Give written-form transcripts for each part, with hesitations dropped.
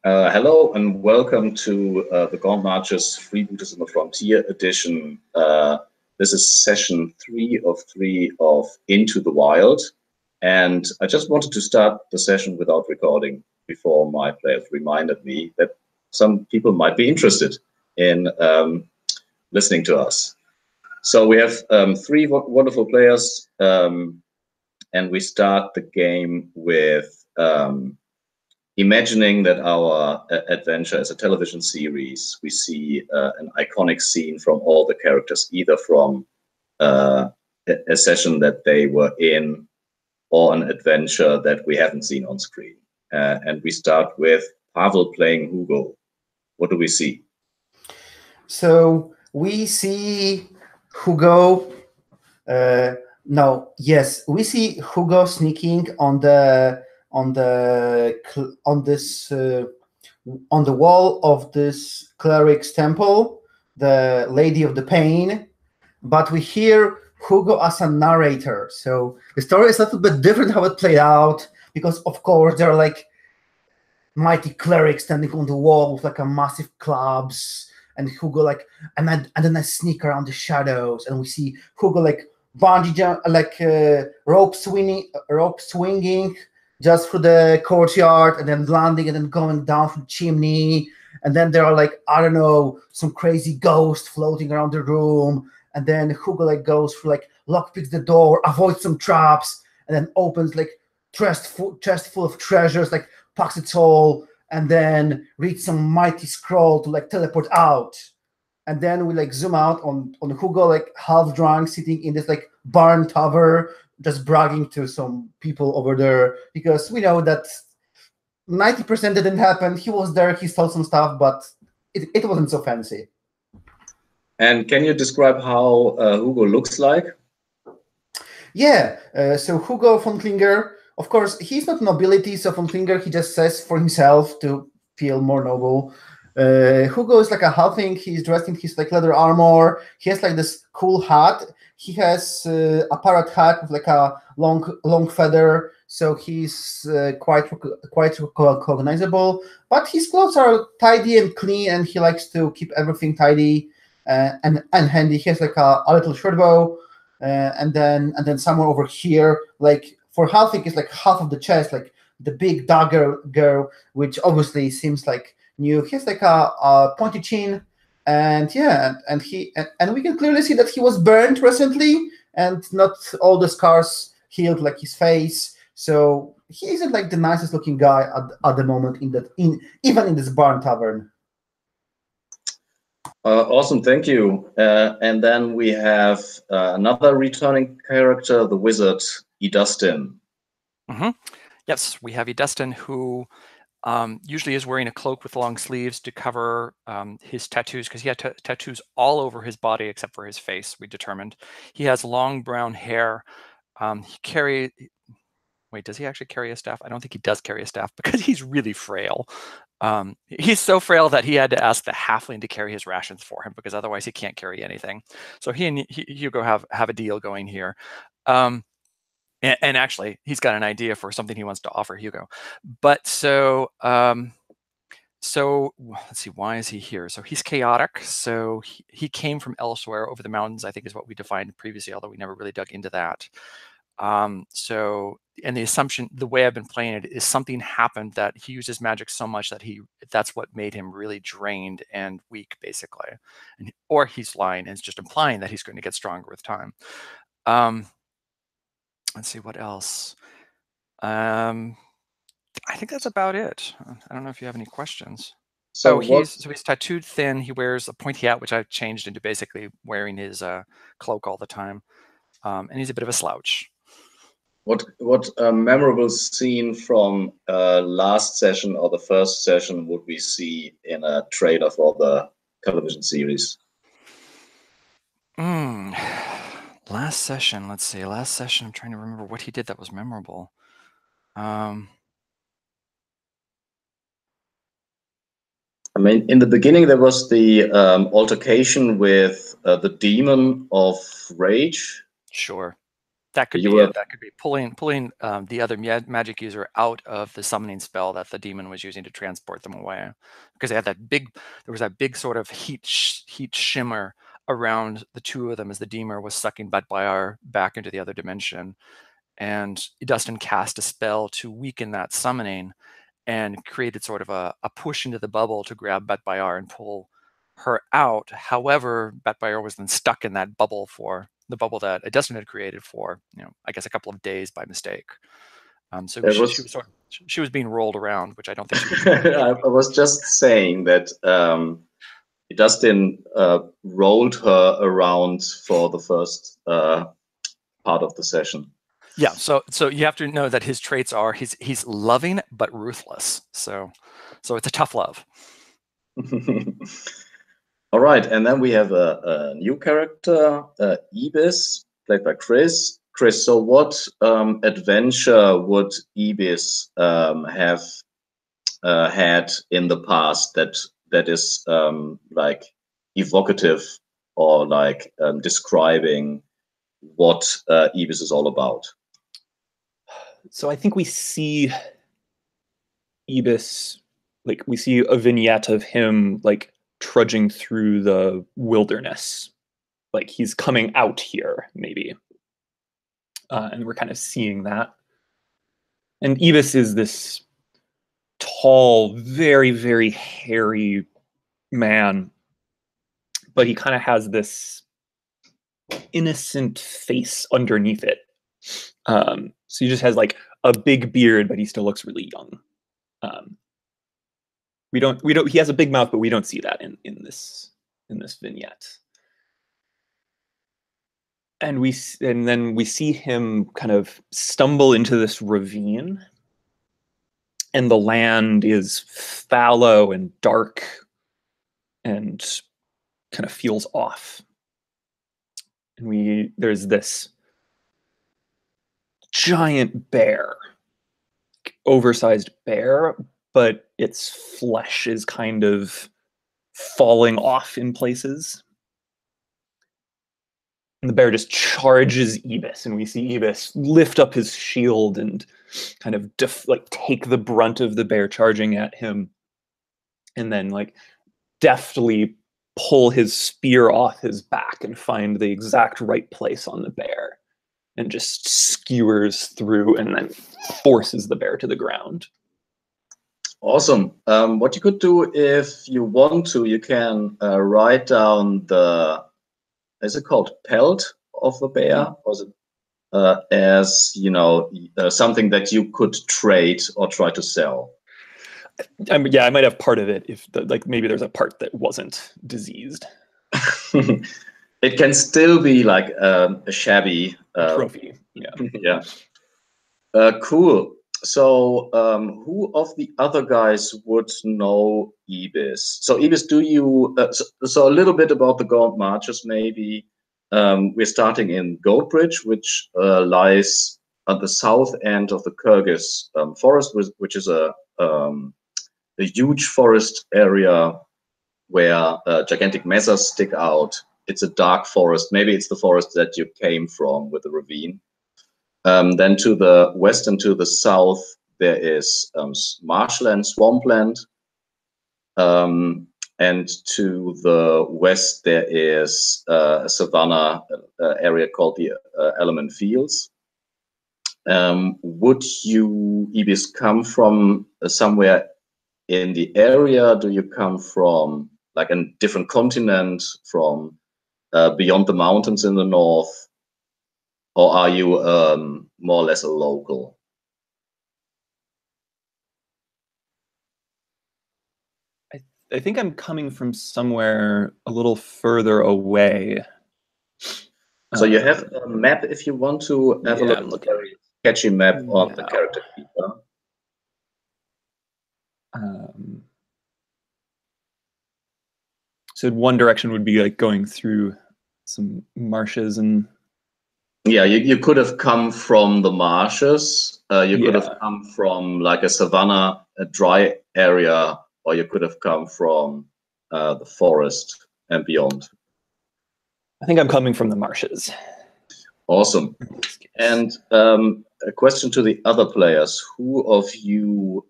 Hello and welcome to the Gaunt Marches Freebooters in the Frontier edition. This is session 3 of 3 of Into the Wild. And I just wanted to start the session without recording before my players reminded me that some people might be interested in listening to us. So we have 3 wonderful players, and we start the game with imagining that our adventure is a television series. We see an iconic scene from all the characters, either from a session that they were in or an adventure that we haven't seen on screen. And we start with Pavel playing Hugo. What do we see? So we see Hugo. We see Hugo sneaking on the wall of this cleric's temple, the Lady of the Pain. But we hear Hugo as a narrator. So the story is a little bit different how it played out, because of course there are like mighty clerics standing on the wall with like a massive clubs, and Hugo and then I sneak around the shadows, and we see Hugo like bungee jump, rope swinging just through the courtyard, and then landing, and then going down from the chimney. And then there are like, I don't know, some crazy ghost floating around the room. And then Hugo goes through, lockpicks the door, avoids some traps, and then opens chest full of treasures, packs it all, and then reads some mighty scroll to teleport out. And then we zoom out on Hugo half drunk, sitting in this barn tavern, just bragging to some people over there, because we know that 90% didn't happen. He was there, he saw some stuff, but it wasn't so fancy. And can you describe how Hugo looks like? Yeah, so Hugo von Klinger, of course, he's not nobility, so von Klinger, he just says for himself to feel more noble. Hugo is like a halfling. He's dressed in his leather armor. He has this cool hat. He has a parrot hat with a long feather, so he's quite recognizable. But his clothes are tidy and clean, and he likes to keep everything tidy and handy. He has a little short bow, and then somewhere over here, for halfling, is half of the chest, the big dagger girl, which obviously seems new. He has a pointy chin, and yeah, and we can clearly see that he was burned recently, and not all the scars healed his face. So he isn't the nicest looking guy at the moment even in this barn tavern. Awesome, thank you. And then we have another returning character, the wizard Edustin. Yes, we have Edustin, who usually is wearing a cloak with long sleeves to cover his tattoos, because he had tattoos all over his body except for his face, we determined. He has long brown hair. Wait, does he actually carry a staff? I don't think he does carry a staff, because he's really frail. He's so frail that he had to ask the halfling to carry his rations for him, because otherwise he can't carry anything. So he and Hugo have a deal going here. And actually, he's got an idea for something he wants to offer Hugo. But so let's see, why is he here? So he's chaotic. So he came from elsewhere over the mountains, I think is what we defined previously, although we never really dug into that. And the assumption, the way I've been playing it, is something happened that he uses magic so much that that's what made him really drained and weak, basically. Or he's lying and it's just implying that he's going to get stronger with time. Let's see, what else? I think that's about it. I don't know if you have any questions. So he's tattooed thin. He wears a pointy hat, which I've changed into basically wearing his cloak all the time. And he's a bit of a slouch. What memorable scene from last session or the first session would we see in a trailer for the television series? Last session, let's see. Last session, I'm trying to remember what he did that was memorable. I mean, in the beginning, there was the altercation with the demon of rage. Sure. That could You be were it. That could be pulling the other magic user out of the summoning spell that the demon was using to transport them away, because they had that big. There was that big sort of heat shimmer around the two of them as the demon was sucking Budbayar back into the other dimension, and Dustin cast a spell to weaken that summoning, and created sort of a push into the bubble to grab Budbayar and pull her out. However, Budbayar was then stuck in that bubble for the bubble that Dustin had created for, I guess a couple of days by mistake. So she was being rolled around, which I don't think she was. I was just saying that Dustin rolled her around for the first part of the session. Yeah, so you have to know that his traits are he's loving but ruthless. So it's a tough love. All right, and then we have a new character, Ibis, played by Chris. Chris, so what adventure would Ibis have had in the past that is like evocative or like describing what Ibis is all about? So I think we see Ibis, like we see a vignette of him like trudging through the wilderness, like he's coming out here maybe, and we're kind of seeing that. And Ibis is this tall, very, very hairy man, but he kind of has this innocent face underneath it. So he just has like a big beard, but he still looks really young. We don't. He has a big mouth, but we don't see that in this vignette. And then we see him kind of stumble into this ravine, and the land is fallow and dark, and kind of feels off. And there's this giant bear, oversized bear, but its flesh is kind of falling off in places. And the bear just charges Ibis, and we see Ibis lift up his shield and kind of take the brunt of the bear charging at him, and then like deftly pull his spear off his back and find the exact right place on the bear, and just skewers through and then forces the bear to the ground. Awesome. What you could do if you want to, you can write down the, is it called pelt of the bear? Or is it as, something that you could trade or try to sell? Yeah, I might have part of it if maybe there's a part that wasn't diseased. It can still be like a shabby trophy. Yeah. Yeah. Cool. So, who of the other guys would know Ibis? So, Ibis, do you? So a little bit about the Gaunt Marches, maybe. We're starting in Goldbridge, which lies at the south end of the Kyrgyz forest, which is a huge forest area where gigantic mesas stick out. It's a dark forest. Maybe it's the forest that you came from with the ravine. Then to the west and to the south, there is marshland, swampland. And to the west, there is a savanna area called the Element Fields. Would you, Ibis, come from somewhere in the area? Do you come from like a different continent, from beyond the mountains in the north? Or are you more or less a local? I think I'm coming from somewhere a little further away. So you have a map if you want to have a look. At a very sketchy map on the character keeper. So one direction would be like going through some marshes and. Yeah, you could have come from the marshes. You could have come from like a savanna, a dry area, or you could have come from the forest and beyond. I think I'm coming from the marshes. Awesome. And a question to the other players: who of you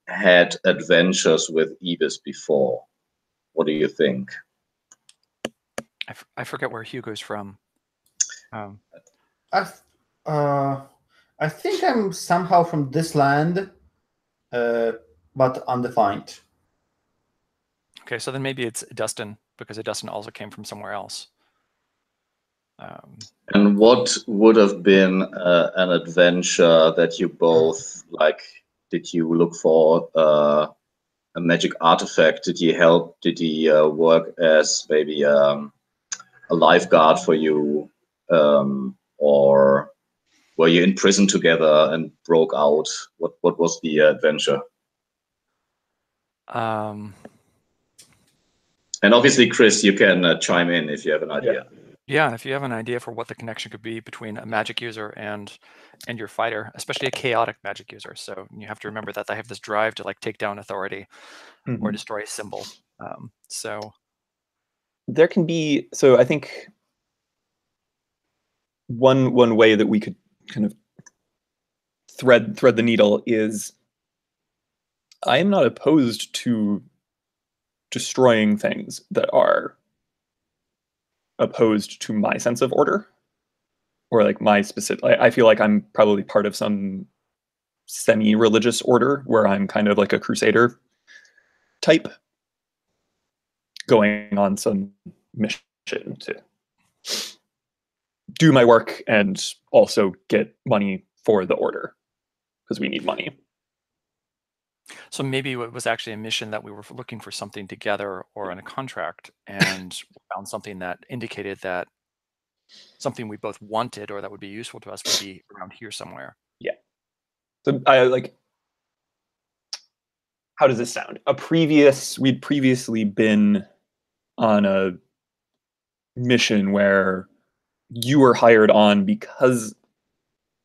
had adventures with Ibis before? What do you think? I forget where Hugo's from. I think I'm somehow from this land, but undefined. Okay, so then maybe it's Dustin, because Dustin also came from somewhere else. And what would have been an adventure that you both like? Did you look for a magic artifact? Did he help? Did he work as maybe a lifeguard for you, or were you in prison together and broke out? What was the adventure? And obviously, Chris, you can chime in if you have an idea. Yeah, if you have an idea for what the connection could be between a magic user and your fighter, especially a chaotic magic user. So you have to remember that they have this drive to like take down authority or destroy a symbol. So there can be. So I think one way that we could kind of thread the needle is I am not opposed to destroying things that are opposed to my sense of order, or like my specific. I feel like I'm probably part of some semi-religious order where I'm kind of like a crusader type, going on some mission to do my work and also get money for the order, because we need money. So maybe it was actually a mission that we were looking for something together or in a contract, and found something that indicated that something we both wanted or that would be useful to us would be around here somewhere. Yeah. So I like, how does this sound? We'd previously been on a mission where you were hired on because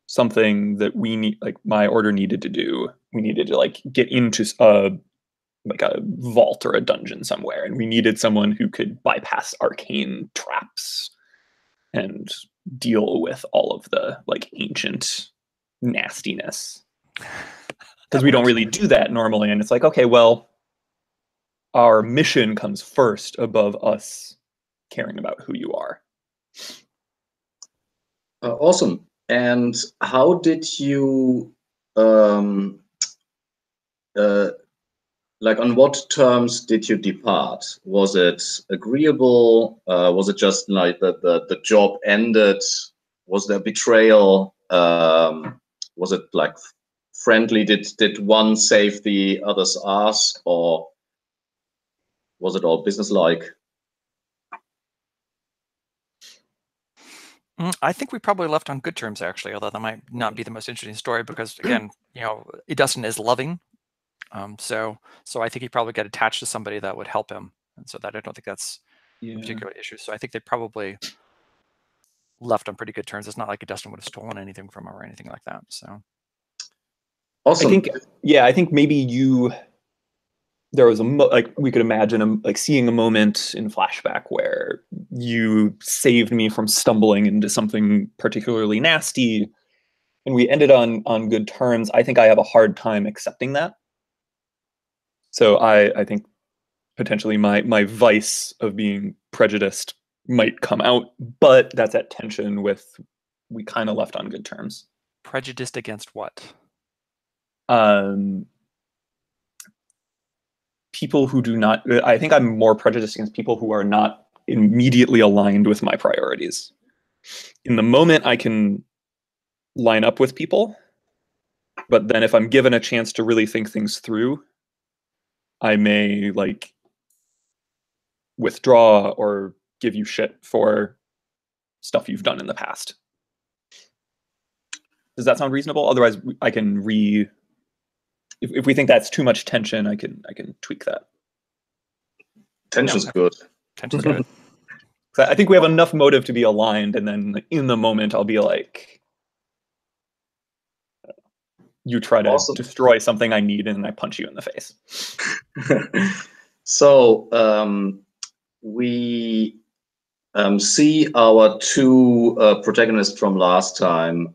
something that we need, like my order needed to do, we needed to like get into a vault or a dungeon somewhere, and we needed someone who could bypass arcane traps and deal with all of the like ancient nastiness, because we don't really do that normally. And it's like, okay, well, our mission comes first above us caring about who you are. Awesome. And how did you, like, on what terms did you depart? Was it agreeable? Was it just like the job ended? Was there betrayal? Was it like friendly? Did one save the other's ass, or was it all businesslike? I think we probably left on good terms, actually, although that might not be the most interesting story because, again, Dustin is loving. So I think he probably got attached to somebody that would help him. And so that I don't think that's a particular issue. So I think they probably left on pretty good terms. It's not like Dustin would have stolen anything from him or anything like that. So awesome. I think maybe there was we could imagine like seeing a moment in flashback where you saved me from stumbling into something particularly nasty, and we ended on good terms. I think I have a hard time accepting that. So I think potentially my vice of being prejudiced might come out, but that's at tension with we kind of left on good terms. Prejudiced against what? People who do not. I think I'm more prejudiced against people who are not immediately aligned with my priorities. In the moment, I can line up with people, but then if I'm given a chance to really think things through, I may like withdraw or give you shit for stuff you've done in the past. Does that sound reasonable? Otherwise, I can if we think that's too much tension, I can tweak that. Tension's good. Tension's good. I think we have enough motive to be aligned, and then in the moment, I'll be like, you try to destroy something I need, and I punch you in the face. So we see our two protagonists from last time,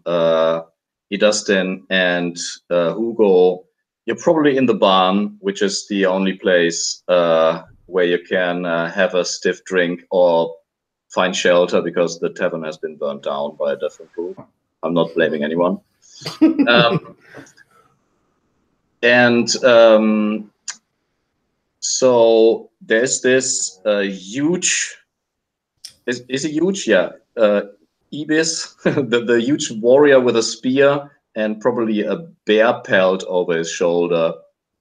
Idustin and Hugo. You're probably in the barn, which is the only place where you can have a stiff drink or find shelter because the tavern has been burnt down by a different group. I'm not blaming anyone. So there's this huge. Is it huge? Yeah. Ibis, the huge warrior with a spear and probably a bear pelt over his shoulder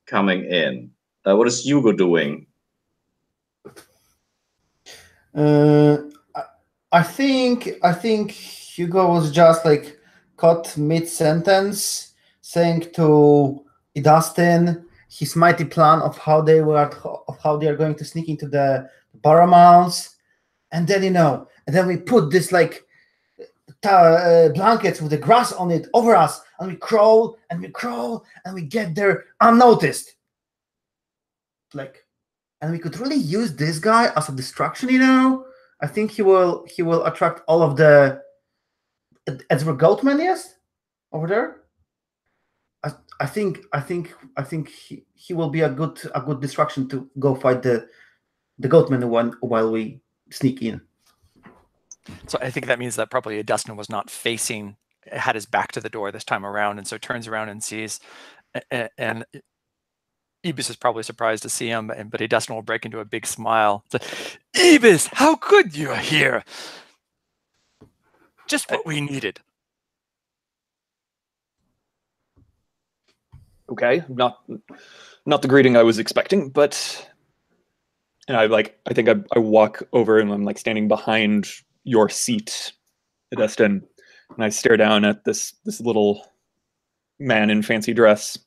coming in. What is Hugo doing? I think Hugo was just like caught mid-sentence, saying to Idustin his mighty plan of how they are going to sneak into the Barrow-mounds, and then and then we put this like blankets with the grass on it over us, and we crawl and we crawl and we get there unnoticed. Like, and we could really use this guy as a distraction, I think he will attract all of the Ezra Goatman, yes, over there. I think he will be a good distraction to go fight the Goatman while we sneak in. So I think that means that probably Dustin was not had his back to the door this time around, and so turns around and sees, and Ibis is probably surprised to see him, but Dustin will break into a big smile. It's like, Ibis, how good you're here! Just what we needed. Okay, not the greeting I was expecting, but and I think I walk over and I'm like standing behind your seat, Dustin, and I stare down at this little man in fancy dress.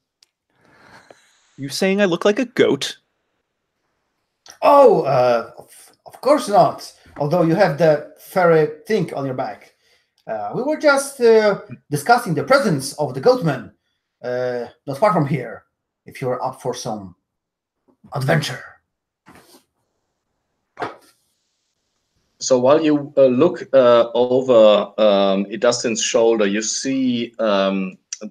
You saying I look like a goat? Oh, of course not. Although you have the furry thing on your back. We were just discussing the presence of the Goatman, not far from here, if you're up for some adventure. So while you look over Idustin's shoulder, you see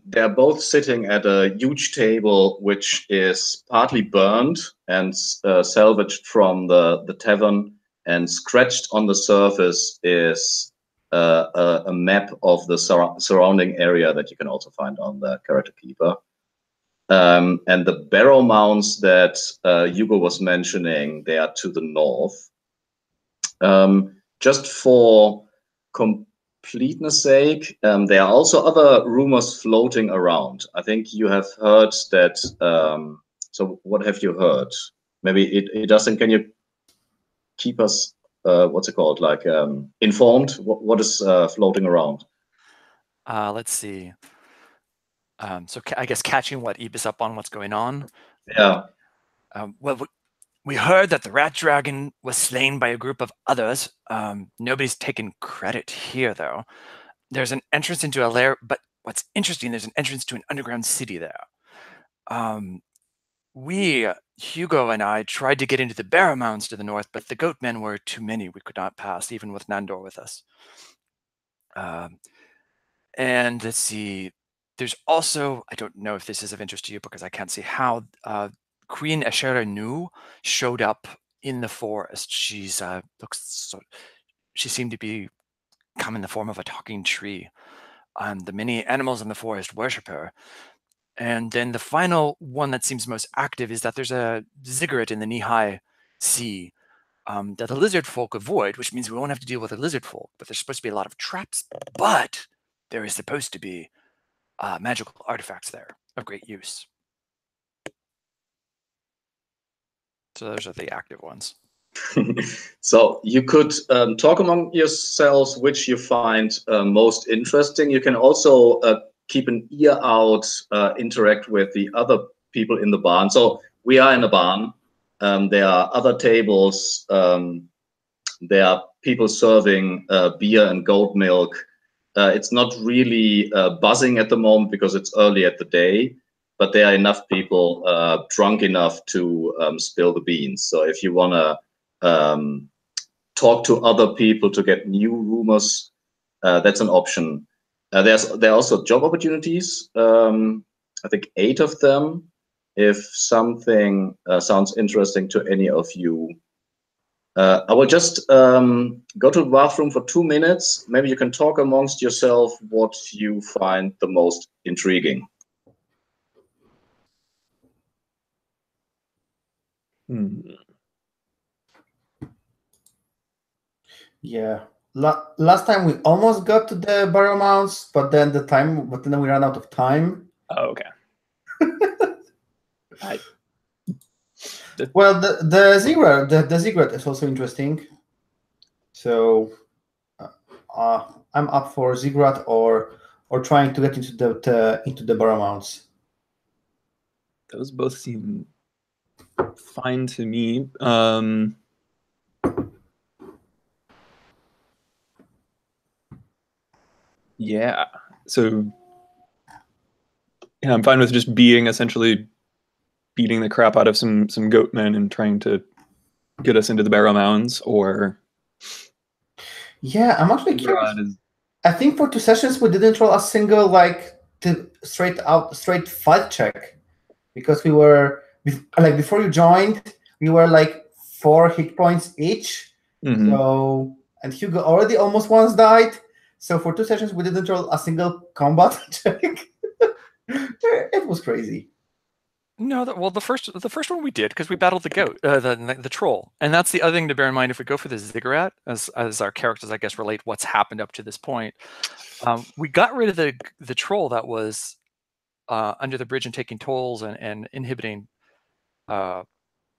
they're both sitting at a huge table, which is partly burned and salvaged from the tavern, and scratched on the surface is a map of the surrounding area that you can also find on the Character Keeper. And the barrow mounds that Hugo was mentioning, they are to the north. Just for completeness sake, there are also other rumors floating around. I think you have heard that. So what have you heard? Maybe Dustin, can you keep us what's it called, like informed? What is floating around? Let's see. So I guess catching what Ibis up on what's going on. Yeah. Well, we heard that the rat dragon was slain by a group of others. Nobody's taken credit here, though. There's an entrance into a lair, but what's interesting, there's an entrance to an underground city there. Hugo and I, tried to get into the Barrow Mounds to the north, but the Goatmen were too many. We could not pass, even with Nandor with us. And let's see. There's also, I don't know if this is of interest to you because I can't see how, Queen Ashera Nu showed up in the forest. She seemed to be come in the form of a talking tree. The many animals in the forest worship her. And then the final one that seems most active is that there's a ziggurat in the knee-high sea that the Lizardfolk avoid, which means we won't have to deal with the Lizardfolk. But there's supposed to be a lot of traps. But there is supposed to be magical artifacts there of great use. So those are the active ones. So you could talk among yourselves which you find most interesting. You can also keep an ear out, interact with the other people in the barn. So we are in a barn. There are other tables. There are people serving beer and goat milk. It's not really buzzing at the moment because it's early at the day. But there are enough people drunk enough to spill the beans. So if you want to talk to other people to get new rumors. That's an option. There are also job opportunities. I think 8 of them. If something sounds interesting to any of you, I will just go to the bathroom for 2 minutes. Maybe you can talk amongst yourself what you find the most intriguing. Yeah. Last time we almost got to the barrel mounts, but then we ran out of time. Oh, okay. Well, the ziggurat is also interesting. So I'm up for ziggurat or trying to get into the barrel mounts. Those both seem fine to me. Yeah. So yeah, I'm fine with just essentially beating the crap out of some goatmen and trying to get us into the barrow mounds, or yeah, I'm actually curious. I think for 2 sessions we didn't roll a single straight fight check, because we were before you joined we were 4 hit points each. So, and Hugo already almost once died. So for 2 sessions we didn't roll a single combat check. It was crazy. No, well, the first one we did, because we battled the goat, the troll, and that's the other thing to bear in mind. If we go for the ziggurat, as our characters, I guess, relate what's happened up to this point, we got rid of the troll that was under the bridge and taking tolls and inhibiting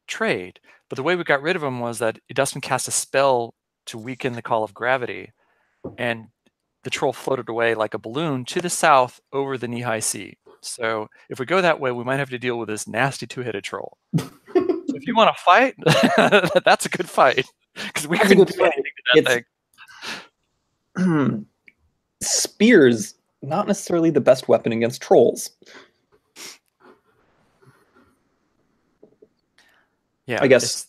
trade. But the way we got rid of him was that Dustin cast a spell to weaken the call of gravity, and the troll floated away like a balloon to the south over the knee-high sea. So if we go that way, we might have to deal with this nasty 2-headed troll. So if you want to fight, that's a good fight, because we can do anything to that thing. Spears, not necessarily the best weapon against trolls. Yeah, I guess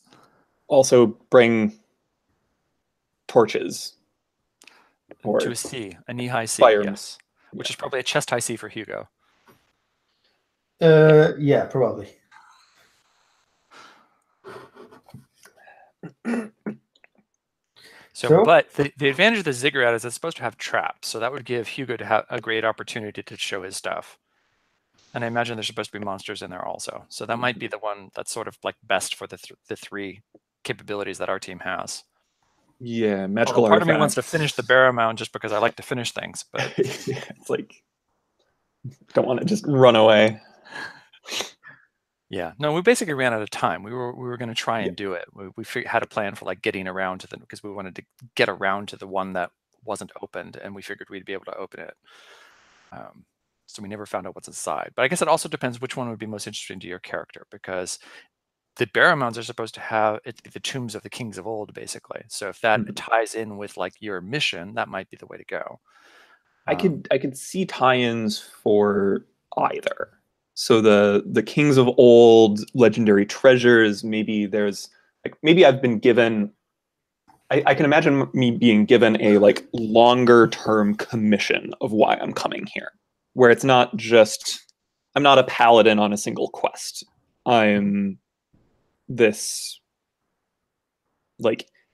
also bring torches. Or to a sea, a knee-high sea, yes. Which is probably a chest-high sea for Hugo. Yeah, probably. So, but the advantage of the ziggurat is it's supposed to have traps, so that would give Hugo to have a great opportunity to show his stuff. And I imagine there's supposed to be monsters in there also, so that might be the one that's sort of best for the 3 capabilities that our team has. Yeah, magical part of me wants to finish the barrow mound just because I like to finish things, but it's don't want to just run away. Yeah, no, we basically ran out of time. We were going to try and do it. We had a plan for getting around to them, because we wanted to get around to the one that wasn't opened, and we figured we'd be able to open it. So we never found out what's inside. But I guess it also depends which one would be most interesting to your character, because the barrow mounds are supposed to have the tombs of the kings of old, basically. So if that ties in with your mission, that might be the way to go. I could see tie-ins for either. So the kings of old, legendary treasures. Maybe there's maybe I've been given. I can imagine me being given a longer term commission of why I'm coming here, where it's not just I'm not a paladin on a single quest. I'm this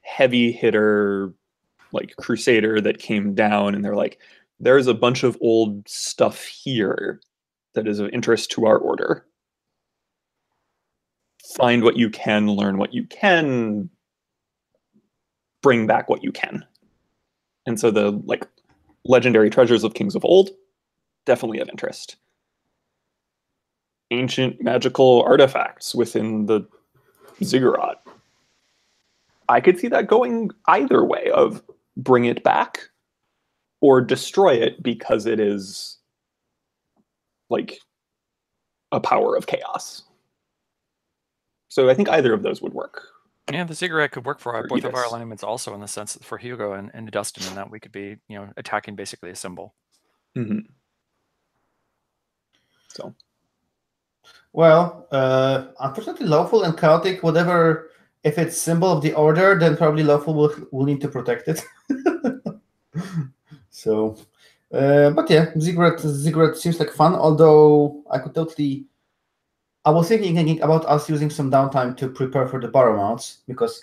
heavy hitter, crusader that came down, and they're there's a bunch of old stuff here that is of interest to our order. Find what you can, learn what you can, bring back what you can. And so the legendary treasures of kings of old, definitely of interest. Ancient magical artifacts within the ziggurat. I could see that going either way, of bring it back or destroy it because it is a power of chaos. So I think either of those would work. Yeah, the ziggurat could work for both of our alignments also, in the sense that for Hugo and Dustin, in that we could be, attacking basically a symbol. So. Well, unfortunately, lawful and chaotic, whatever if it's symbol of the order, then probably lawful will need to protect it. So, but yeah, ziggurat seems like fun. Although I was thinking about us using some downtime to prepare for the barrow mounts, because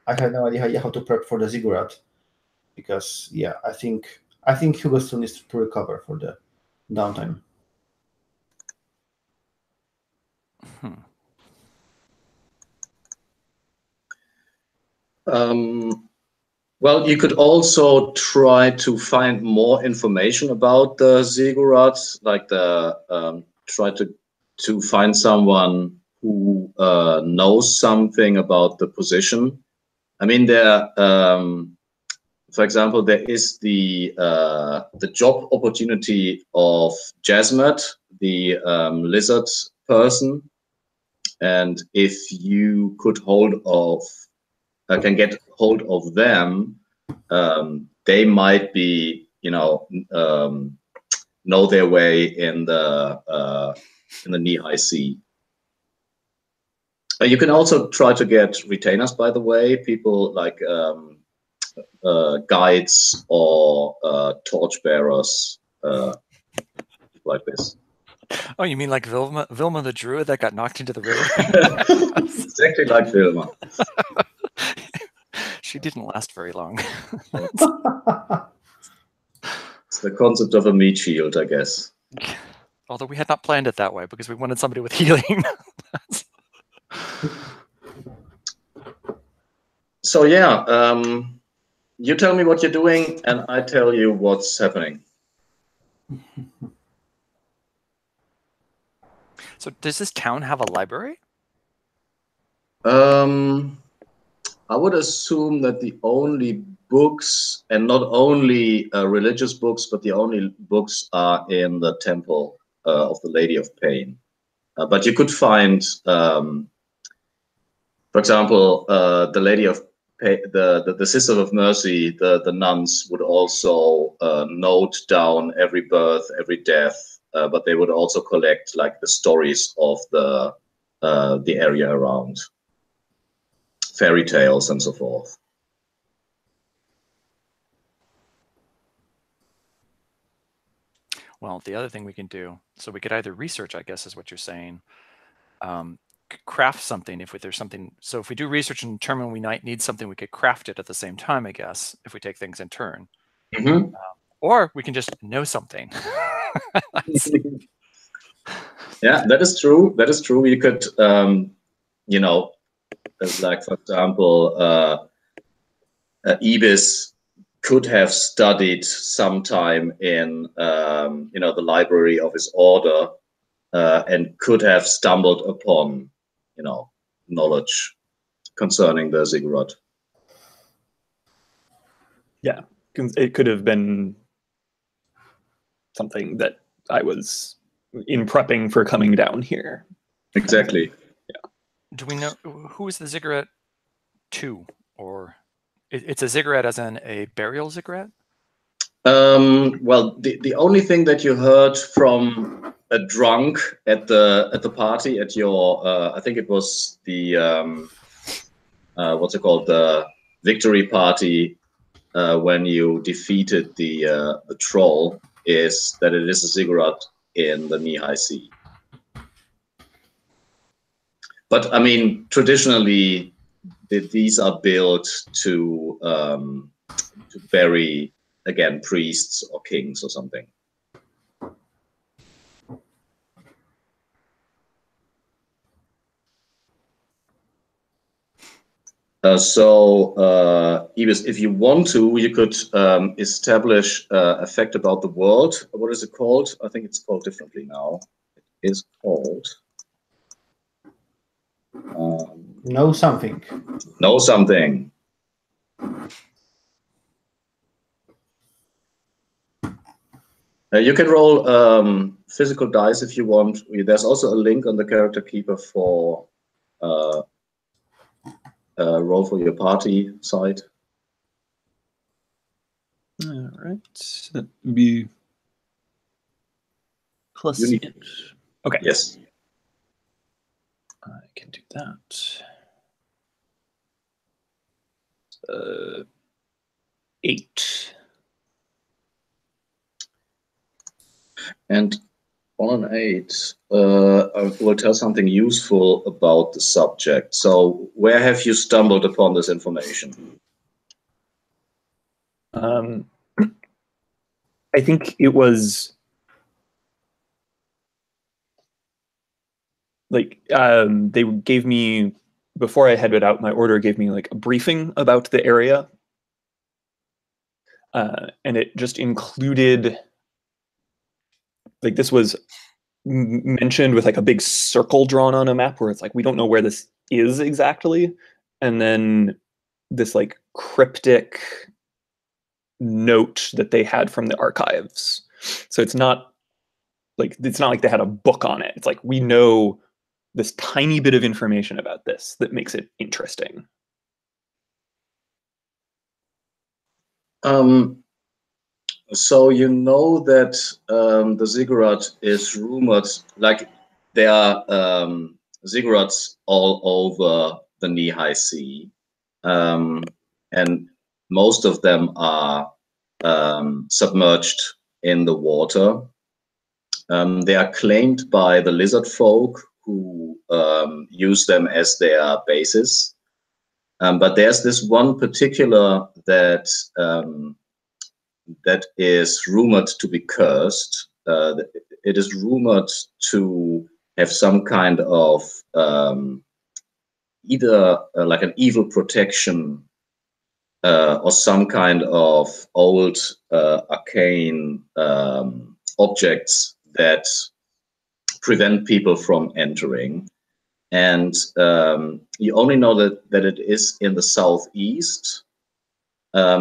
I have no idea how to prep for the ziggurat. Because yeah, I think Hugo still needs to recover for the downtime. Well, you could also try to find more information about the ziggurat, like try to find someone who knows something about the position. I mean, for example, there is the job opportunity of Jasmet, the lizard person, and if you could can get hold of them, they might be, know their way in the knee-high sea. You can also try to get retainers, by the way, people like guides or torchbearers, like this. Oh, you mean like Vilma the Druid that got knocked into the river? Exactly like Vilma. She didn't last very long. It's the concept of a meat shield, I guess. Although we had not planned it that way because we wanted somebody with healing. So yeah, you tell me what you're doing, and I tell you what's happening. So does this town have a library? I would assume that the only books, and not only religious books, but the only books are in the temple of the Lady of Pain. But you could find, for example, the Lady of Pain, the Sisters of Mercy, the nuns would also note down every birth, every death, but they would also collect like the stories of the area around. Fairy tales and so forth. Well, the other thing we can do, so we could either research, I guess is what you're saying, craft something if there's something. So if we do research and determine we might need something, we could craft it at the same time, I guess, if we take things in turn. Mm-hmm. Or we can just know something. Yeah, that is true. That is true. You could, like for example, Ibis could have studied sometime in, the library of his order, and could have stumbled upon, knowledge concerning the ziggurat. Yeah, it could have been something that I was in prepping for coming down here. Exactly. Yeah. Do we know who is the ziggurat to, or it's a ziggurat as in a burial ziggurat? Well, the only thing that you heard from a drunk at the party at your, I think it was the what's it called, the victory party, when you defeated the troll, is that it is a ziggurat in the knee-high sea. But I mean, traditionally, these are built to bury, again, priests or kings or something. Ibis, if you want to, you could establish a fact about the world. What is it called? I think it's called differently now. It is called... know something. Know something. You can roll physical dice if you want. There's also a link on the character keeper for roll for your party side. All right, that would be plus int. Okay. Yes. I can do that. 8. And on an 8, I will tell something useful about the subject. So where have you stumbled upon this information? I think it was like they gave me, before I headed out, my order gave me like a briefing about the area. And it just included, like, this was mentioned with like a big circle drawn on a map where it's like, we don't know where this is exactly. And then this like cryptic note that they had from the archives. So it's not like they had a book on it. It's like, we know this tiny bit of information about this that makes it interesting. So you know that the ziggurat is rumored, like there are ziggurats all over the Knee-High Sea, and most of them are submerged in the water. They are claimed by the Lizardfolk, who use them as their basis. But there's this one particular that that is rumored to be cursed. It is rumored to have some kind of either like an evil protection or some kind of old arcane objects that prevent people from entering. And you only know that it is in the southeast,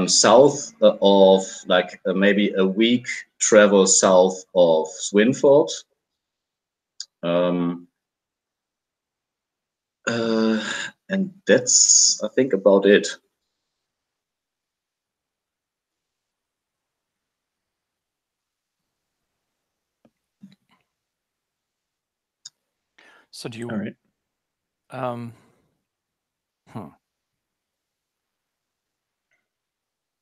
south of like maybe a week travel south of Swinford. And that's, I think, about it. So do you? All right.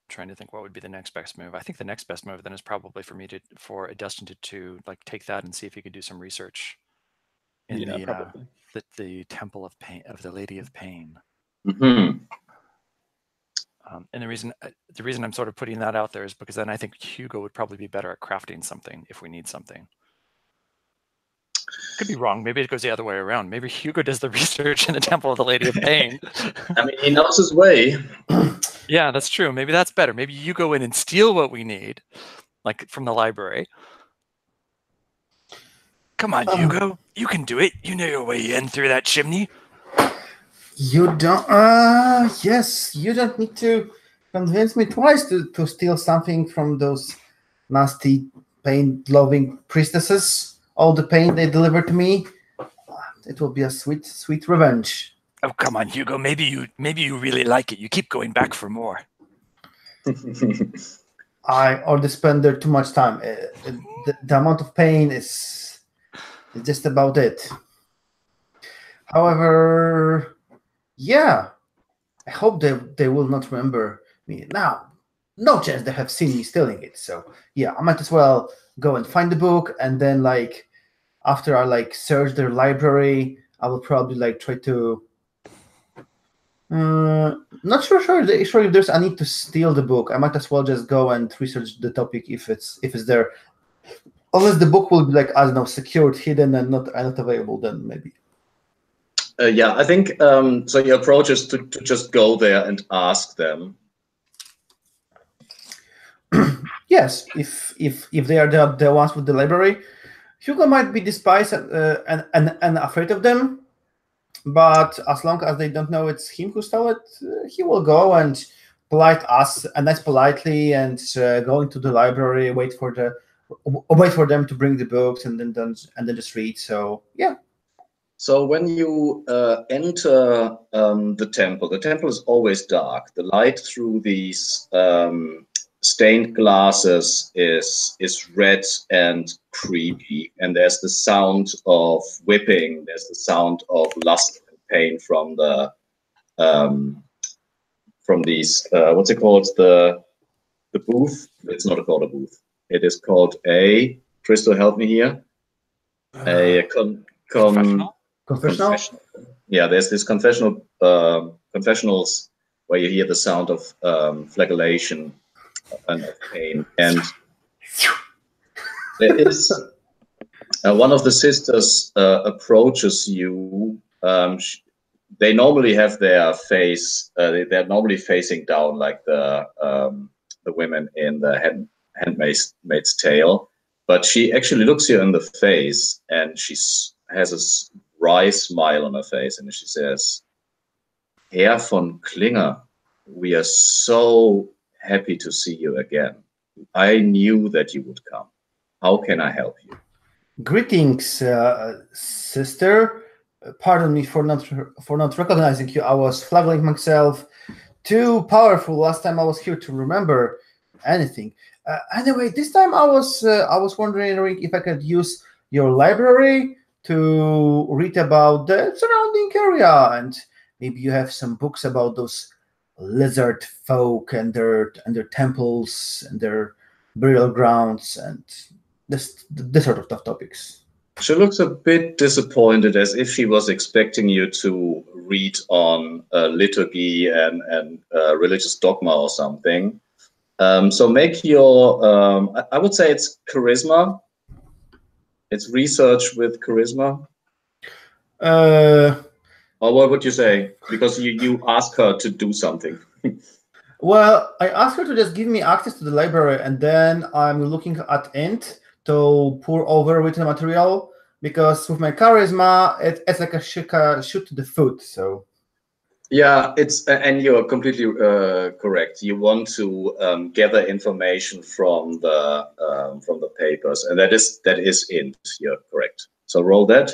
Trying to think what would be the next best move. I think the next best move then is probably for me for Dustin to like take that and see if he could do some research in the Temple of Pain, of the Lady of Pain. Mm-hmm. And the reason I'm sort of putting that out there is because then I think Hugo would probably be better at crafting something if we need something. Could be wrong. Maybe it goes the other way around. Maybe Hugo does the research in the Temple of the Lady of Pain. I mean, he knows his way. Yeah, that's true. Maybe that's better. Maybe you go in and steal what we need, like from the library. Come on, Hugo. You can do it. You know your way in through that chimney. You don't. Yes, you don't need to convince me twice to steal something from those nasty pain-loving priestesses. All the pain they delivered to me. It will be a sweet, sweet revenge. Oh, come on, Hugo. Maybe you really like it. You keep going back for more. I already spend there too much time. The amount of pain is just about it. However, yeah, I hope they will not remember me now. No chance they have seen me stealing it. So yeah, I might as well go and find the book, and then like after I like search their library, I will probably like try to. Not sure if there's a need to steal the book. I might as well just go and research the topic if it's there. Unless the book will be like, I don't know, secured, hidden, and not available, then maybe. Yeah, I think so. Your approach is to just go there and ask them. Yes, if they are the ones with the library, Hugo might be despised and afraid of them. But as long as they don't know it's him who stole it, he will go and ask politely and go into the library, wait for them to bring the books, and then just read. So yeah. So when you enter the temple is always dark. The light through these stained glasses is red and creepy, and there's the sound of whipping. There's the sound of lust and pain from from these. What's it called? The booth. It's not called a booth. It is called a. Crystal, help me here. A Confessional? Confessional? Yeah, there's this confessionals where you hear the sound of flagellation and of pain. And there is one of the sisters approaches you. They normally have their face. They're normally facing down, like the women in the Handmaid's Tale. But she actually looks you in the face, and she has a wry smile on her face, and she says, "Herr von Klinger, we are so happy to see you again. I knew that you would come. How can I help you?" Greetings, sister. Pardon me for not recognizing you. I was flagellating myself. Too powerful last time I was here to remember anything. Anyway, this time I was wondering if I could use your library to read about the surrounding area, and maybe you have some books about those lizard folk and their temples and their burial grounds and this sort of topics. She looks a bit disappointed, as if she was expecting you to read on liturgy and religious dogma or something. So make your, I would say it's charisma. It's research with charisma. Or what would you say? Because you ask her to do something. Well, I asked her to just give me access to the library, and then I'm looking at int to pour over written material, because with my charisma, it's like a shoot to the foot. So yeah, and you're completely correct. You want to gather information from the papers, and that is int. You're correct. So roll that.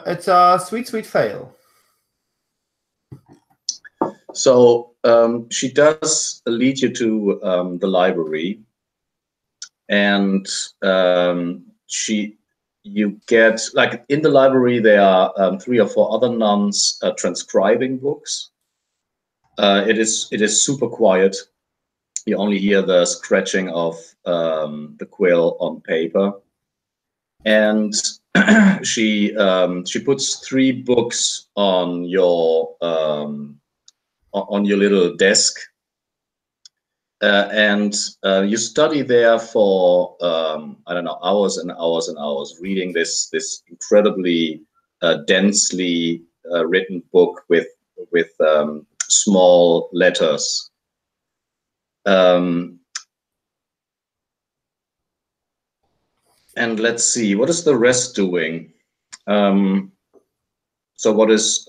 It's a sweet fail. So she does lead you to the library, and you get, like, in the library there are 3 or 4 other nuns transcribing books. It is super quiet. You only hear the scratching of the quill on paper, and she puts 3 books on your little desk, and you study there for I don't know, hours and hours and hours, reading this incredibly densely written book with small letters. And let's see, what is the rest doing? So what is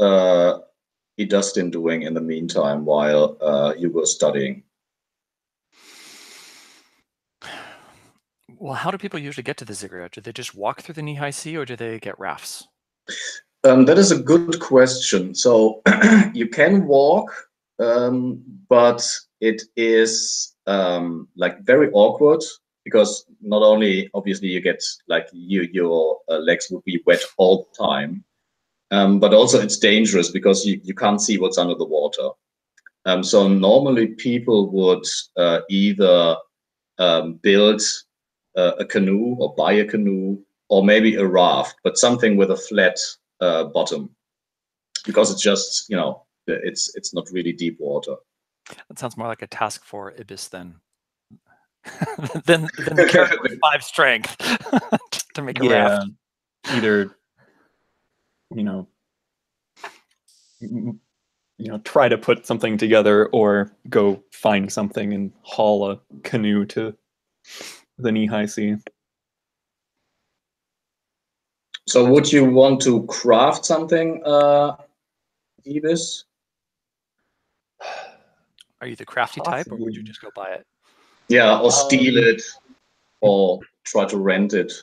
Dustin doing in the meantime while you were studying? Well, how do people usually get to the ziggurat? Do they just walk through the knee-high sea, or do they get rafts? That is a good question. So you can walk, but it is like very awkward, because not only obviously you get, like, your legs would be wet all the time, but also it's dangerous because you can't see what's under the water. So normally people would either build a canoe or buy a canoe, or maybe a raft, but something with a flat bottom, because it's just, you know, it's not really deep water. That sounds more like a task for Ibis than than the character with 5 strength to make a raft. Either try to put something together, or go find something and haul a canoe to the knee-high sea. So would you want to craft something, Ibis? Are you the crafty type, or would you just go buy it? Yeah, or steal it, or try to rent it.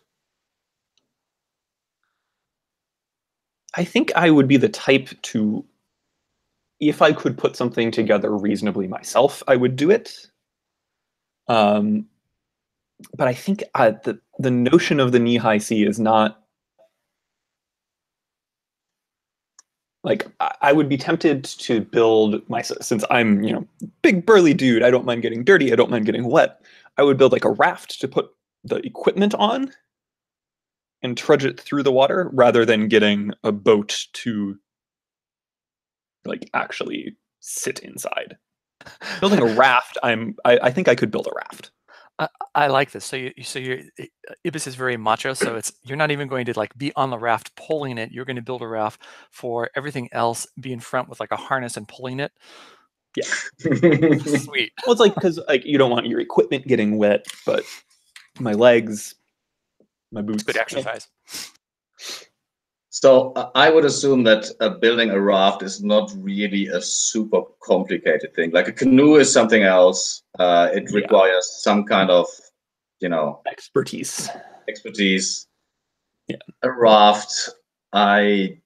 I think I would be the type to, if I could put something together reasonably myself, I would do it. But I think the notion of the knee-high sea is not like I would be tempted to build since I'm, big burly dude, I don't mind getting dirty, I don't mind getting wet. I would build like a raft to put the equipment on and trudge it through the water rather than getting a boat to like actually sit inside. Building a raft, I think I could build a raft. I like this. So Ibis is very macho. So you're not even going to like be on the raft pulling it. You're going to build a raft for everything else, be in front with like a harness and pulling it. Yeah. Sweet. Well, it's like because like you don't want your equipment getting wet, but my legs, my boots. Good exercise. So I would assume that building a raft is not really a super complicated thing. Like a canoe is something else. It requires some kind of, expertise. Yeah. A raft, I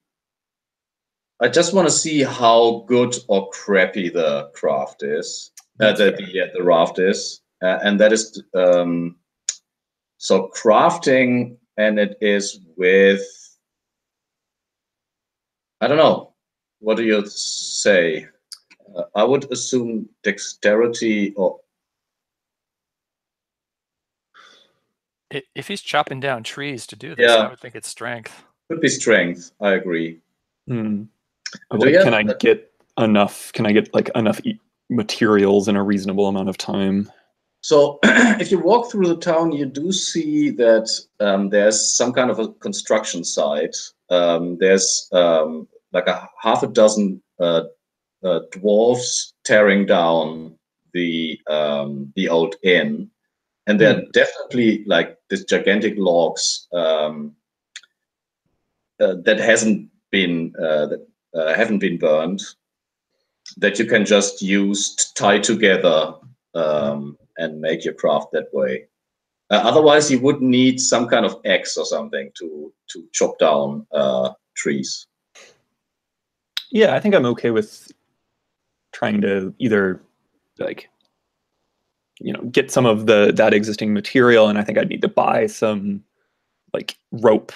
just want to see how good or crappy the craft is. The raft is, and that is so crafting, and it is with. I don't know. What do you say? I would assume dexterity or. If he's chopping down trees to do this, I would think it's strength. Could be strength. I agree. Can I get enough? Can I get like enough materials in a reasonable amount of time? So, if you walk through the town, you do see that there's some kind of a construction site. There's like a half a dozen dwarves tearing down the old inn, and they're definitely like these gigantic logs that haven't been burned, that you can just use to tie together and make your craft that way. Otherwise, you would need some kind of axe or something to chop down trees. Yeah, I think I'm okay with trying to either like get some of that existing material, and I think I'd need to buy some like rope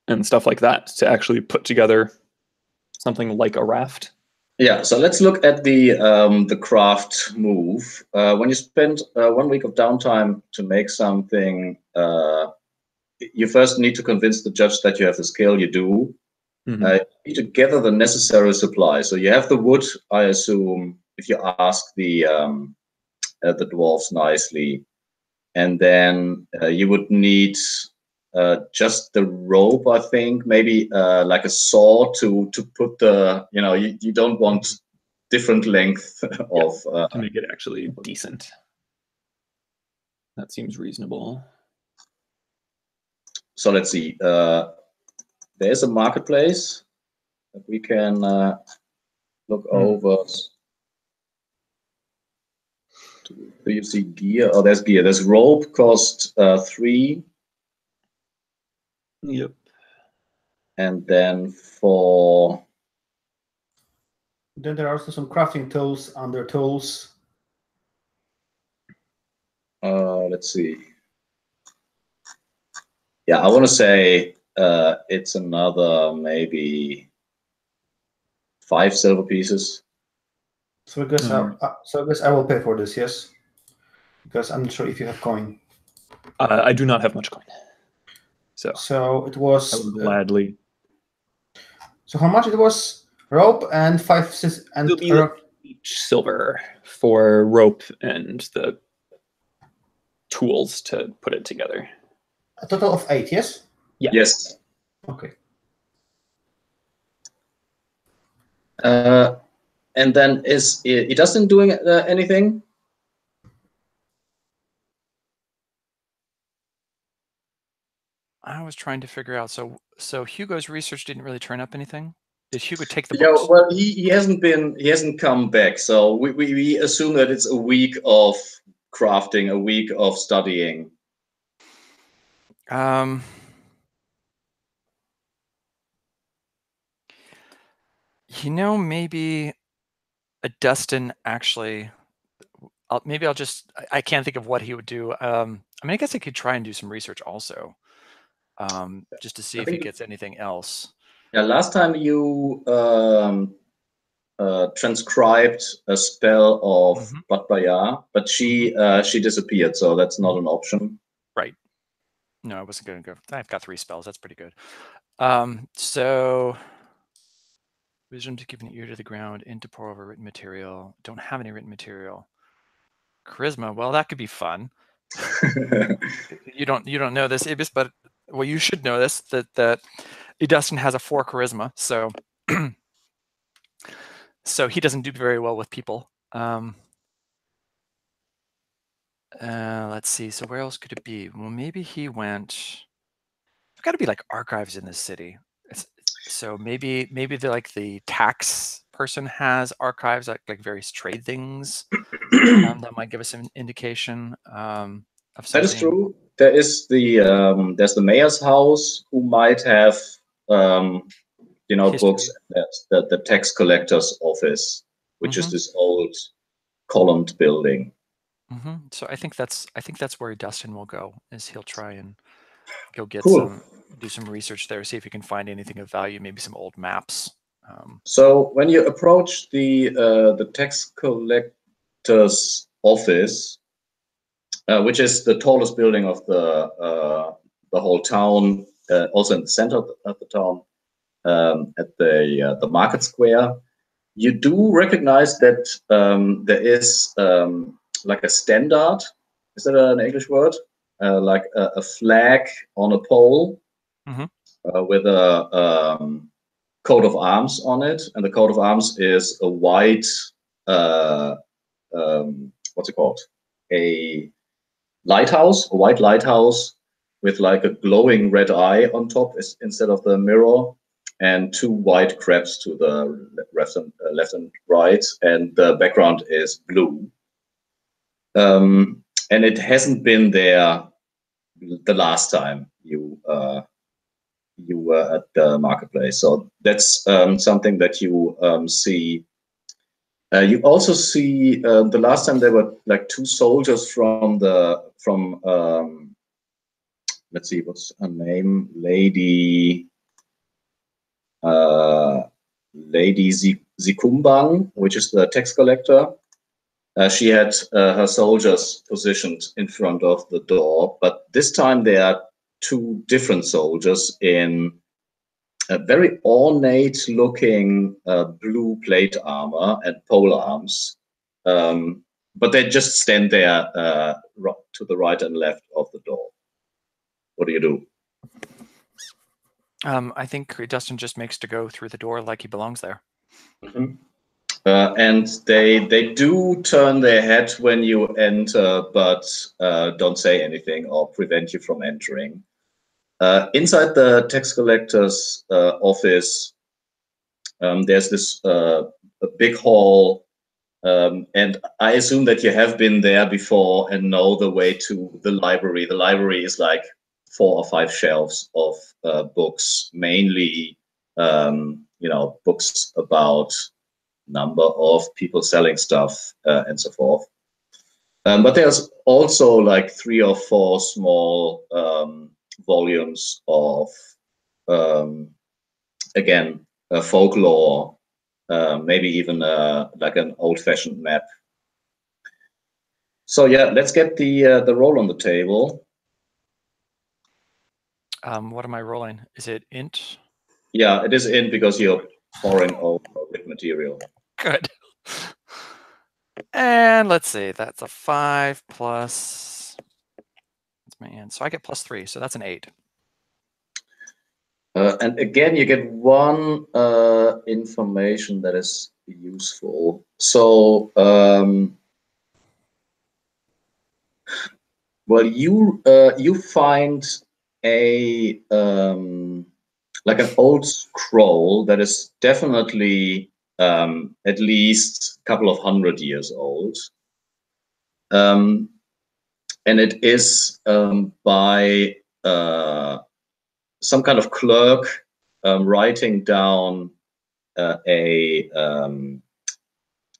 and stuff like that to actually put together something like a raft. Yeah, so let's look at the craft move. When you spend 1 week of downtime to make something, you first need to convince the judge that you have the skill. You do. You need to gather the necessary supply. So you have the wood, I assume, if you ask the dwarves nicely, and then you would need just the rope, I think, maybe like a saw to put the, you don't want different length of to make it actually decent. That seems reasonable. So let's see. There's a marketplace that we can look over. Do you see gear? Oh, there's gear. There's rope, cost 3. Yep. And then Then there are also some crafting tools under tools. Let's see. Yeah, I want to say it's another maybe 5 silver pieces. So I guess I will pay for this, yes, because I'm not sure if you have coin. I do not have much coin. So it was. I would gladly. So how much it was? Rope and 5 and each silver for rope and the tools to put it together. A total of 8, yes? Yeah. Yes. Okay. And then is it doesn't doing anything? I was trying to figure out. So Hugo's research didn't really turn up anything. Did Hugo take the books? Well, he hasn't come back. So we assume that it's a week of crafting, a week of studying. Maybe a Dustin actually. I can't think of what he would do. I guess I could try and do some research also, just to see if he gets anything else. Yeah, last time you transcribed a spell of Batbaya, but she disappeared, so that's not an option. Right. No, I wasn't going to go. I've got 3 spells. That's pretty good. So wisdom to keep an ear to the ground, into pour over written material. Don't have any written material. Charisma. Well, that could be fun. You don't know this, Ibis, but well, you should know this, that Dustin has a 4 charisma, so so he doesn't do very well with people. Let's see. So where else could it be? Well, maybe he went. There's got to be like archives in this city. So maybe the tax person has archives, like various trade things that might give us an indication of something. That is true. There is there's the mayor's house, who might have History. books. That's the tax collector's office, which is this old columned building. So I think that's where Dustin will go. Is he'll try and go get do some research there, see if he can find anything of value, maybe some old maps. So when you approach the tax collector's office, which is the tallest building of the whole town, also in the center of the town, at the market square, you do recognize that there is like a standard. Is that an English word? Like a flag on a pole with a coat of arms on it, and the coat of arms is a white, what's it called? A lighthouse, a white lighthouse with like a glowing red eye on top instead of the mirror, and 2 white crabs to the left and right, and the background is blue. And it hasn't been there the last time you were at the marketplace, so that's something that you see. You also see the last time there were like 2 soldiers from let's see, what's her name, Lady Zikumbang, which is the tax collector. She had her soldiers positioned in front of the door, but this time there are 2 different soldiers in a very ornate-looking blue plate armor and pole arms, but they just stand there to the right and left of the door. What do you do? I think Dustin just makes to go through the door like he belongs there. And they do turn their head when you enter, but don't say anything or prevent you from entering. Inside the tax collector's office, there's this a big hall, and I assume that you have been there before and know the way to the library. The library is like 4 or 5 shelves of books, mainly books about number of people selling stuff and so forth. But there's also like 3 or 4 small volumes of again folklore, maybe even like an old-fashioned map. So yeah, let's get the roll on the table. What am I rolling? Is it int? Yeah, it is int because you're pouring over with material. Good. And let's see, that's a 5 plus. That's my int. So I get +3, so that's an 8. And again, you get 1 information that is useful. So, well, you find a like an old scroll that is definitely at least a couple of 100 years old, and it is by some kind of clerk writing down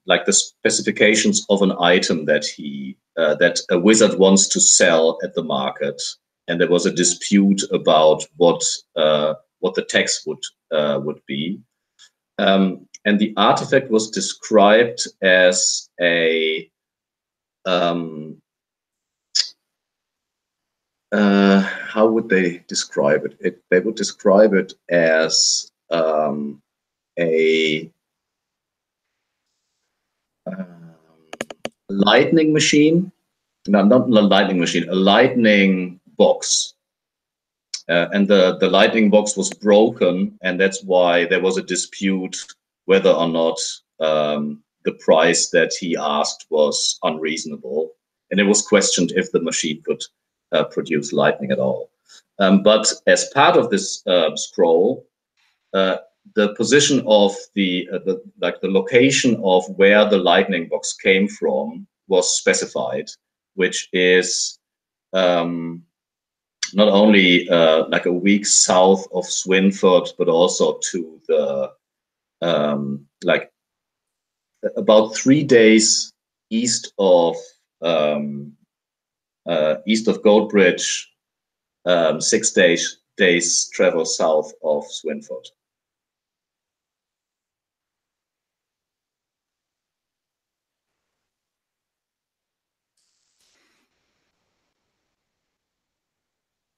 like the specifications of an item that that a wizard wants to sell at the market, and there was a dispute about what what the text would be. And the artifact was described as a how would they describe it? They would describe it as a lightning machine. No, not a lightning machine, a lightning box. And the lightning box was broken, and that's why there was a dispute whether or not the price that he asked was unreasonable. And it was questioned if the machine could produce lightning at all. But as part of this scroll, the position of the location of where the lightning box came from was specified, which is not only like a week south of Swinford, but also to the like about 3 days east of Goldbridge, 6 days travel south of Swinford.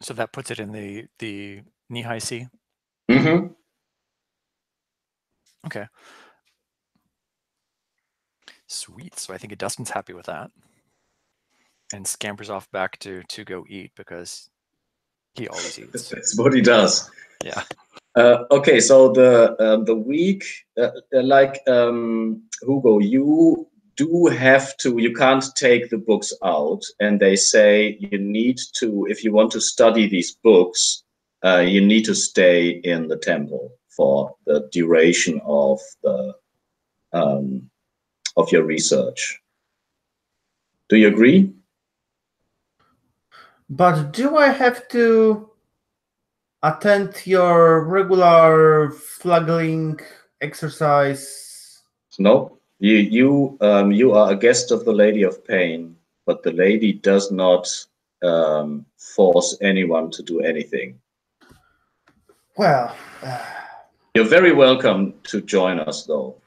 So that puts it in the knee-high sea? Mm-hmm. Okay. Sweet. So I think Dustin's happy with that. And scampers off back to go eat because he always eats. That's what he does. Yeah. Okay, so the week, like Hugo, you do have to. You can't take the books out, and they say you need to. If you want to study these books, you need to stay in the temple for the duration of your research. Do you agree? But do I have to attend your regular flagging exercise? No. You are a guest of the Lady of Pain, but the lady does not force anyone to do anything. Well, you're very welcome to join us, though.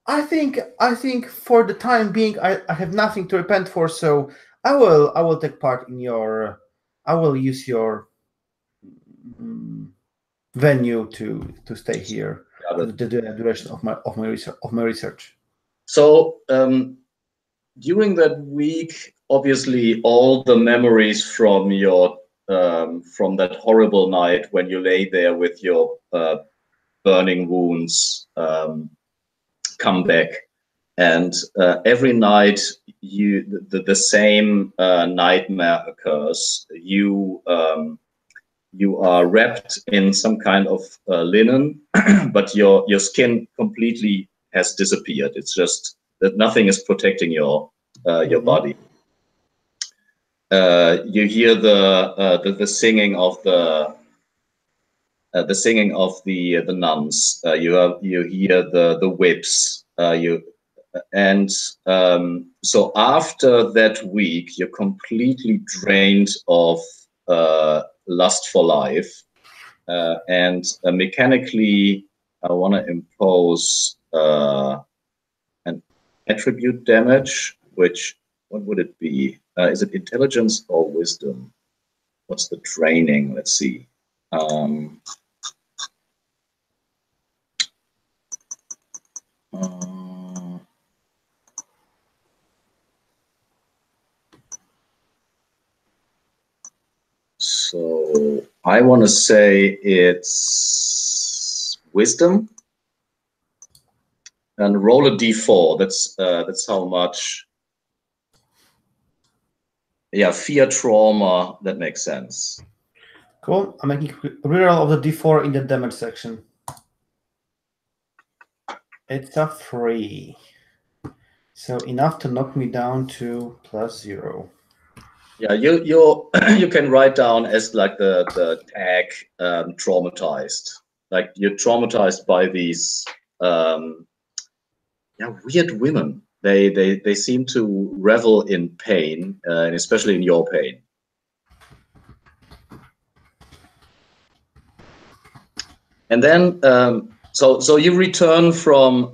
I think for the time being, I have nothing to repent for, so I will take part in your. I will use your venue to stay here for the duration of my research. So during that week, obviously, all the memories from your from that horrible night when you lay there with your burning wounds come back, and every night the same nightmare occurs. You are wrapped in some kind of linen, but your skin completely has disappeared. It's just that nothing is protecting your body. You hear the singing of the nuns. You hear the whips. So after that week, you're completely drained of lust for life, and mechanically, I want to impose an attribute damage. Which, what would it be? Is it intelligence or wisdom? What's the training? Let's see. So I want to say it's wisdom, and roll a d4. That's how much. Yeah, fear, trauma. That makes sense. Cool. I'm making a reroll of the d4 in the damage section. It's a 3. So enough to knock me down to +0. Yeah, you can write down as like the tag traumatized. Like you're traumatized by these weird women. They seem to revel in pain, and especially in your pain. And then, so you return from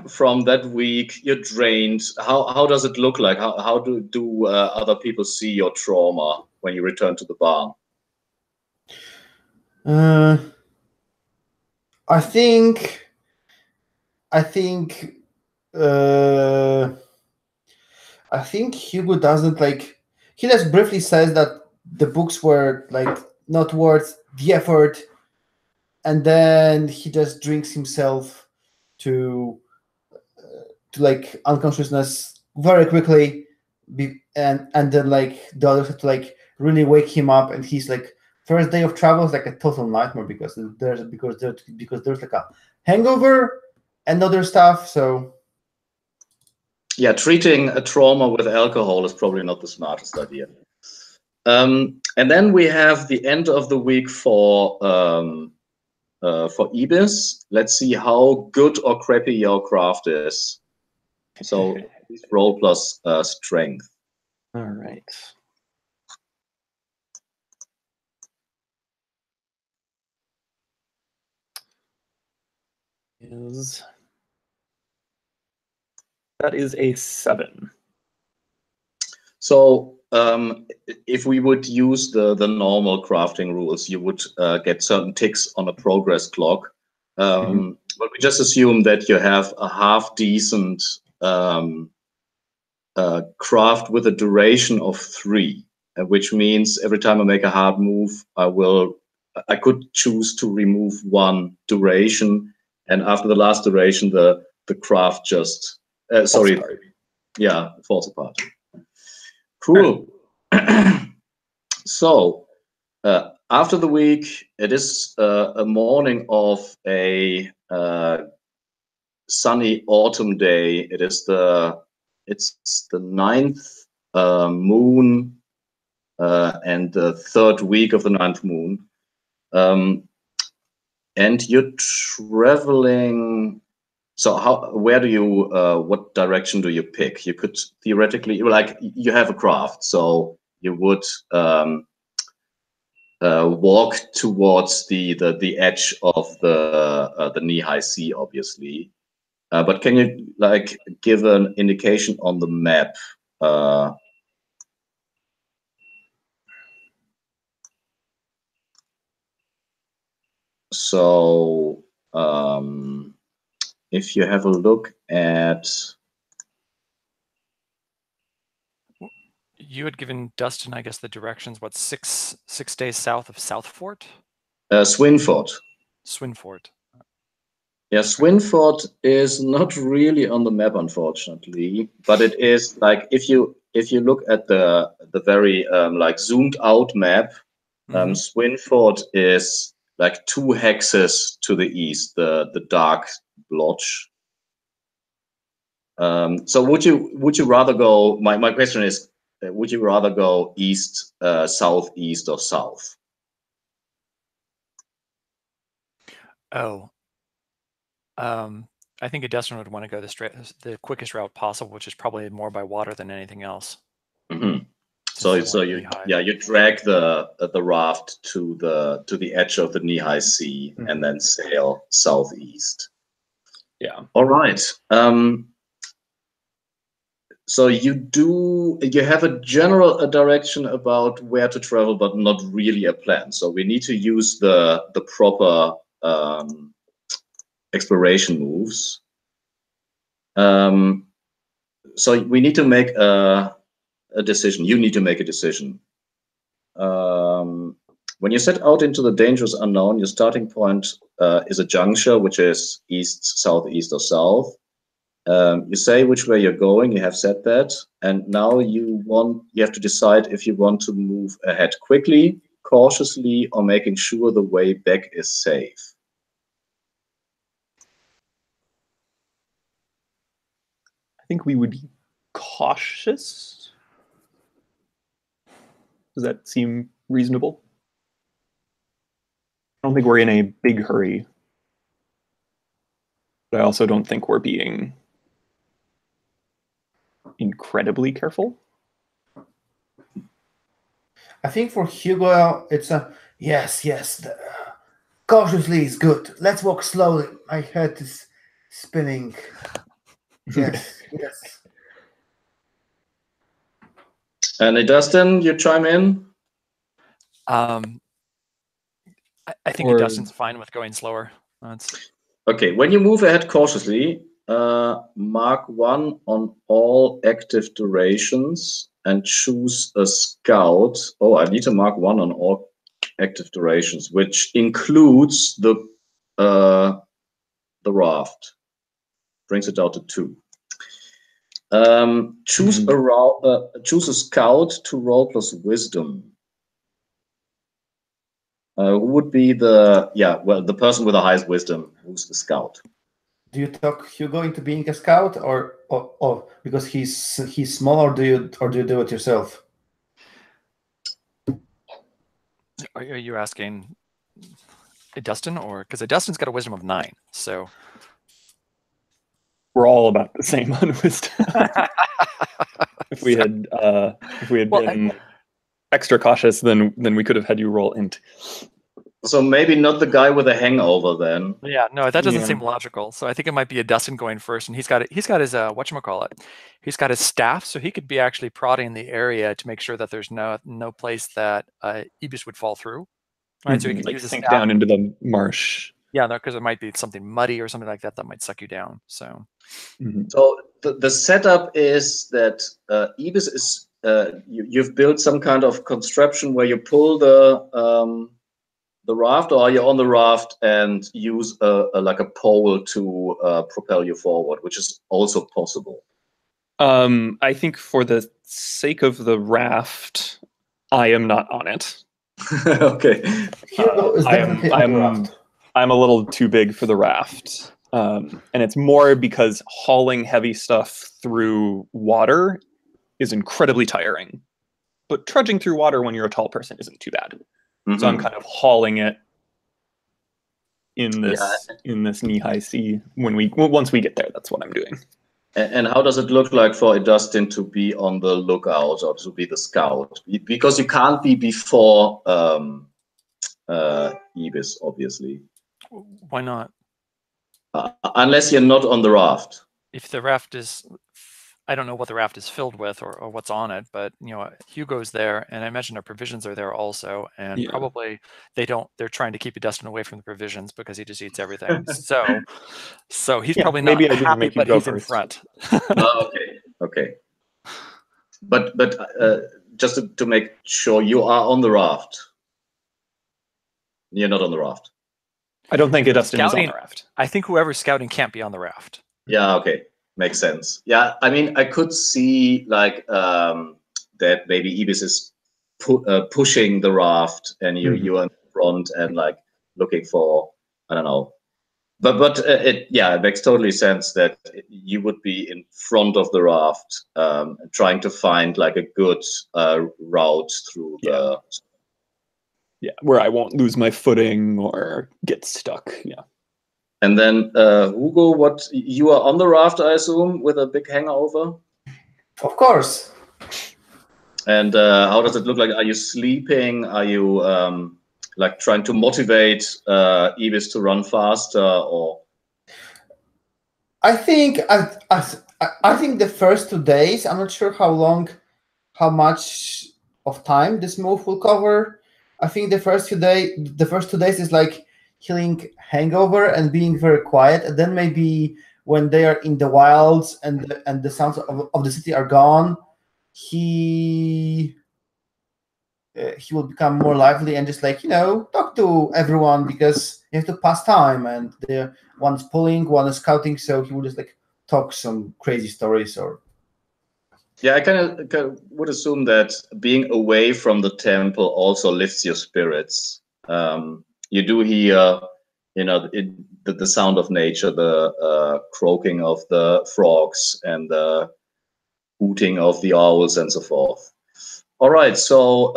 from that week. You're drained. How does it look like? How do other people see your trauma when you return to the barn? I think Hugo doesn't like. He just briefly says that the books were like not worth the effort, and then he just drinks himself to like unconsciousness very quickly, and then like the others have to like really wake him up, and he's like first day of travel is like a total nightmare because there's like a hangover and other stuff. So yeah, treating a trauma with alcohol is probably not the smartest idea. And then we have the end of the week for Ibis. Let's see how good or crappy your craft is. So roll plus strength. All right. That is a 7. So if we would use the normal crafting rules, you would get certain ticks on a progress clock. But we just assume that you have a half decent craft with a duration of 3, which means every time I make a hard move, I could choose to remove 1 duration, and after the last duration, the craft just falls apart. Cool. So after the week, it is a morning of a sunny autumn day. It's the 9th moon and the 3rd week of the 9th moon. And you're traveling. So where do you, what direction do you pick? You could theoretically, like, you have a craft, so you would walk towards the edge of the knee-high sea, obviously. But can you like give an indication on the map? So if you have a look at, you had given Dustin, I guess, the directions. What, six days south of Southfort? Swinford. Swinford. Yeah, Swinford is not really on the map, unfortunately, but it is like if you look at the very like zoomed out map, Swinford is like 2 hexes to the east, the dark blotch. So would you rather go? My question is, would you rather go east, southeast, or south? Oh. I think a Dustin would want to go the quickest route possible, which is probably more by water than anything else. So you drag the raft to the edge of the knee-high sea and then sail southeast. Yeah. All right. So you have a general direction about where to travel, but not really a plan. So we need to use the proper exploration moves. So we need to make a decision. You need to make a decision. When you set out into the dangerous unknown, your starting point is a juncture, which is east, southeast, or south. You say which way you're going. You have said that, and now you have to decide if you want to move ahead quickly, cautiously, or making sure the way back is safe. I think we would be cautious. Does that seem reasonable? I don't think we're in a big hurry, but I also don't think we're being incredibly careful. I think for Hugo, it's a yes. Cautiously is good. Let's walk slowly. My head is spinning. Yes, yes. And Dustin, you chime in? I think Or- Dustin's fine with going slower. Okay, when you move ahead cautiously, mark 1 on all active durations and choose a scout. Oh, I need to mark 1 on all active durations, which includes the raft. Brings it down to 2. Choose choose a scout to roll plus wisdom. Who would be the person with the highest wisdom? Who's the scout? Do you talk Hugo into being a scout, or because he's small, or do you do it yourself? Are you asking Dustin, or because Dustin's got a wisdom of 9, so We're all about the same on wisdom. If we had been extra cautious, then we could have had you roll int. So maybe not the guy with a hangover then. Yeah, no, that doesn't seem logical. So I think it might be a Dustin going first, and he's got his whatchamacallit. He's got his staff, so he could be actually prodding the area to make sure that there's no place that Ibis would fall through. Right, so he could like use his sink staff down into the marsh. Yeah, no, because it might be something muddy or something like that might suck you down. So, So the setup is that Ibis is you've built some kind of construction where you pull the raft, or are you on the raft and use like a pole to propel you forward, which is also possible. I think for the sake of the raft, I am not on it. Okay. Hugo is definitely on the raft. I'm a little too big for the raft. And it's more because hauling heavy stuff through water is incredibly tiring. But trudging through water when you're a tall person isn't too bad. Mm-hmm. So I'm kind of hauling it in this knee-high sea. Once we get there, that's what I'm doing. And how does it look like for Dustin to be on the lookout or to be the scout? Because you can't be before Ibis, obviously. Why not? Unless you're not on the raft. If the raft is, I don't know what the raft is filled with or what's on it, but Hugo's there, and I imagine our provisions are there also, and probably they're trying to keep Dustin away from the provisions because he just eats everything. so he's probably not happy, but he's in front. Okay. But just to make sure, you are on the raft. You're not on the raft. I don't think Dustin is on the raft. I think whoever's scouting can't be on the raft. Yeah, okay. Makes sense. Yeah, I mean, I could see like that maybe Ibis is pushing the raft and you are in front and like looking for, I don't know. But it makes totally sense that you would be in front of the raft trying to find like a good route through the... Yeah, where I won't lose my footing or get stuck. Yeah. And then Hugo, you are on the raft, I assume, with a big hangover? Of course. And how does it look like? Are you sleeping? Are you like trying to motivate Ibis to run faster, or? I think the first 2 days. I'm not sure how much of time this move will cover. I think the first 2 days is like healing hangover and being very quiet, and then maybe when they are in the wilds and the sounds of the city are gone, he will become more lively and just like talk to everyone, because you have to pass time, and one's pulling, one is scouting, so he will just like talk some crazy stories. Or I kind of would assume that being away from the temple also lifts your spirits. You do hear, the sound of nature, the croaking of the frogs and the hooting of the owls and so forth. All right, so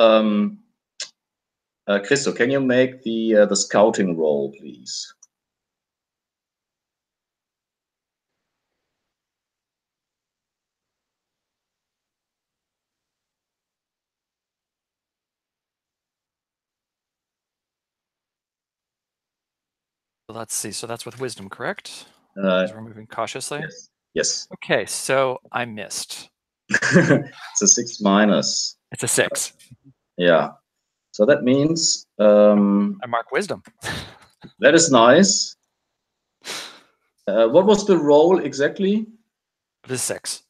Christo, can you make the scouting roll, please? Let's see. So that's with wisdom, correct? Uh, 'Cause we're moving cautiously. yes. Yes. Okay, so I missed. It's a 6 minus. It's a 6. Yeah. So that means I mark wisdom. that is nice. What was the roll exactly? It is 6.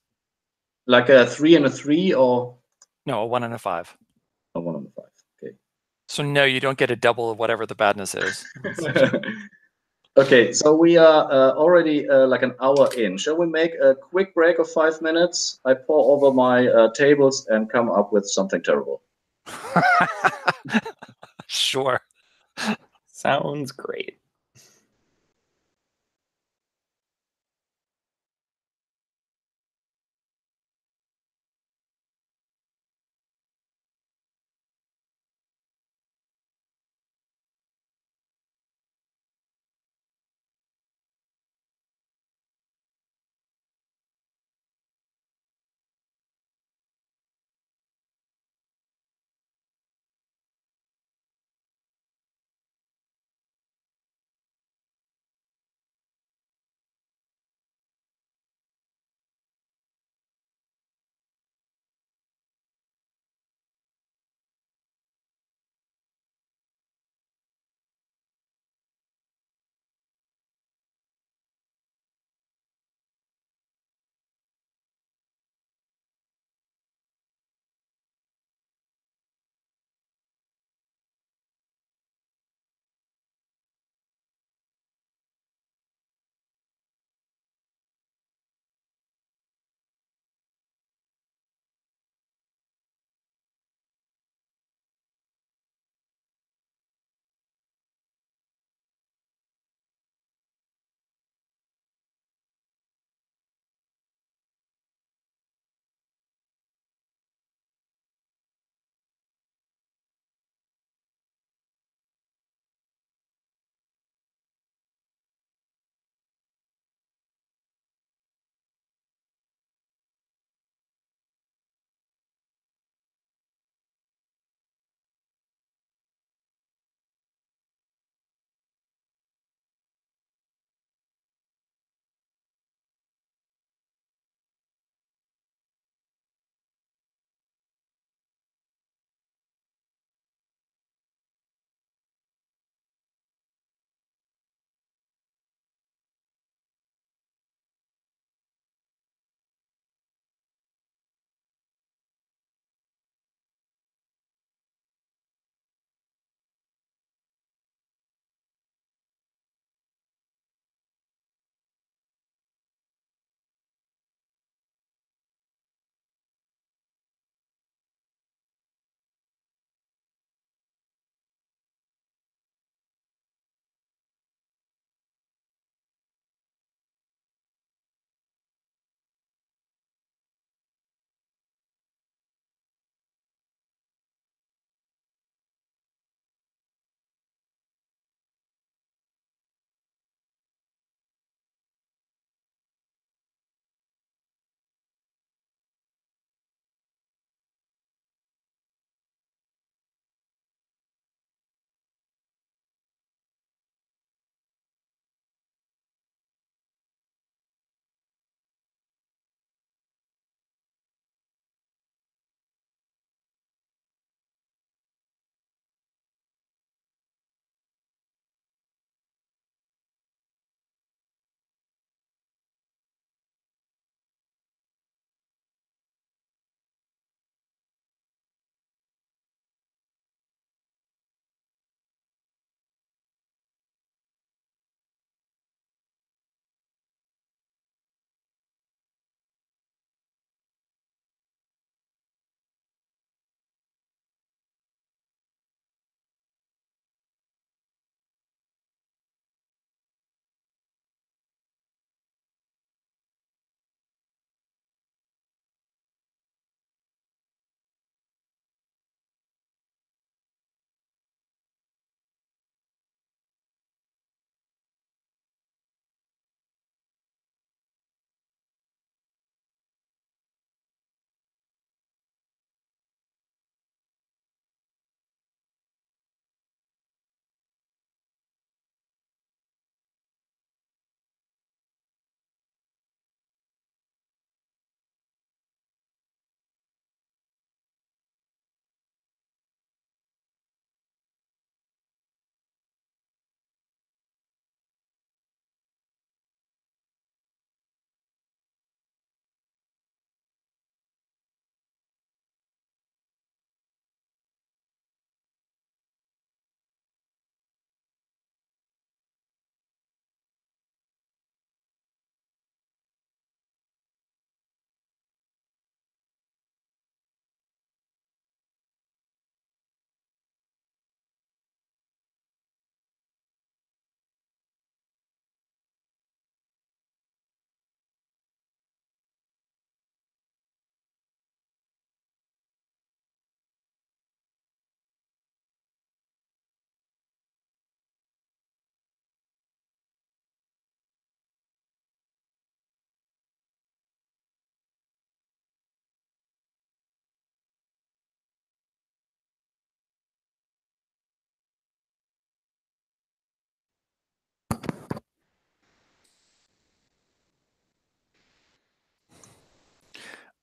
Like a 3 and a 3, or No, a 1 and a 5. a 1 and a 5? Okay. So no, you don't get a double of whatever the badness is. Okay, so we are already like an hour in. Shall we make a quick break of 5 minutes? I pour over my tables and come up with something terrible. Sure. Sounds great.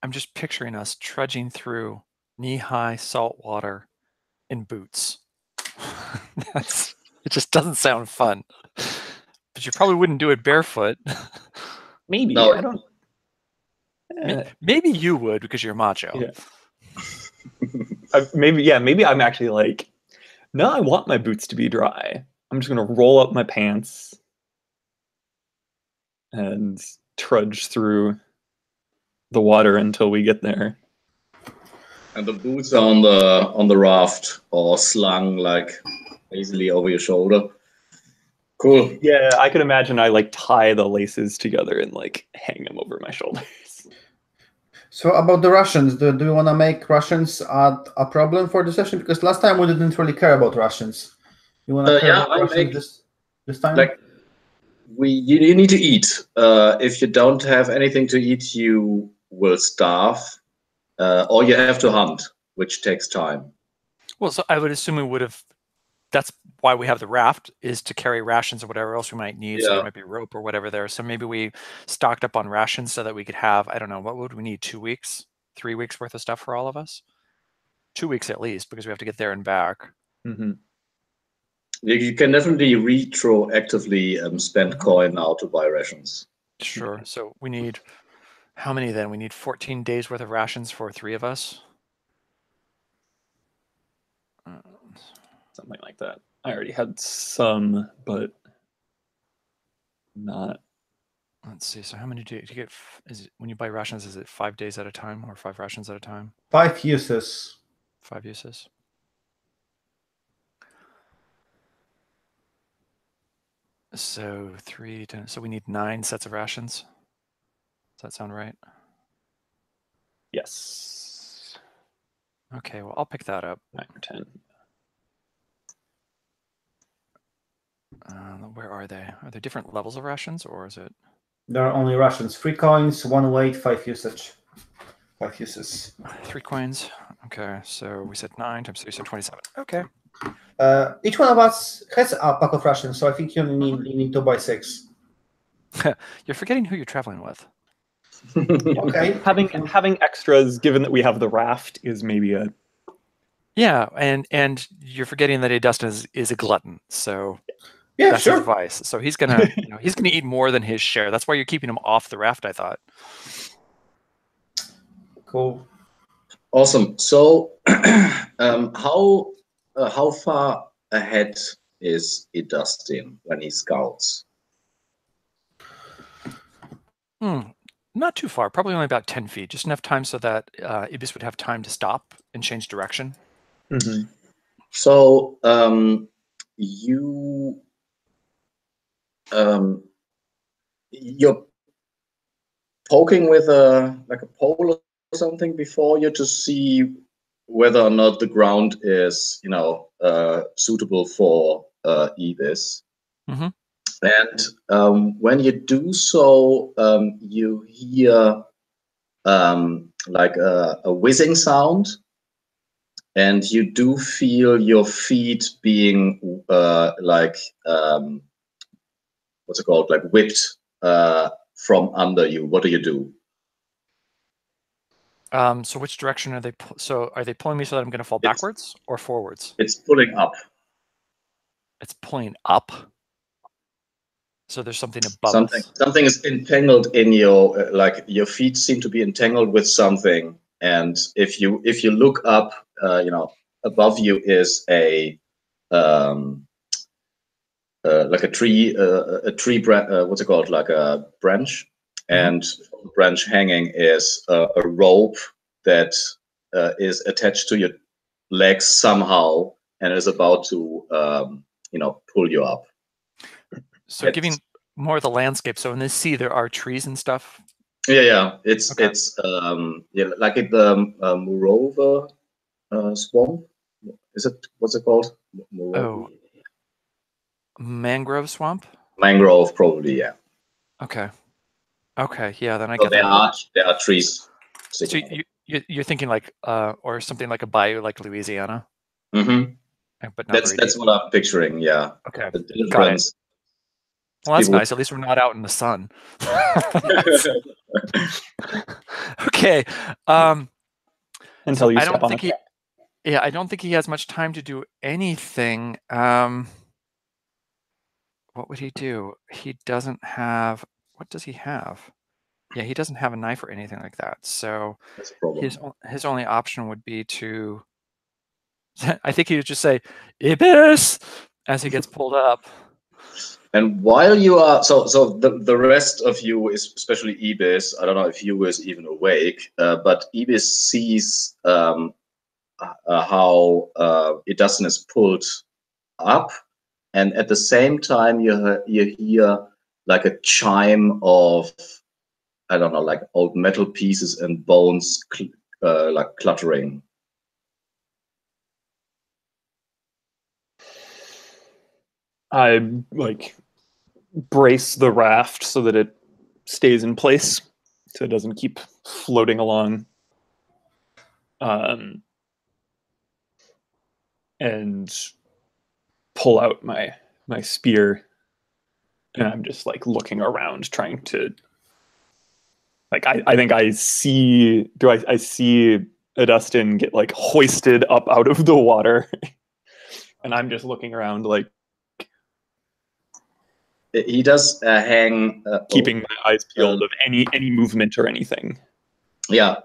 I'm just picturing us trudging through knee-high salt water in boots. It just doesn't sound fun. But you probably wouldn't do it barefoot. Maybe. No. I don't. Maybe you would because you're macho. Yeah. Maybe I'm actually like, no, I want my boots to be dry. I'm just gonna roll up my pants and trudge through the water until we get there. And the boots are on the raft or slung like easily over your shoulder. Cool. Yeah, I could imagine I like tie the laces together and like hang them over my shoulders. So about the Russians, do you want to make Russians a problem for the session? Because last time we didn't really care about Russians. You want to care about Russians this time? Like you need to eat. If you don't have anything to eat, you will starve, or you have to hunt, which takes time. Well, so I would assume we would have. That's why we have the raft, is to carry rations or whatever else we might need. So there might be rope or whatever there. So maybe we stocked up on rations so that we could have, I don't know, what would we need? 2 weeks, 3 weeks worth of stuff for all of us? 2 weeks at least, because we have to get there and back. Mm-hmm. You can definitely retroactively spend coin now to buy rations. Sure. So we need, how many then? We need 14 days worth of rations for 3 of us. Something like that. I already had some, but not. Let's see. So how many do you get? Is it, when you buy rations, is it 5 days at a time or 5 rations at a time? 5 uses. 5 uses. So 3, 10. So we need 9 sets of rations. Does that sound right? Yes. Okay. Well, I'll pick that up. 9 or 10. Where are they? Are there different levels of rations, or is it? There are only rations. 3 coins, 1 weight, 5 usage. 5 uses. 3 coins. Okay, so we said 9 times 3, so 27. Okay. Each one of us has a pack of rations, so I think you need to buy 6. You're forgetting who you're traveling with. Okay. Having extras, given that we have the raft, is maybe a. Yeah, and you're forgetting that Dustin is a glutton, so. Yeah, that's sure. his vice. So he's gonna, he's gonna eat more than his share. That's why you're keeping him off the raft, I thought. Cool. Awesome. So, how far ahead is Dustin when he scouts? Not too far. Probably only about 10 feet. Just enough time so that Ibis would have time to stop and change direction. Mm-hmm. So, you're poking with a pole or something before you to see whether or not the ground is suitable for Ibis. Mm-hmm. And when you do so, you hear like a whizzing sound, and you do feel your feet being what's it called, like whipped from under you. What do you do? So which direction are they? So are they pulling me so that I'm going to fall backwards or forwards? It's pulling up. It's pulling up. So there's something above us. Something is entangled in your your feet seem to be entangled with something. And if you look up, above you is a like a tree what's it called, like a branch, and the branch hanging is a rope that is attached to your legs somehow and is about to pull you up. So giving more of the landscape. So in this sea there are trees and stuff. Yeah. It's like in the Morova swamp. Is it, what's it called? Oh, mangrove swamp. Mangrove, probably, yeah. Okay. Yeah, then I So get that. There are trees. So you're thinking like or something like a bayou, like Louisiana. Mm-hmm. But not that's what I'm picturing. Yeah. Okay. The difference. Well, that's People- nice. At least we're not out in the sun. Okay. Until you I step don't on think it. Yeah, I don't think he has much time to do anything. What would he do? He doesn't have. What does he have? Yeah, he doesn't have a knife or anything like that. So That's a problem. his only option would be to. I think he would just say "Ibis" as he gets pulled up. And while you are so the rest of you, is especially Ibis, I don't know if you is even awake, but Ibis sees how Idustin is pulled up, and at the same time you hear like a chime of, I don't know, like old metal pieces and bones like cluttering. I like brace the raft so that it stays in place, so it doesn't keep floating along. And pull out my spear, and I'm just like looking around, trying to like I think I see. Do I see Idustin get like hoisted up out of the water, and I'm just looking around like. He does hang, keeping my eyes peeled of any movement or anything. Yeah,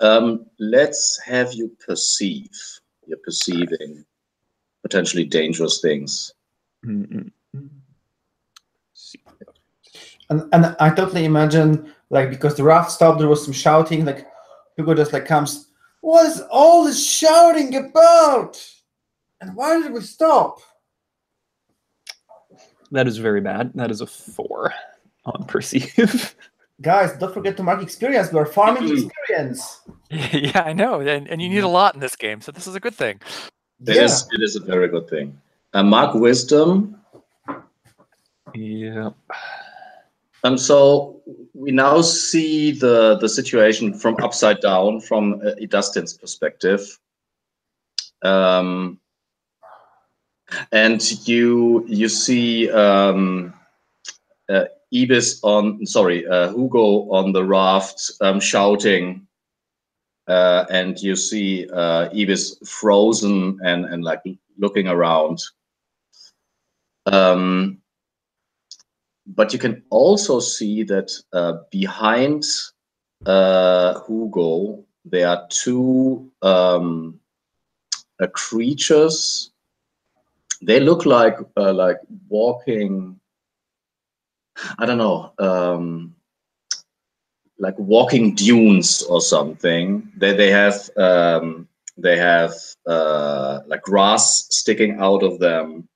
let's have you perceive. You're perceiving potentially dangerous things. And I totally imagine, like, because the raft stopped, there was some shouting, like Hugo just like comes, what is all this shouting about? And why did we stop? That is very bad. That is a 4 on perceive. Guys, don't forget to mark experience. We are farming experience. Yeah, I know, and you need a lot in this game, so this is a good thing. It is a very good thing. Mark wisdom. Yeah. So we now see the situation from upside down, from Idustin's perspective. And you see Hugo on the raft shouting, and you see Ibis frozen and like looking around. But you can also see that behind Hugo there are two creatures. They look like walking, I don't know, like walking dunes or something. They have like grass sticking out of them,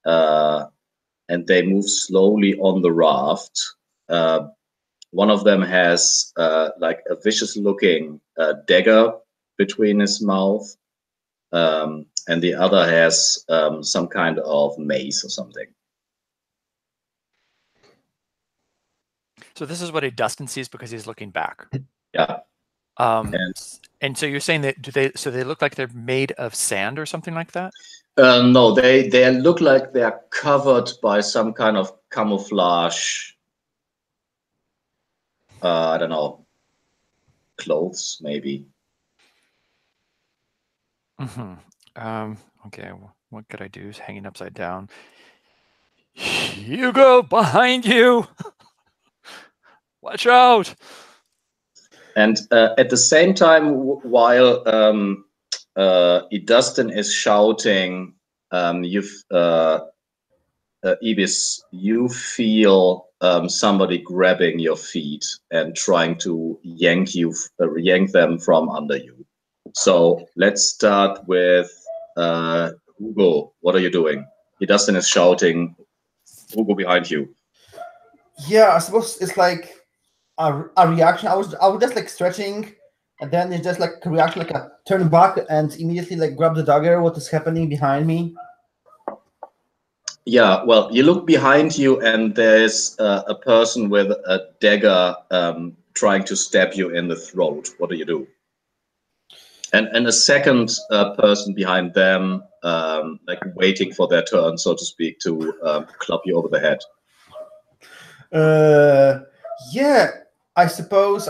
and they move slowly on the raft. One of them has like a vicious-looking dagger between his mouth. And the other has some kind of mace or something. So this is what Idustin sees because he's looking back. Yeah. And so you're saying that they look like they're made of sand or something like that? No, they look like they are covered by some kind of camouflage. I don't know, clothes maybe. Okay, what could I do? Hanging upside down. Hugo, behind you! Watch out! And at the same time, while Idustin is shouting, Ibis, you feel somebody grabbing your feet and trying to yank them from under you. So let's start with Hugo. What are you doing? Idustin is shouting. Hugo behind you. Yeah, I suppose it's like a reaction. I was just like stretching, and then it's just like a reaction, like a turn back and immediately like grab the dagger. What is happening behind me? Yeah, well, you look behind you, and there's a person with a dagger trying to stab you in the throat. What do you do? And a second person behind them, like waiting for their turn, so to speak, to club you over the head. Yeah, I suppose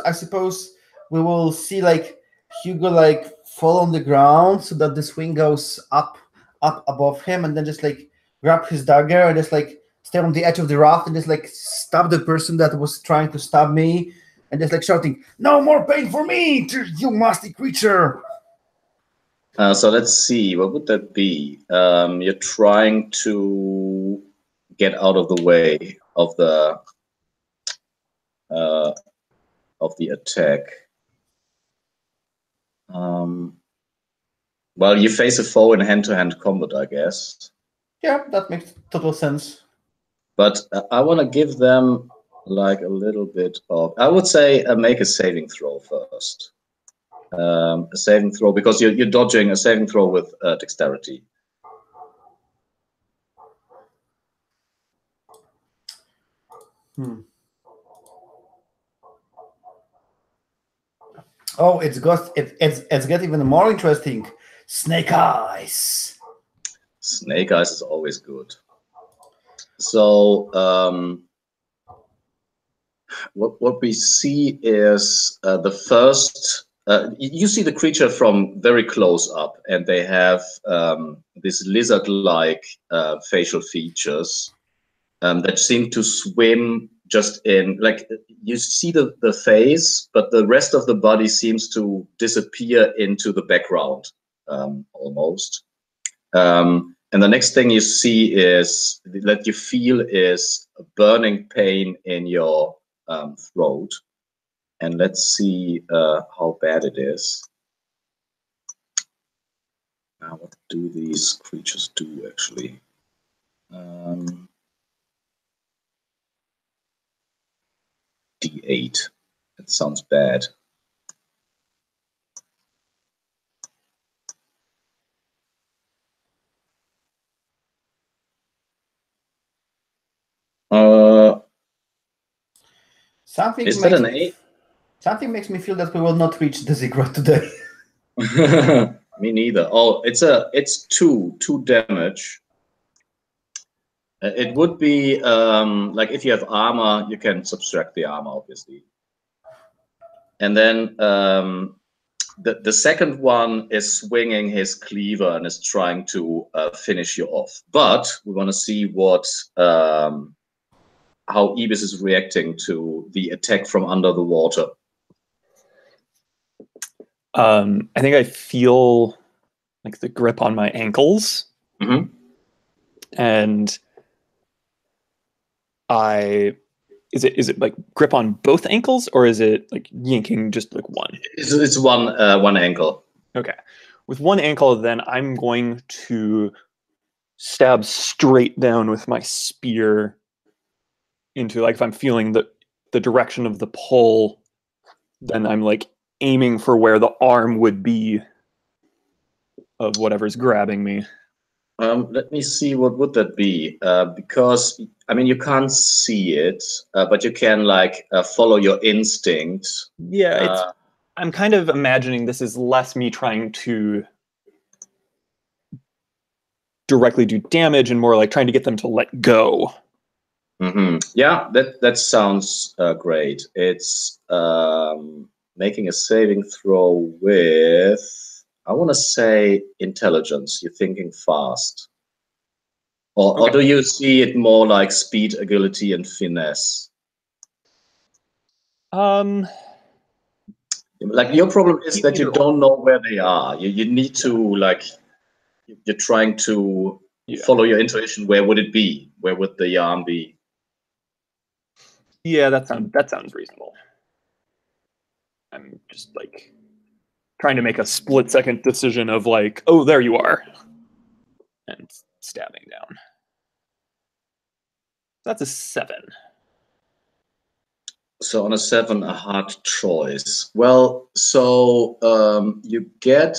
we will see like Hugo like fall on the ground so that the swing goes up above him, and then just like grab his dagger and just like stay on the edge of the raft and just like stab the person that was trying to stab me, and just like shouting, "No more pain for me, you musty creature!" So let's see, what would that be? You're trying to get out of the way of the attack. Well, you face a foe in hand-to-hand combat, I guess. Yeah, that makes total sense. But I want to give them like a little bit of, I would say, make a saving throw first. A saving throw, because you're dodging a saving throw with dexterity. Oh, it's get even more interesting. Snake eyes. Snake eyes is always good. So what we see is the first. You see the creature from very close up, and they have this lizard-like facial features that seem to swim just in, like, you see the face, but the rest of the body seems to disappear into the background almost. And the next thing you see is that you feel is a burning pain in your throat. And let's see how bad it is. Now, what do these creatures do actually? D8. That sounds bad. Something is that an 8? Something makes me feel that we will not reach the ziggurat today. Me neither. Oh, it's two damage. It would be like if you have armor, you can subtract the armor, obviously. And then the second one is swinging his cleaver and is trying to finish you off. But we want to see what how Ibis is reacting to the attack from under the water. I think I feel like the grip on my ankles, and is it like grip on both ankles, or is it like yanking just like one? It's one ankle. Okay, with one ankle, then I'm going to stab straight down with my spear into, like, if I'm feeling the direction of the pull, then I'm like aiming for where the arm would be of whatever's grabbing me. Let me see, what would that be? Because, I mean, you can't see it, but you can, like, follow your instinct. Yeah, I'm kind of imagining this is less me trying to directly do damage and more like trying to get them to let go. Yeah, that sounds great. It's making a saving throw with, I want to say, intelligence. You're thinking fast. Or do you see it more like speed, agility, and finesse? Like, your problem is that you don't know where they are. You need to, like, you're trying to follow your intuition. Where would it be? Where would the yarn be? Yeah, that sounds reasonable. I'm just like trying to make a split-second decision of like, oh, there you are, and stabbing down. That's a 7. So on a 7, a hard choice. Well, so you get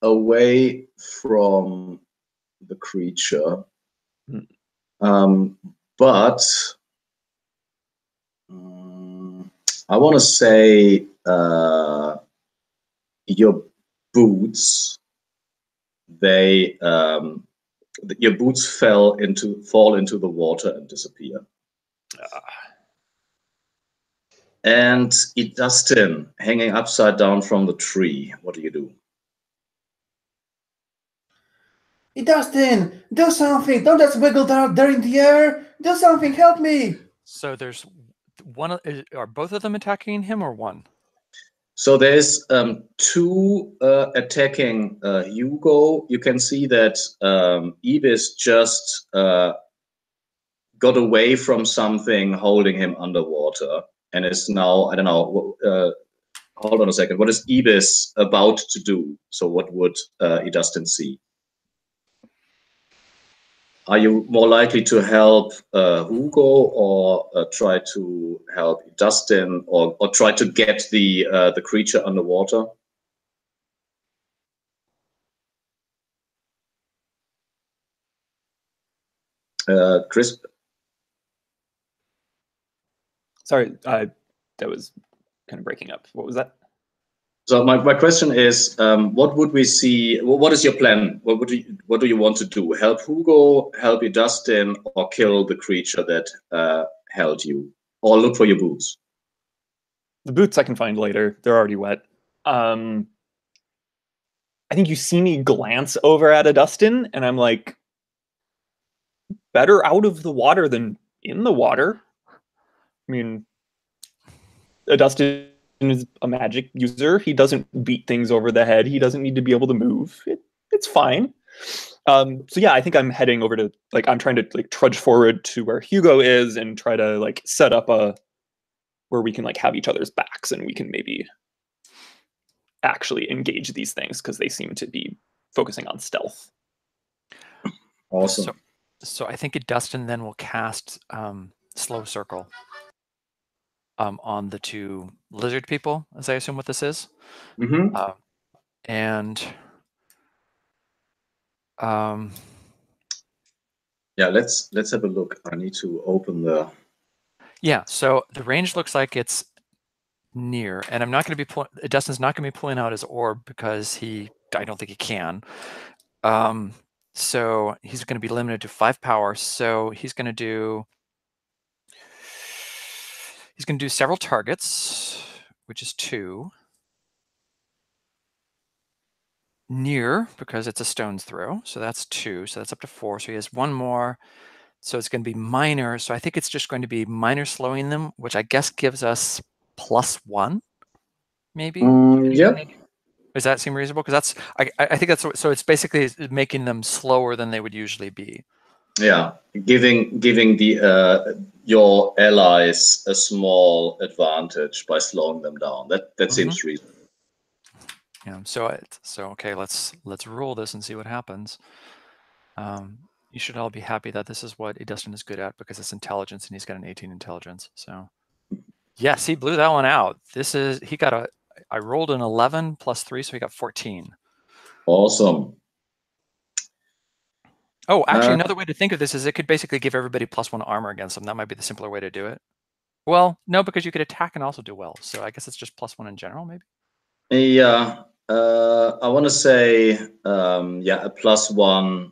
away from the creature, but I want to say your boots, your boots fall into the water and disappear. And Dustin hanging upside down from the tree. What do you do? Dustin, do something! Don't just wiggle down there in the air! Do something! Help me! So there's one. Are both of them attacking him or one? So there's two attacking Hugo. You can see that Ibis just got away from something holding him underwater and is now, I don't know, hold on a second. What is Ibis about to do? So what would Dustin see? Are you more likely to help Hugo or try to help Dustin or try to get the creature underwater? Chris? Sorry, that was kind of breaking up. What was that? So my question is, what would we see? What is your plan? What do you want to do? Help Hugo, help Dustin, or kill the creature that held you, or look for your boots? The boots I can find later. They're already wet. I think you see me glance over at Dustin, and I'm like, better out of the water than in the water. I mean, Dustin is a magic user. He doesn't beat things over the head. He doesn't need to be able to move. It's fine. So yeah, I think I'm heading over to, like, I'm trying to like trudge forward to where Hugo is and try to like set up where we can like have each other's backs and we can maybe actually engage these things because they seem to be focusing on stealth. Awesome. So I think Dustin then will cast Slow Circle on the two lizard people, as I assume what this is. Mm-hmm. Yeah, let's have a look. I need to open the. Yeah, so the range looks like it's near, and I'm not going to be Dustin's not going to be pulling out his orb because I don't think he can. So he's going to be limited to 5 power. So he's going to do several targets, which is 2. Near, because it's a stone's throw, so that's 2. So that's up to 4. So he has 1 more. So it's going to be minor. So I think it's just going to be minor slowing them, which I guess gives us +1, maybe. Yeah. Does that seem reasonable? Because I think that's so. It's basically making them slower than they would usually be. Yeah, giving the your allies a small advantage by slowing them down. That seems reasonable. Yeah. So okay. Let's roll this and see what happens. You should all be happy that this is what Dustin is good at because it's intelligence, and he's got an 18 intelligence. So yes, he blew that one out. I rolled an 11 + 3, so he got 14. Awesome. Oh, actually, another way to think of this is it could basically give everybody +1 armor against them. That might be the simpler way to do it. Well, no, because you could attack and also do well. So I guess it's just +1 in general, maybe. Yeah, I want to say yeah, a +1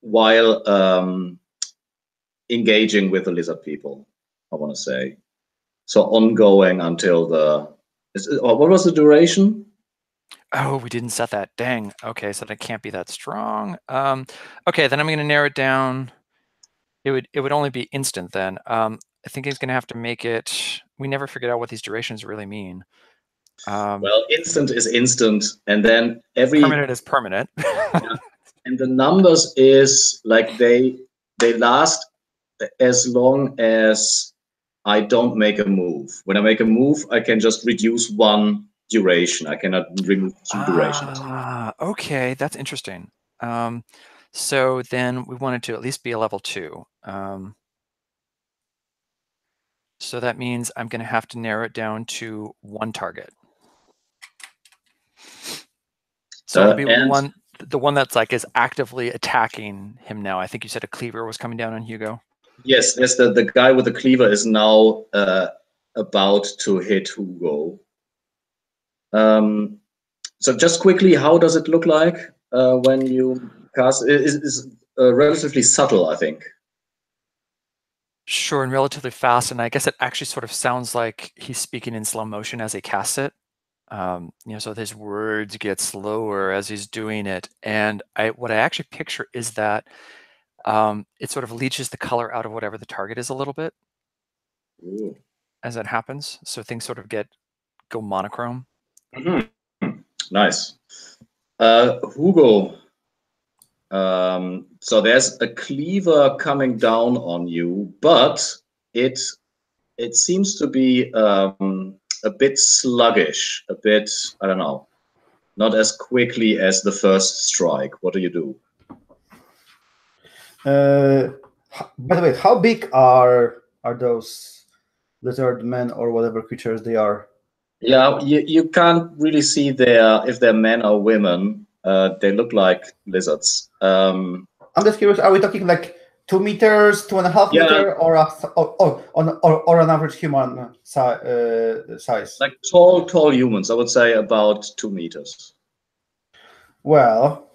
while engaging with the lizard people. I want to say so ongoing until what was the duration? Oh, we didn't set that. Dang. Okay, so that can't be that strong. Okay, then I'm going to narrow it down. It would only be instant then. I think he's going to have to make it. We never figured out what these durations really mean. Well, instant is instant, and then permanent is permanent. Yeah, and the numbers is like they last as long as I don't make a move. When I make a move, I can just reduce 1 duration. I cannot remove 2 durations. Okay, that's interesting. So then we wanted to at least be a level 2. So that means I'm going to have to narrow it down to 1 target. So it'll be the one that's like is actively attacking him now. I think you said a cleaver was coming down on Hugo. Yes, yes. The guy with the cleaver is now about to hit Hugo. So just quickly, how does it look like when you cast? It's relatively subtle, I think. Sure, and relatively fast, and I guess it actually sort of sounds like he's speaking in slow motion as he casts it. So his words get slower as he's doing it, and what I actually picture is that it sort of leaches the color out of whatever the target is a little bit. Ooh. As that happens, so things sort of go monochrome. Nice. Hugo, so there's a cleaver coming down on you, but it seems to be a bit sluggish, a bit, I don't know, not as quickly as the first strike. What do you do? By the way, how big are those lizard men or whatever creatures they are? Yeah, you can't really see if they're men or women. They look like lizards. I'm just curious. Are we talking like 2 meters, 2.5 meters, or an average human size? Like tall humans. I would say about 2 meters. Well,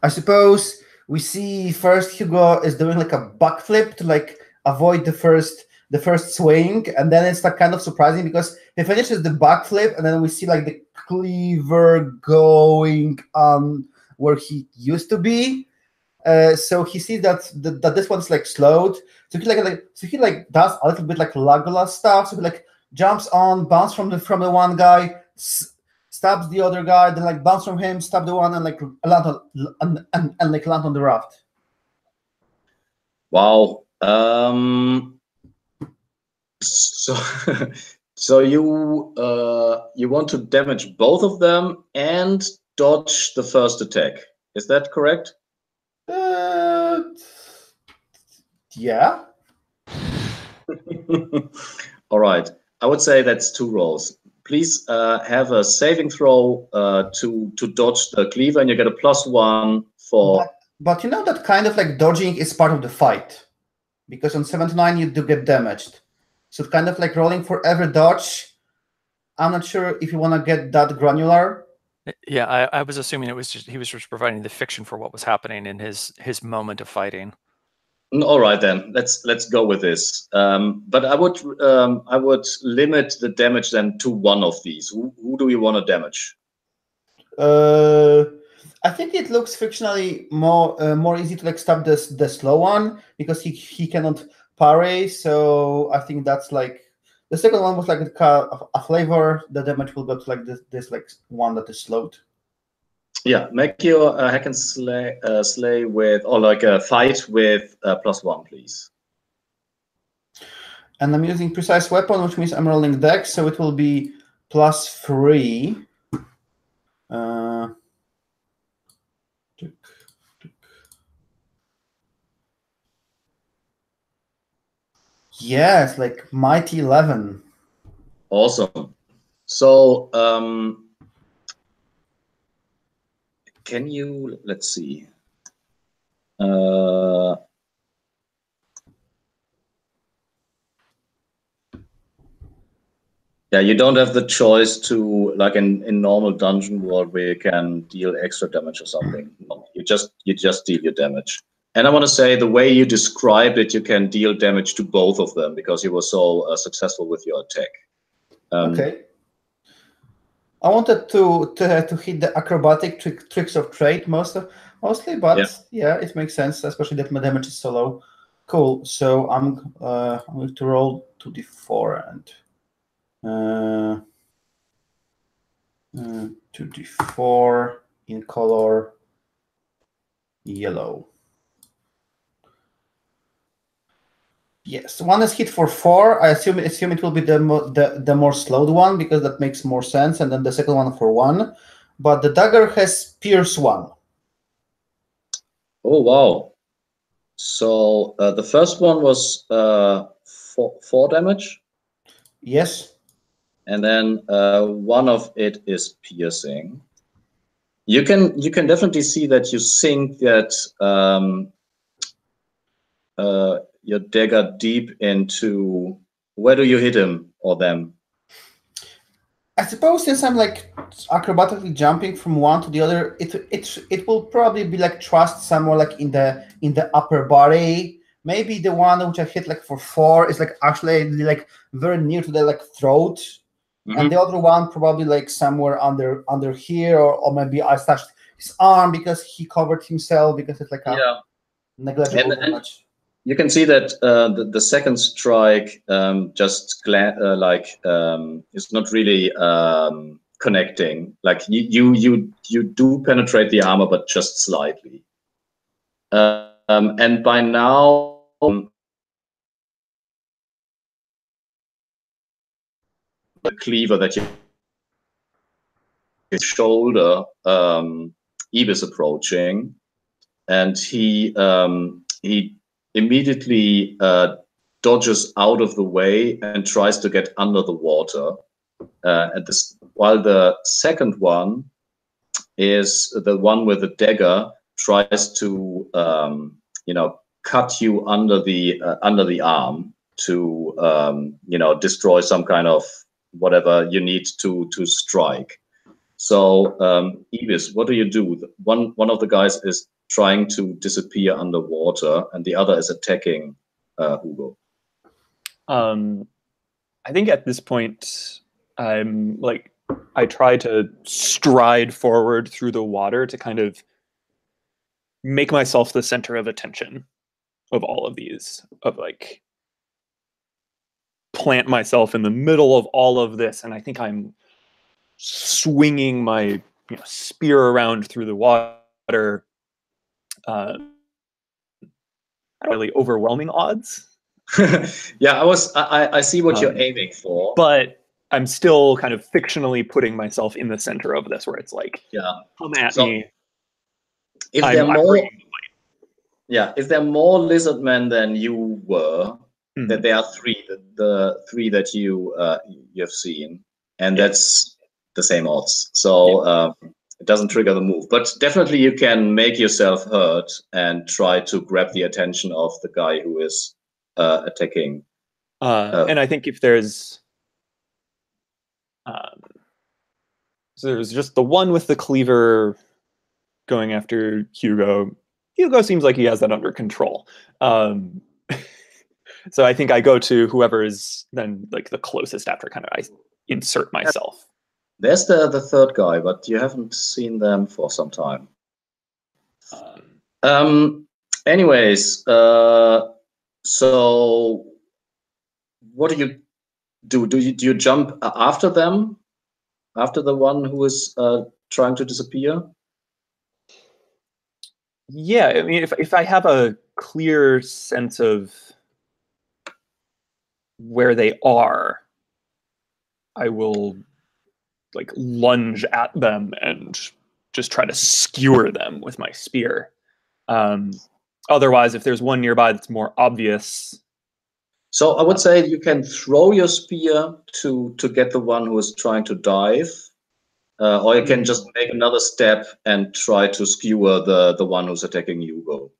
I suppose we see first Hugo is doing like a backflip to like avoid the first swing, and then it's like kind of surprising because he finishes the backflip, and then we see like the cleaver going where he used to be. So he sees that this one's like slowed. So he does a little bit like Legolas stuff. So he like jumps on, bounce from the one guy, stabs the other guy, then like bounce from him, stab the one, and like land on the raft. Wow. So you want to damage both of them and dodge the first attack. Is that correct? Yeah. All right. I would say that's 2 rolls. Please have a saving throw to dodge the cleaver, and you get a +1 for. But you know that kind of like dodging is part of the fight, because on 79 you do get damaged. So kind of like rolling for every dodge. I'm not sure if you want to get that granular. Yeah, I was assuming he was just providing the fiction for what was happening in his moment of fighting. All right, then let's go with this. But I would limit the damage then to one of these. Who do you want to damage? I think it looks fictionally more easy to like stab the slow one because he cannot parry. So I think that's like the second one was like a flavor. The damage will go to like this like one that is slowed. Yeah, make your hack and slay with, or like a fight with +1, please. And I'm using precise weapon, which means I'm rolling dex, so it will be +3. Yes, like mighty 11. Awesome. So can you, let's see. Yeah, you don't have the choice to, like in normal dungeon world where you can deal extra damage or something. No, you just deal your damage. And I want to say the way you described it, you can deal damage to both of them because you were so successful with your attack. Okay. I wanted to hit the acrobatic tricks of trade mostly, but yeah, it makes sense, especially that my damage is so low. Cool. So I'm going to roll 2d4 and 2d4 in color yellow. Yes, one is hit for 4. I assume it will be the more slowed one because that makes more sense, and then the second one for 1. But the dagger has pierce 1. Oh wow! So the first one was 4 damage. Yes. And then one of it is piercing. You can definitely see that you sink that your dagger deep into. Where do you hit him or them? I suppose since I'm like acrobatically jumping from one to the other, it will probably be like thrust somewhere like in the upper body, maybe the one which I hit like for 4 is like actually like very near to the like throat, and the other one probably like somewhere under here, or maybe I touched his arm because he covered himself because it's like a negligible damage. You can see that the second strike just is not really connecting. Like you do penetrate the armor, but just slightly. And by now, the cleaver that you his shoulder, Eve is approaching, and he immediately dodges out of the way and tries to get under the water. While the second one is the one with the dagger tries to cut you under the arm to destroy some kind of whatever you need to strike. So Ibis, what do you do? One of the guys is trying to disappear underwater, and the other is attacking Hugo. I think at this point, I try to stride forward through the water to kind of make myself the center of attention of all of these, of like plant myself in the middle of all of this. And I think I'm swinging my spear around through the water. Really overwhelming odds. Yeah, I see what you're aiming for, but I'm still kind of fictionally putting myself in the center of this, where it's like, come at me. If there are more lizard men than you were, that there are 3, the 3 that you have seen, and that's the same odds. So it doesn't trigger the move, but definitely you can make yourself hurt and try to grab the attention of the guy who is attacking. And I think if there's so there's just the one with the cleaver going after Hugo. Hugo seems like he has that under control. So I think I go to whoever is then like the closest after kind of I insert myself. There's the third guy, but you haven't seen them for some time. Anyways, so what do you do? Do you jump after them? After the one who is trying to disappear? Yeah, I mean, if I have a clear sense of where they are, I will like lunge at them and just try to skewer them with my spear. Otherwise, if there's one nearby that's more obvious. So I would say you can throw your spear to get the one who is trying to dive, or you can just make another step and try to skewer the one who's attacking Hugo.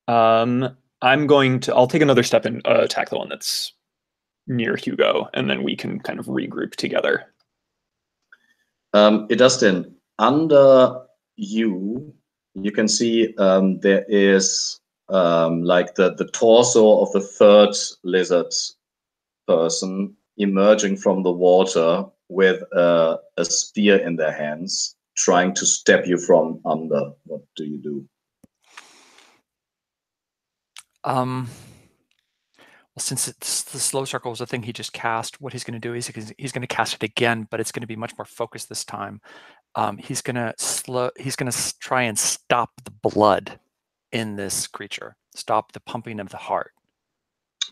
I'll take another step and attack the one that's near Hugo, and then we can kind of regroup together. Idustin, under you can see there is like the torso of the third lizard person emerging from the water with a spear in their hands, trying to stab you from under. What do you do? Well, since it's the slow circle is the thing he just cast, what he's going to do is he's going to cast it again, but it's going to be much more focused this time. He's going to try and stop the blood in this creature, stop the pumping of the heart.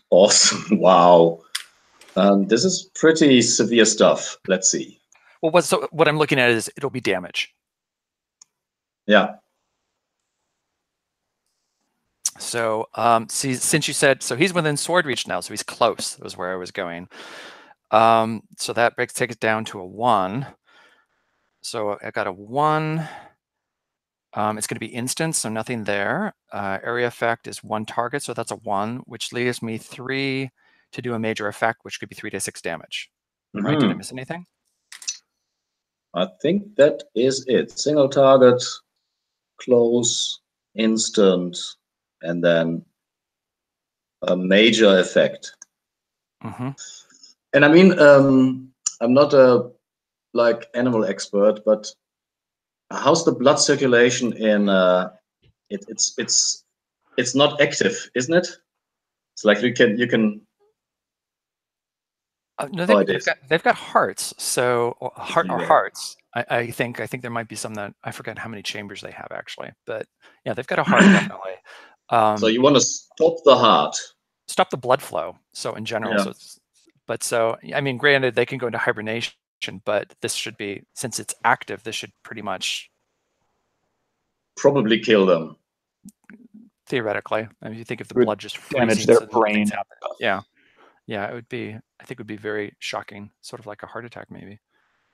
Awesome! Wow, this is pretty severe stuff. Let's see. Well, what I'm looking at is it'll be damage. Yeah. So, see, since you said, so he's within sword reach now, so he's close. That was where I was going. So that takes it down to a 1. So I got a 1. It's going to be instant, so nothing there. Area effect is 1 target, so that's a 1, which leaves me 3 to do a major effect, which could be 3d6 damage. Right? Did I miss anything? I think that is it. Single target, close, instant. and then a major effect. Mm-hmm. And I mean, I'm not a animal expert, but how's the blood circulation in? It's not active, isn't it? It's like you can. No, Oh, they've got hearts. So heart or Yeah. hearts. I think there might be some that I forget how many chambers they have actually, but yeah, they've got a heart definitely. So you want to stop the heart. Stop the blood flow. So in general, Yeah. so I mean, granted, they can go into hibernation, but this should be, since it's active, this should pretty much probably kill them. Theoretically, I mean, you think if the Would blood just damage freezing, their so that nothing's brain. happening. Yeah, yeah, it would be. I think it would be very shocking, sort of like a heart attack, maybe.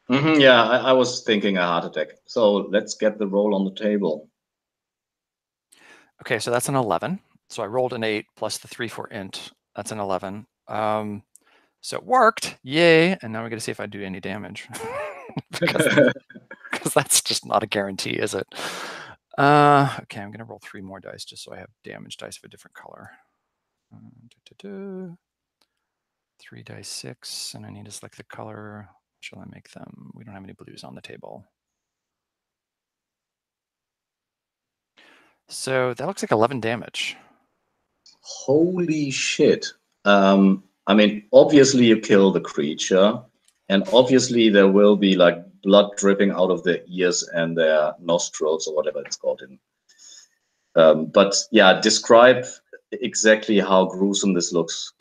Mm-hmm, yeah, I was thinking a heart attack. So let's get the roll on the table. Okay, so that's an 11. So I rolled an 8 plus the 3 for int. That's an 11. So it worked, yay! And now we got to see if I do any damage, because that's just not a guarantee, is it? Okay, I'm gonna roll 3 more dice just so I have damage dice of a different color. 3 dice 6, and I need to select the color. Shall I make them? We don't have any blues on the table. So that looks like 11 damage. Holy shit. I mean, obviously you kill the creature, and obviously there will be like blood dripping out of their ears and their nostrils or whatever it's called. But yeah, describe exactly how gruesome this looks.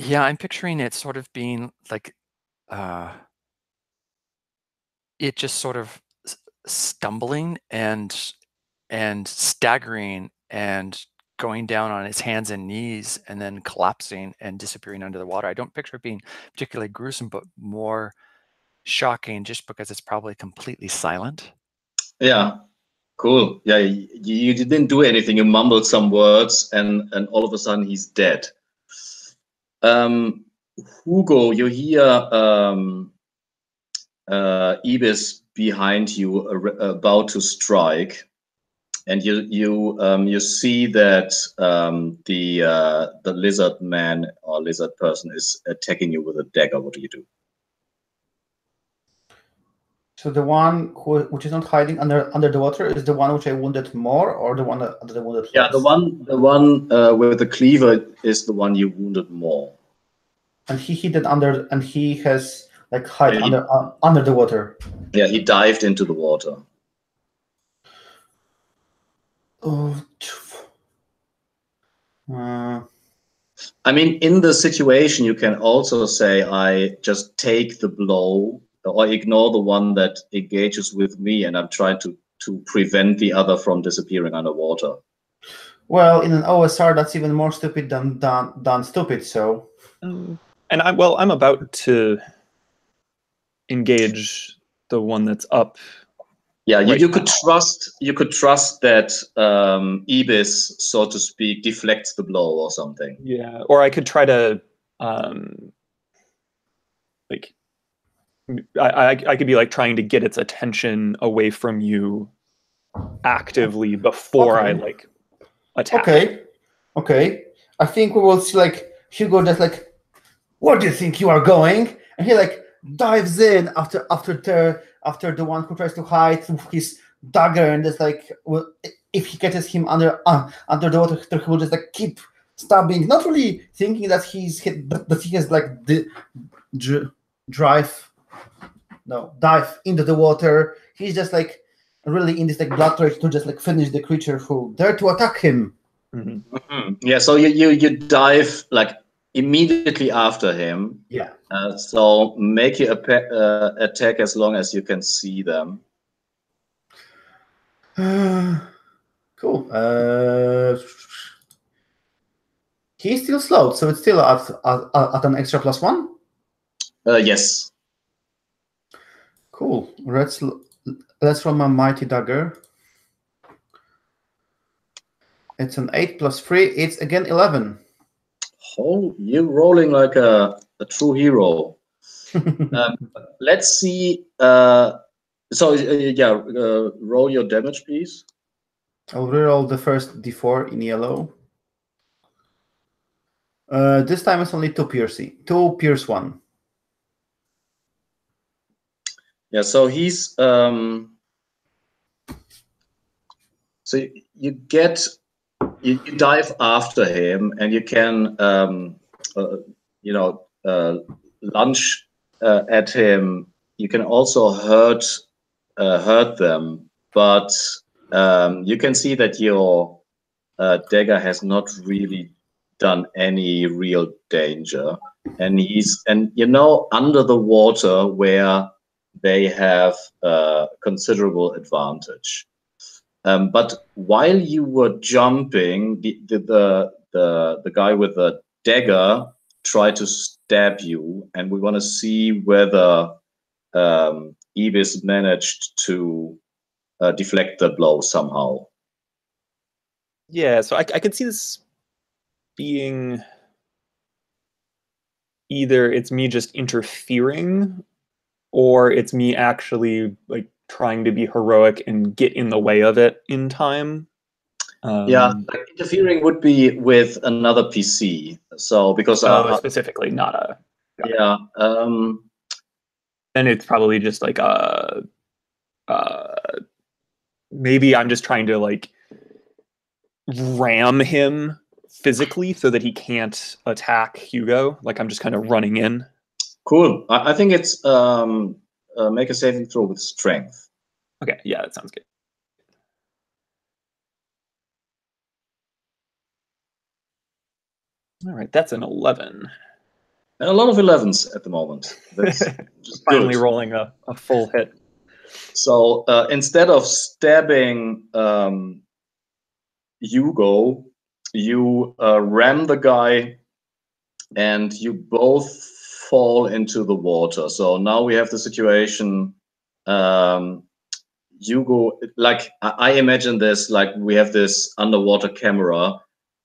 Yeah, I'm picturing it sort of being like it just sort of stumbling and staggering and going down on its hands and knees and then collapsing and disappearing under the water. I don't picture it being particularly gruesome, but more shocking just because it's probably completely silent. Yeah, cool. Yeah, you didn't do anything. You mumbled some words, and all of a sudden he's dead. Hugo, you hear Ibis behind you about to strike, and you see that the lizard man or lizard person is attacking you with a dagger. What do you do? So the one which is not hiding under the water is the one which I wounded more, or the one under the wounded less? Yeah, the one with the cleaver is the one you wounded more. And he hid it under, and he has like hide under the water. Yeah, he dived into the water. Oh. I mean, in the situation, you can also say, I just take the blow or ignore the one that engages with me, and I'm trying to prevent the other from disappearing underwater. Well, in an OSR, that's even more stupid than stupid. So, and I'm about to engage the one that's up. Yeah, right you could trust that Ibis, so to speak, deflects the blow or something. Yeah, or I could try to like I could be like trying to get its attention away from you actively before I like attack. Okay. I think we will see like Hugo just like, where do you think you are going? And he like dives in after the one who tries to hide with his dagger, and just like, well, if he catches him under the water, he will just like keep stabbing, not really thinking that he's hit, but he has like the dive into the water. He's just like really in this like blood rage to just like finish the creature who dared to attack him. Mm-hmm. Mm-hmm. Yeah, so you dive like immediately after him. Yeah. So make your attack as long as you can see them. Cool. He's still slowed, so it's still at an extra +1. Yes. Cool. Let's roll my mighty dagger. It's an 8 + 3. It's again 11. Oh, you're rolling like a true hero. Let's see So yeah, roll your damage, please. I'll reroll the first d4 in yellow. This time it's only 2 pierce 1. Yeah, so he's so you dive after him, and you can lunge at him. You can also hurt them, but you can see that your dagger has not really done any real danger, and he's under the water where they have considerable advantage. But while you were jumping, the guy with the dagger tried to stab you, and we want to see whether Ibis managed to deflect the blow somehow. Yeah, so I could see this being either it's me just interfering, or it's me actually like trying to be heroic and get in the way of it in time. Yeah, like interfering would be with another PC. So because specifically not a yeah. Then it's probably just like maybe I'm just trying to like ram him physically so that he can't attack Hugo. Like I'm just kind of running in. Cool. I think it's make a saving throw with strength. Okay, yeah, that sounds good. All right, that's an 11. And a lot of 11s at the moment. That's just finally good. Rolling a full hit. So instead of stabbing Hugo, you ram the guy, and you both fall into the water. So now we have the situation. Hugo, like I imagine this, like we have this underwater camera.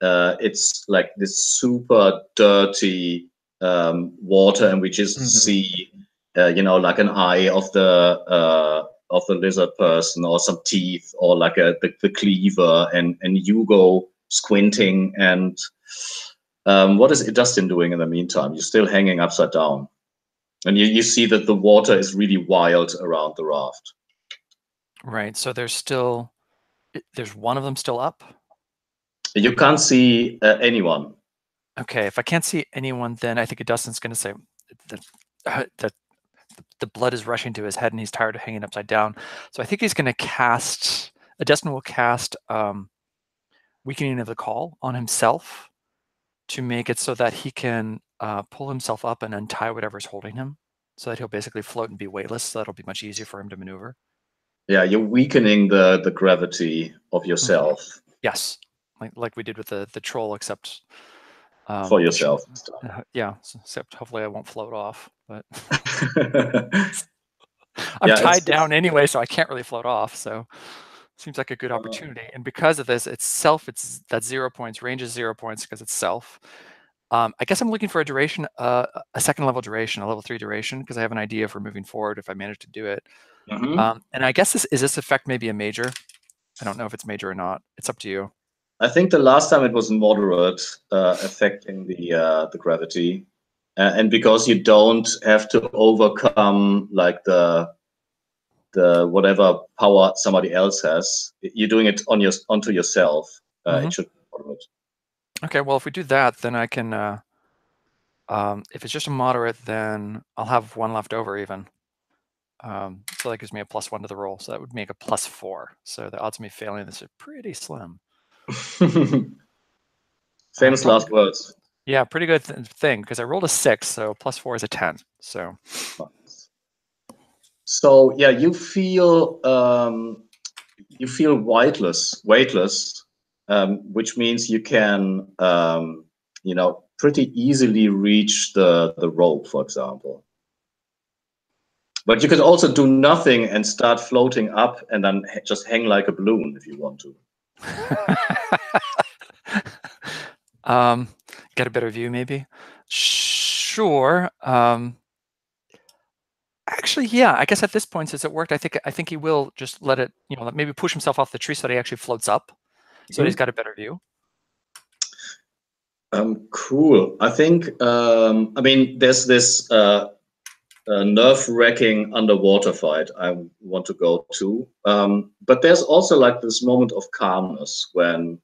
It's like this super dirty water, and we just see, like an eye of the lizard person, or some teeth, or like the cleaver, and Hugo squinting. And what is Dustin doing in the meantime? You're still hanging upside down, and you see that the water is really wild around the raft. Right. So there's one of them still up. You can't see anyone. Okay. If I can't see anyone, then I think Dustin's going to say that the blood is rushing to his head and he's tired of hanging upside down. So I think he's going to cast. Dustin will cast Weakening of the Call on himself to make it so that he can pull himself up and untie whatever's holding him, so that he'll basically float and be weightless. So that'll be much easier for him to maneuver. Yeah, you're weakening the gravity of yourself. Mm-hmm. Yes, like we did with the troll, except for yourself. Yeah, except hopefully I won't float off. But I'm tied down anyway, so I can't really float off. So seems like a good opportunity. And because of this, it's that 0 points. Range is 0 points because it's self. I guess I'm looking for a duration, a second level duration, a level 3 duration, because I have an idea for moving forward if I manage to do it. And I guess this effect may be a major. I don't know if it's major or not. It's up to you. I think the last time it was moderate, affecting the gravity, and because you don't have to overcome like the whatever power somebody else has, you're doing it onto yourself. It should be moderate. Okay, well, if we do that, then I can. If it's just a moderate, then I'll have 1 left over even. So that gives me a +1 to the roll. So that would make a +4. So the odds of me failing this are pretty slim. Famous last words. Yeah, pretty good thing, because I rolled a 6, so +4 is a 10. So yeah, you feel weightless, which means you can pretty easily reach the rope, for example. But you could also do nothing and start floating up, and then just hang like a balloon if you want to. Get a better view, maybe. Sure. Actually, yeah. I guess at this point, since it worked, I think he will just let it, maybe push himself off the tree so that he actually floats up, so that he's got a better view. Cool. I think. I mean, there's this nerve-wracking underwater fight I want to go to, but there's also like this moment of calmness when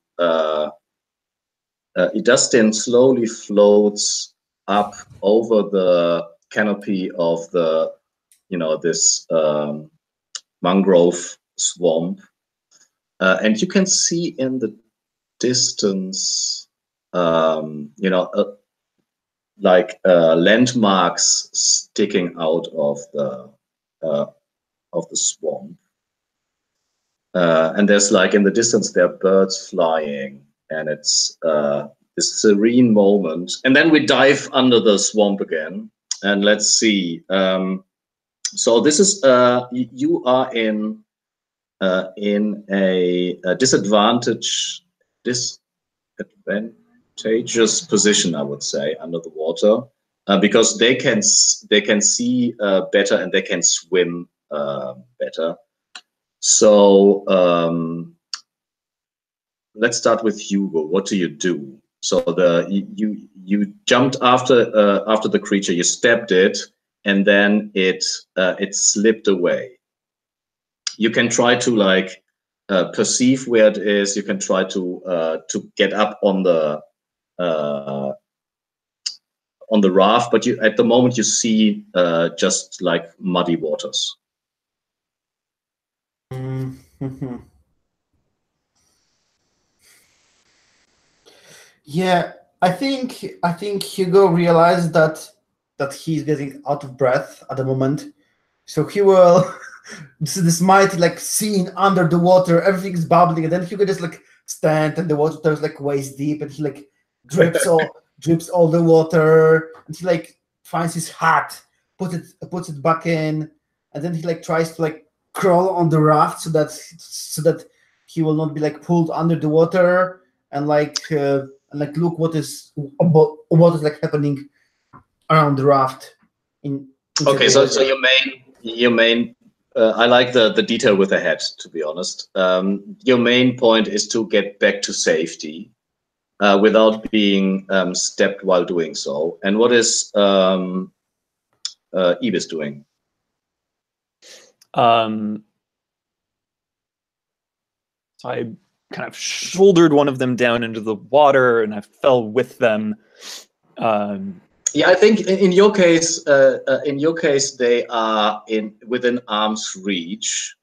Idustin slowly floats up over the canopy of the, this mangrove swamp, and you can see in the distance, like landmarks sticking out of the swamp, and there's like in the distance there are birds flying, and it's this serene moment. And then we dive under the swamp again, and let's see. So this is you are in a disadvantageous position, I would say, under the water, because they can see better and they can swim better. So let's start with Hugo. What do you do? So you jumped after the creature, you stabbed it, and then it slipped away. You can try to like perceive where it is. You can try to get up on the raft, but at the moment you see just like muddy waters. Mm-hmm. Yeah, I think Hugo realized that he's getting out of breath at the moment, so he will. This mighty like scene under the water, everything is bubbling, and then Hugo just like stand and the water is like waist deep, and he like drips all the water, and he like finds his hat, puts it back in, and then he like tries to like crawl on the raft so that he will not be like pulled under the water, and like look what is like happening around the raft. Okay, so your main I like the detail with the head, to be honest. Your main point is to get back to safety without being stepped while doing so. And what is Ibis doing? So I kind of shouldered one of them down into the water, and I fell with them. Yeah, I think in your case, they are within arm's reach.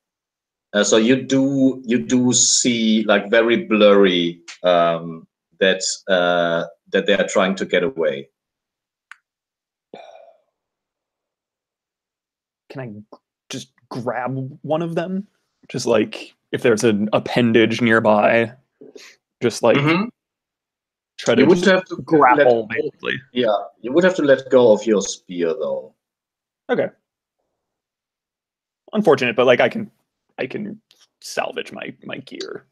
So you do see like very blurry that they are trying to get away. Can I just grab one of them? Just like if there's an appendage nearby, just like try to, have to grapple, basically. Yeah, you would have to let go of your spear, though. Okay. Unfortunate, but like I can salvage my gear.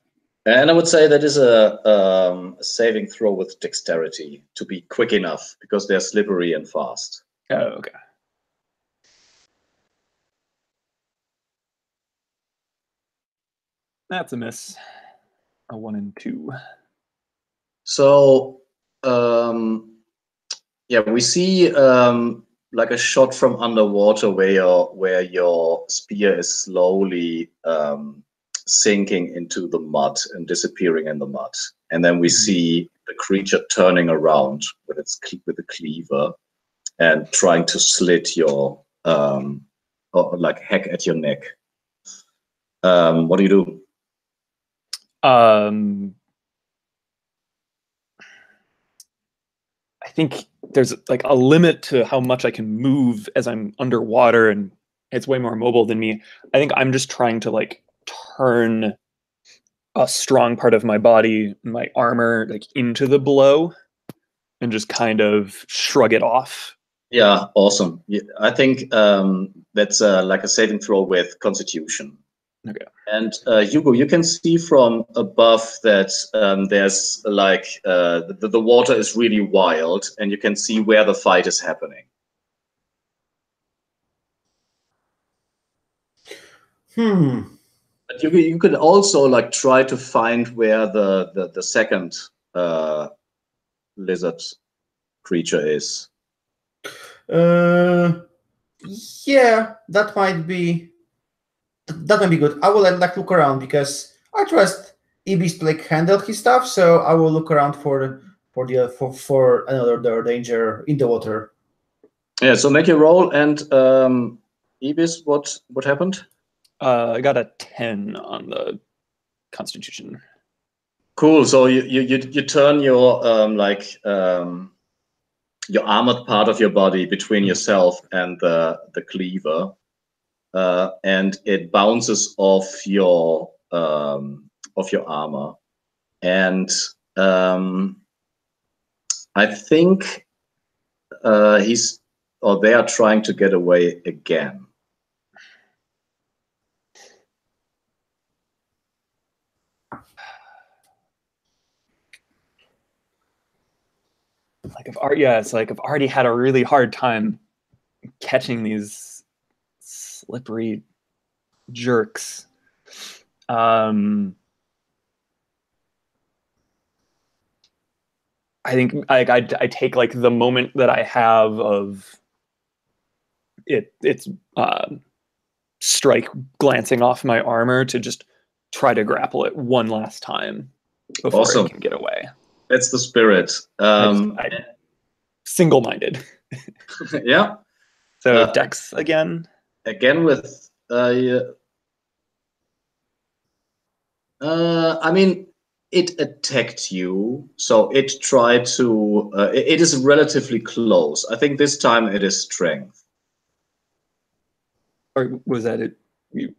And I would say that is a saving throw with dexterity to be quick enough, because they're slippery and fast. Oh, okay. That's a miss. A 1 and 2. So, yeah, we see like a shot from underwater where your spear is slowly sinking into the mud and disappearing in the mud, and then we see the creature turning around with the cleaver and trying to slit your or like hack at your neck. What do you do? I think there's like a limit to how much I can move as I'm underwater, and it's way more mobile than me. I think I'm just trying to like turn a strong part of my body, my armor, like into the blow and just kind of shrug it off. Yeah, awesome. Yeah, I think that's like a saving throw with Constitution. Okay. And Hugo, you can see from above that there's like the water is really wild, and you can see where the fight is happening. But you could also like try to find where the second lizard creature is. Yeah, that might be good. I will like look around because I trust Ibis to like handle his stuff, so I will look around for another danger in the water. Yeah, so make your roll, and Ibis, what happened? I got a 10 on the Constitution. Cool. So you turn your your armored part of your body between yourself and the cleaver, and it bounces off your armor, and I think they are trying to get away again. It's like I've already had a really hard time catching these slippery jerks. I think I take like the moment that I have of it's strike glancing off my armor to just try to grapple it one last time before Awesome. it can get away. That's the spirit. Single-minded. Yeah. So Dex again. Again with I mean, it attacked you, so it tried to. It is relatively close. I think this time it is strength. Or was that it? You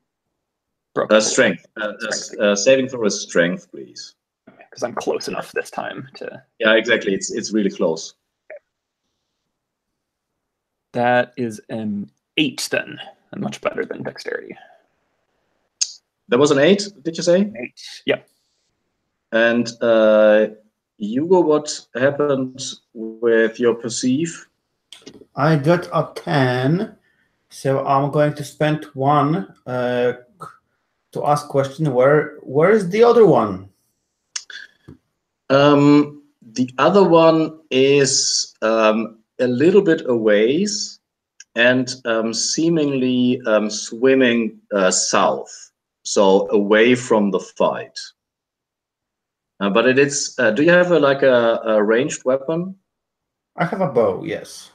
broke strength. Saving throw is strength, please. Because I'm close enough this time to. Yeah, exactly. It's really close. That is an 8 then, and much better than dexterity. That was an 8, did you say? 8, yeah. And Hugo, what happened with your perceive? I got a 10, so I'm going to spend 1 to ask question. Where is the other one? The other one is a little bit a ways and seemingly swimming south, so away from the fight. But it is. Do you have a ranged weapon? I have a bow. Yes.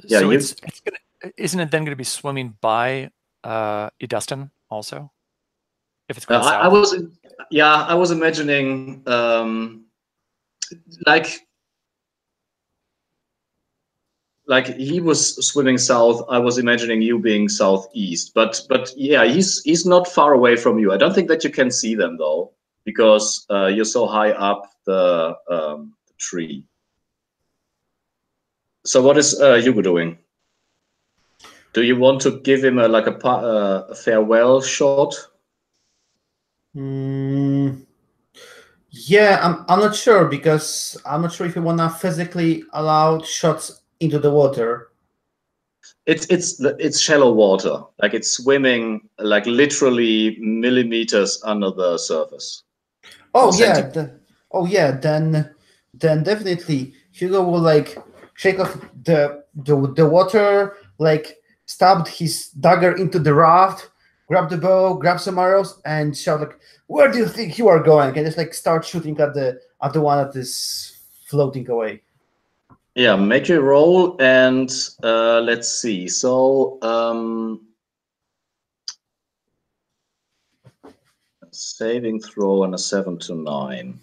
Yeah. So it's gonna, isn't it then going to be swimming by Edustin also? If it's going south. I was imagining like he was swimming south. I was imagining you being southeast, but yeah, he's not far away from you. I don't think that you can see them though, because you're so high up the tree. So what is Hugo doing? Do you want to give him a farewell shot? Yeah, I'm not sure, because I'm not sure if you wanna physically allow shots into the water. It's shallow water, like it's swimming like literally millimeters under the surface. Oh yeah, then definitely Hugo will like shake off the water, like stab his dagger into the raft, grab the bow, grab some arrows, and shout like, "Where do you think you are going?" And just like start shooting at the one that is floating away. Yeah, make your roll, and let's see. So saving throw and a 7 to 9.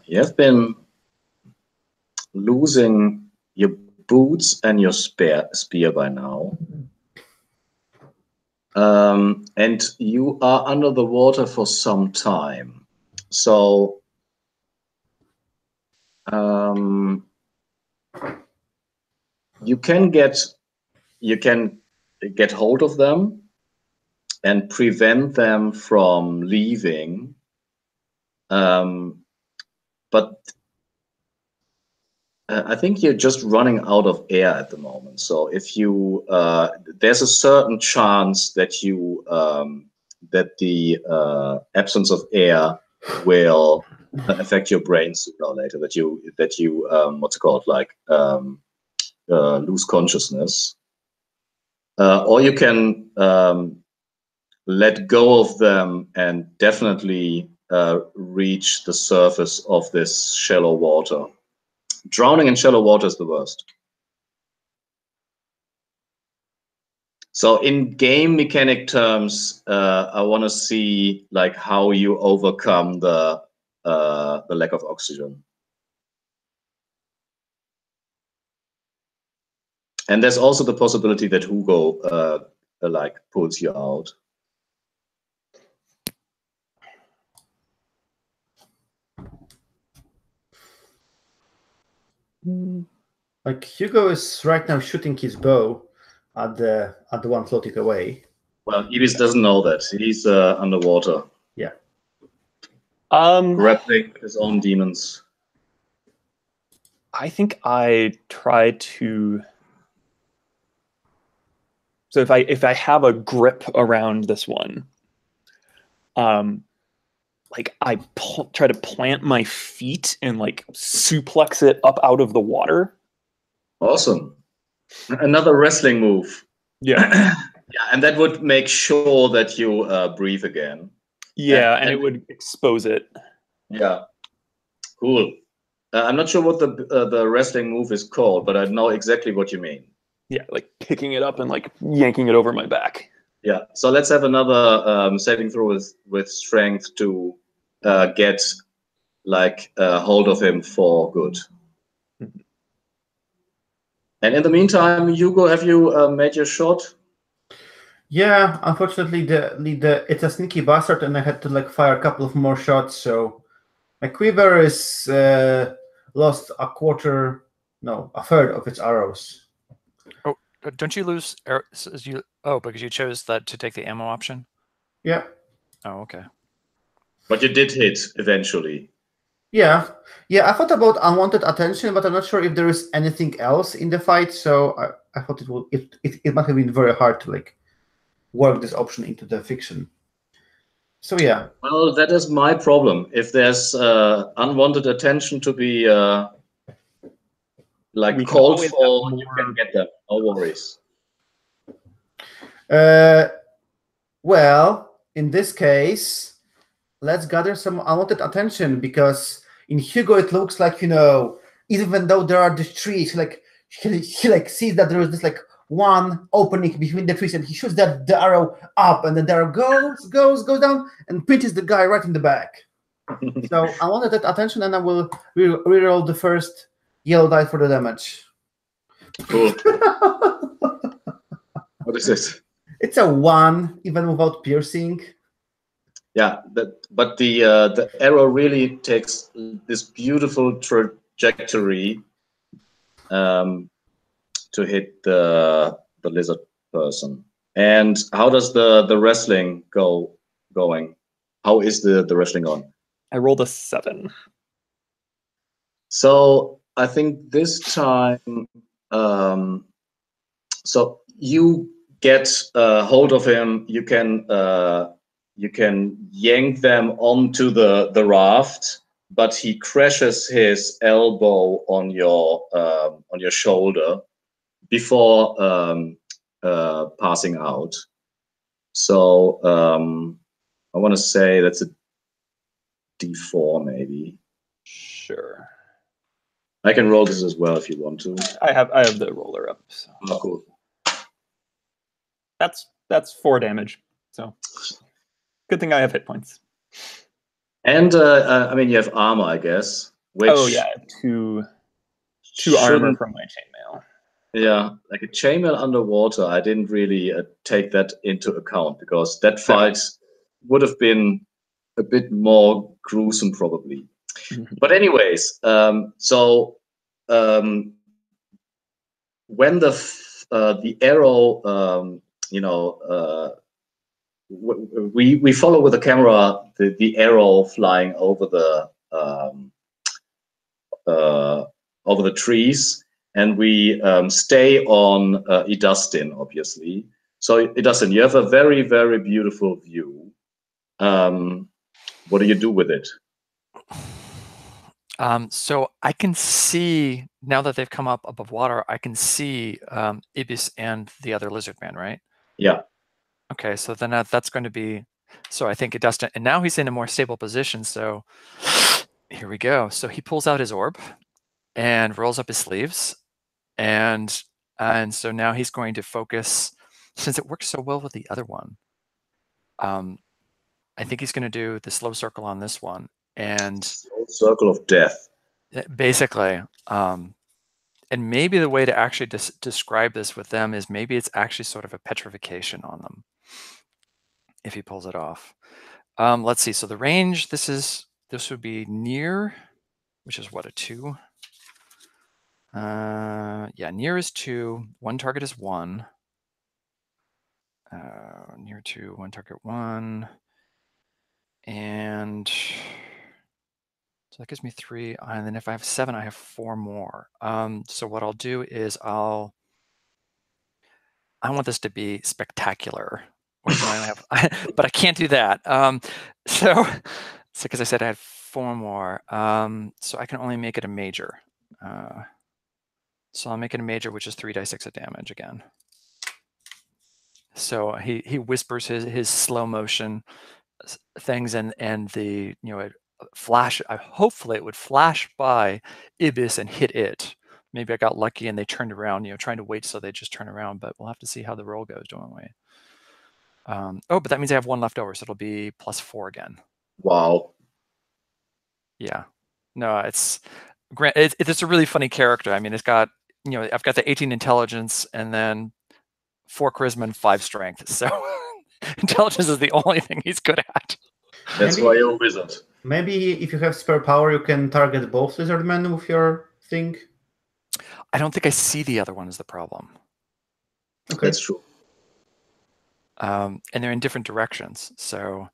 You have been losing your boots and your spear by now. And you are under the water for some time. So you can get hold of them and prevent them from leaving. But I think you're just running out of air at the moment. So if you, there's a certain chance that you that the absence of air will affect your brain sooner or later. That you what's it called, like lose consciousness, or you can let go of them and definitely reach the surface of this shallow water. Drowning in shallow water is the worst. So in game mechanic terms, I want to see like how you overcome the lack of oxygen. And there's also the possibility that Hugo like pulls you out. Like Hugo is right now shooting his bow at the one floating away. Well, Ibis doesn't know that. He's underwater. Yeah. Grappling his own demons. I think I try to. So if I have a grip around this one, like I try to plant my feet and like suplex it up out of the water. Awesome. Another wrestling move. Yeah. Yeah, and that would make sure that you breathe again. Yeah, and it would expose it. Yeah, cool. I'm not sure what the wrestling move is called, but I know exactly what you mean. Yeah, like picking it up and like yanking it over my back. Yeah, so let's have another saving throw with strength to get like hold of him for good. And in the meantime, Hugo, have you made your shot? Yeah, unfortunately, it's a sneaky bastard, and I had to like fire a couple of more shots. So my quiver is lost a third of its arrows. Oh, don't you lose arrows? Because you chose that to take the ammo option. Yeah. Oh, okay. But you did hit eventually. Yeah. I thought about unwanted attention, but I'm not sure if there is anything else in the fight. So I thought it might have been very hard to like work this option into the fiction. So yeah. Well, that is my problem. If there's unwanted attention to be like called for, you can get them. No worries. Well, in this case, let's gather some unwanted attention, because in Hugo it looks like, even though there are these trees, like he like sees that there is this like one opening between the trees, and he shoots the arrow up, and then the arrow goes down and pinches the guy right in the back. So I wanted that attention, and I will reroll the first yellow die for the damage. Cool. What is it? It's a 1, even without piercing. Yeah, but the arrow really takes this beautiful trajectory to hit the lizard person. And how does the wrestling going? How is the wrestling going? I rolled a 7. So I think this time, so you get hold of him. You can yank them onto the raft, but he crashes his elbow on your shoulder before passing out. So I want to say that's a D4 maybe. Sure. I can roll this as well if you want to. I have the roller up. So. Oh, cool. That's 4 damage. So good thing I have hit points. And I mean, you have armor, I guess. Which I have two armor from my chainmail. Yeah, like a chainmail underwater. I didn't really take that into account, because that fight would have been a bit more gruesome, probably. But anyways, so when the arrow, we follow with the camera the arrow flying over over the trees, and we stay on Idustin, obviously. So Idustin, you have a very, very beautiful view. What do you do with it? So I can see, now that they've come up above water, I can see Ibis and the other lizard man, right? Yeah. Okay, so then that's going to be, so I think Dustin, and now he's in a more stable position, so here we go. So he pulls out his orb and rolls up his sleeves, and so now he's going to focus, since it works so well with the other one, I think he's going to do the slow circle on this one, and Slow circle of death. basically, and maybe the way to actually describe this with them is maybe it's actually sort of a petrification on them, if he pulls it off. Let's see. So the range, this would be near, which is what, a 2? Yeah, near is 2. One target is 1. Near 2, one target 1. And so that gives me 3. And then if I have 7, I have 4 more. So what I'll do is I want this to be spectacular. Wait, no, I have, but I can't do that. So because I said I had 4 more, so I can only make it a major. So I'll make it a major, which is 3d6 of damage again. So he whispers his slow motion things, and the flash. Hopefully it would flash by Ibis and hit it. Maybe I got lucky and they turned around. Trying to wait so they just turn around, but we'll have to see how the roll goes, don't we? Oh, but that means I have 1 left over, so it'll be +4 again. Wow. Yeah. No, it's a really funny character. I mean, it's got, I've got the 18 intelligence and then 4 charisma and 5 strength. So intelligence is the only thing he's good at. That's why you're a wizard. Maybe if you have spare power, you can target both lizardmen with your thing. I don't think I see the other one as the problem. Okay. That's true. And they're in different directions. So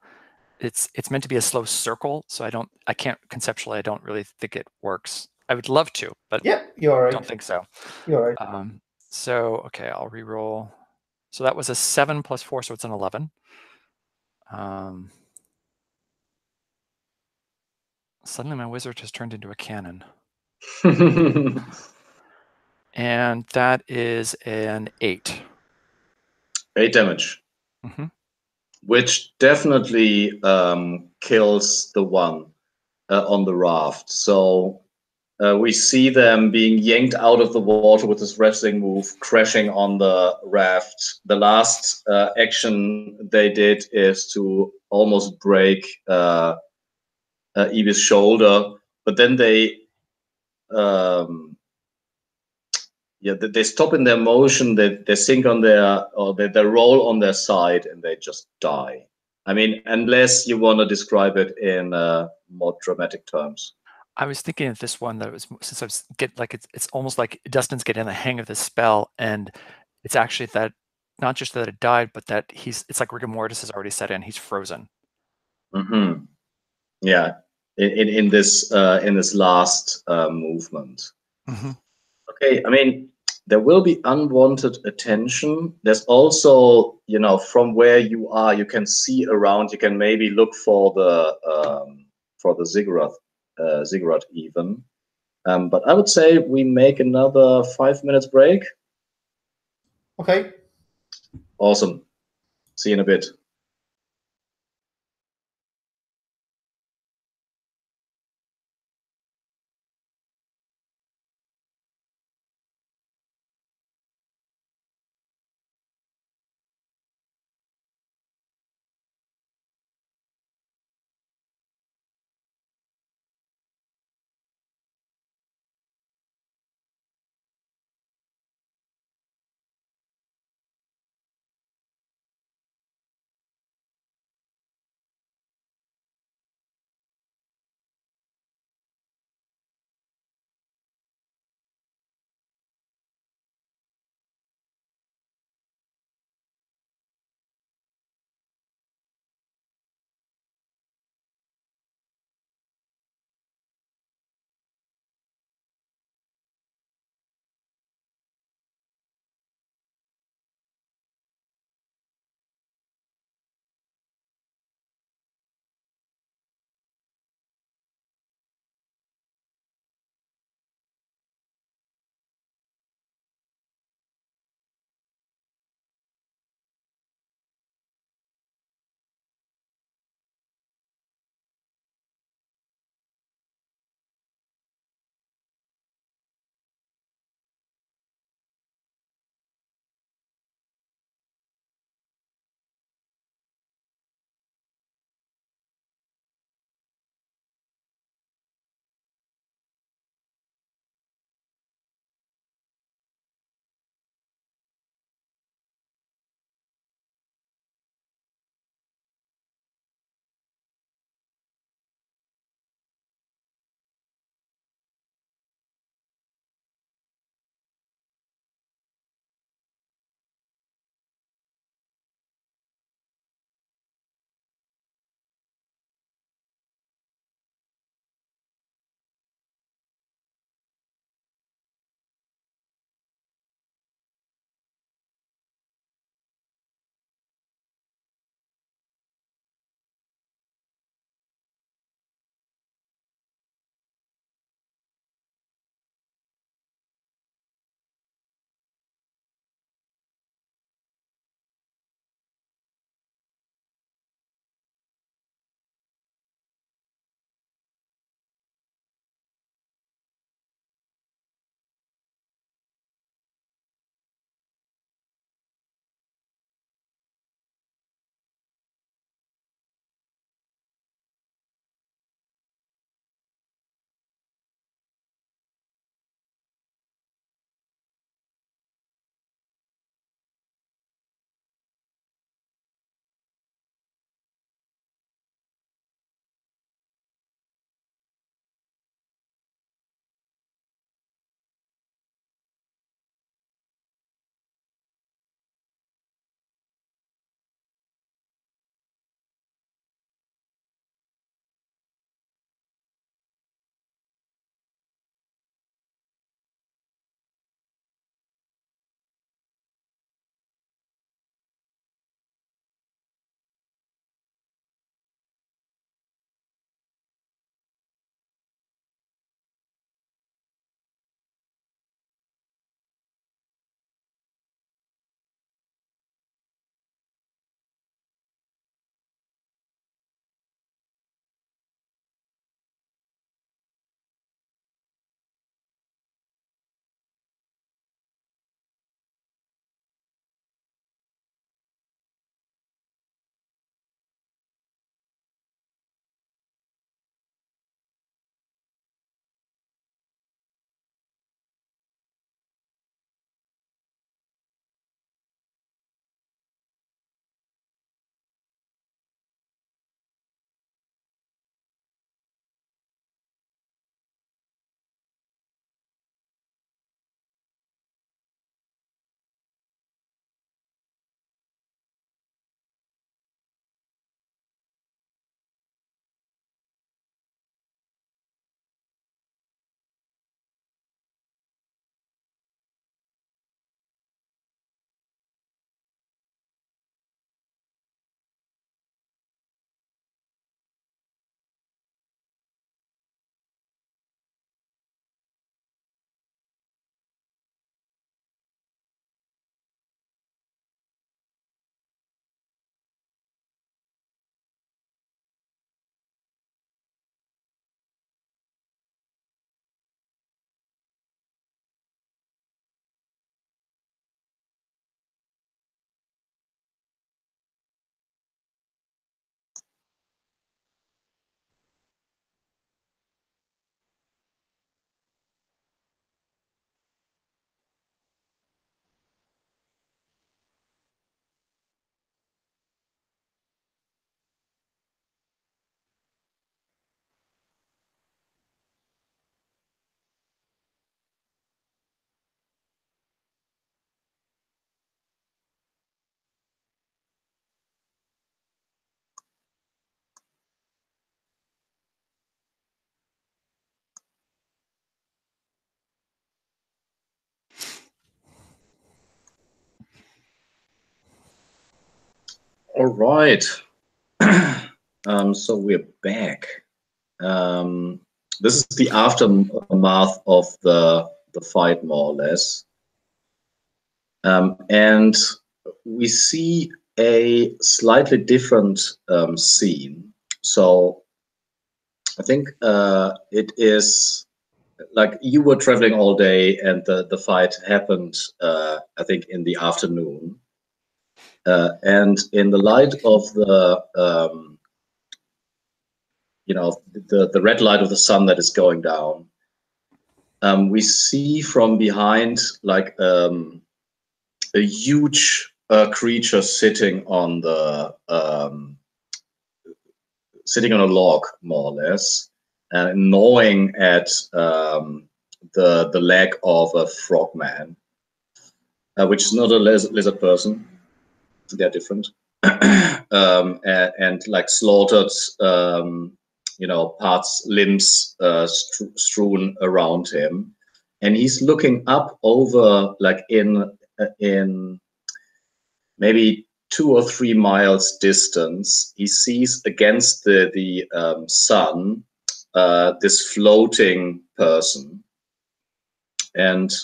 it's meant to be a slow circle. So I can't conceptually, I don't really think it works. I would love to, but yeah, you're right. Don't think so. You're right. So, okay, I'll re-roll. So that was a 7 + 4, so it's an 11. Suddenly my wizard has turned into a cannon. And that is an 8. 8 damage. Mm-hmm. Which definitely kills the one on the raft. So we see them being yanked out of the water with this wrestling move, crashing on the raft. The last action they did is to almost break Evie's shoulder, but then they they stop in their motion. They sink on they roll on their side, and they just die. I mean, unless you want to describe it in more dramatic terms. I was thinking of this one that was, since I was it's almost like Dustin's getting the hang of this spell, and it's actually that not just that it died, but that it's like rigor mortis has already set in. He's frozen. Mm-hmm. Yeah, in this last movement. Mm-hmm. Okay, I mean, there will be unwanted attention. There's also, from where you are, you can see around. You can maybe look for the ziggurat even. But I would say we make another 5 minutes break. Okay. Awesome. See you in a bit. All right. So we're back. This is the aftermath of the fight, more or less. And we see a slightly different scene. So I think it is like you were traveling all day and the fight happened, I think, in the afternoon. And in the light of the the red light of the sun that is going down, we see from behind like a huge creature sitting on the sitting on a log, more or less, and gnawing at the leg of a frogman, which is not a lizard person. They're different. And like slaughtered, parts, limbs strewn around him, and he's looking up over, like in maybe 2 or 3 miles distance. He sees against the sun this floating person, and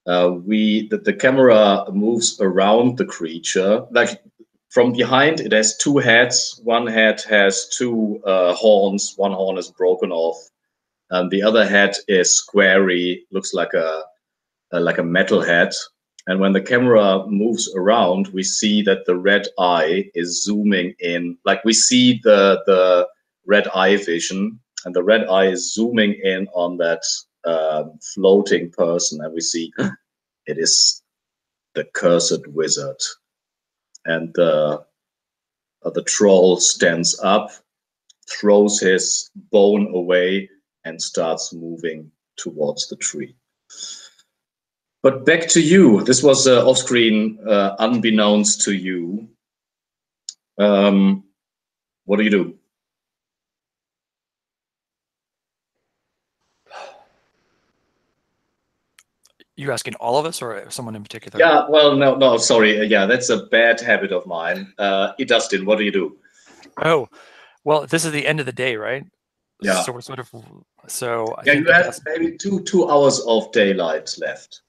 the camera moves around the creature. Like from behind, it has 2 heads. One head has 2 horns. One horn is broken off, and the other head is squarey, looks like a metal head. And when the camera moves around, we see that the red eye is zooming in. Like we see the red eye vision, and the red eye is zooming in on that floating person, and we see it is the cursed wizard. And the troll stands up, throws his bone away, and starts moving towards the tree. But back to you. This was off-screen, unbeknownst to you. What do you do? You asking all of us or someone in particular? Yeah, well, no, sorry. Yeah, that's a bad habit of mine. Dustin, what do you do? Oh, well, this is the end of the day, right? Yeah. So we're sort of, so I yeah, think you have maybe two hours of daylight left.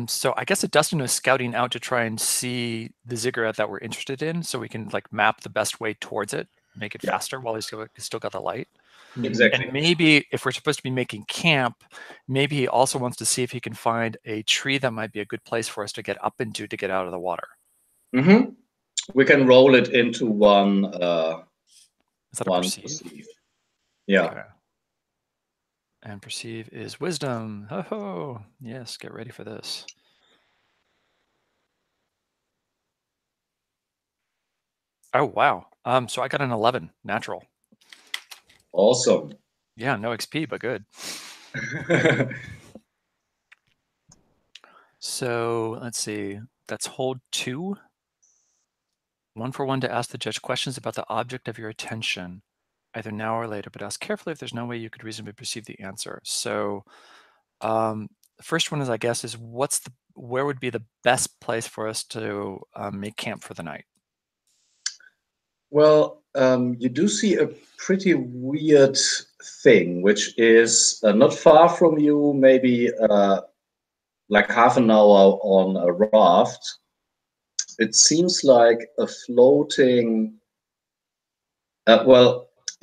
So I guess Dustin was scouting out to try and see the ziggurat that we're interested in, so we can like map the best way towards it, make it faster while he's still got the light. Exactly. And maybe if we're supposed to be making camp, maybe he also wants to see if he can find a tree that might be a good place for us to get up into to get out of the water. Mm-hmm. We can roll it into one. Is that a perceive? Yeah. Okay. And perceive is wisdom. Oh, yes, get ready for this. Oh, wow. So I got an 11, natural. Awesome. Yeah, no XP, but good. So let's see, that's hold 2. 1 for 1 to ask the judge questions about the object of your attention, either now or later, but ask carefully if there's no way you could reasonably perceive the answer. So the first one is, I guess, is where would be the best place for us to make camp for the night? Well, you do see a pretty weird thing, which is not far from you, maybe like half an hour on a raft. It seems like a floating,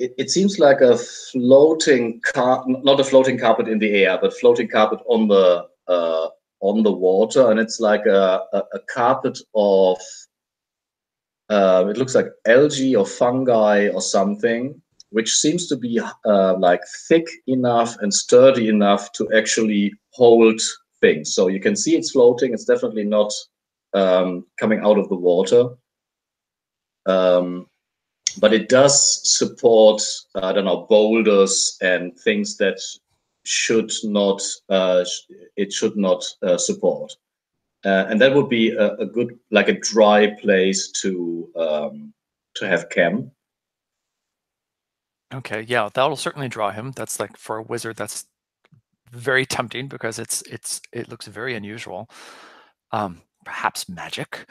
it seems like a floating not a floating carpet in the air, but floating carpet on the water, and it's like a carpet of it looks like algae or fungi or something, which seems to be like thick enough and sturdy enough to actually hold things. So you can see it's floating. It's definitely not coming out of the water. But it does support, I don't know, boulders and things that should not support. And that would be a good, like a dry place to have camp. Okay, yeah, that'll certainly draw him. That's like, for a wizard, that's very tempting because it looks very unusual. Perhaps magic.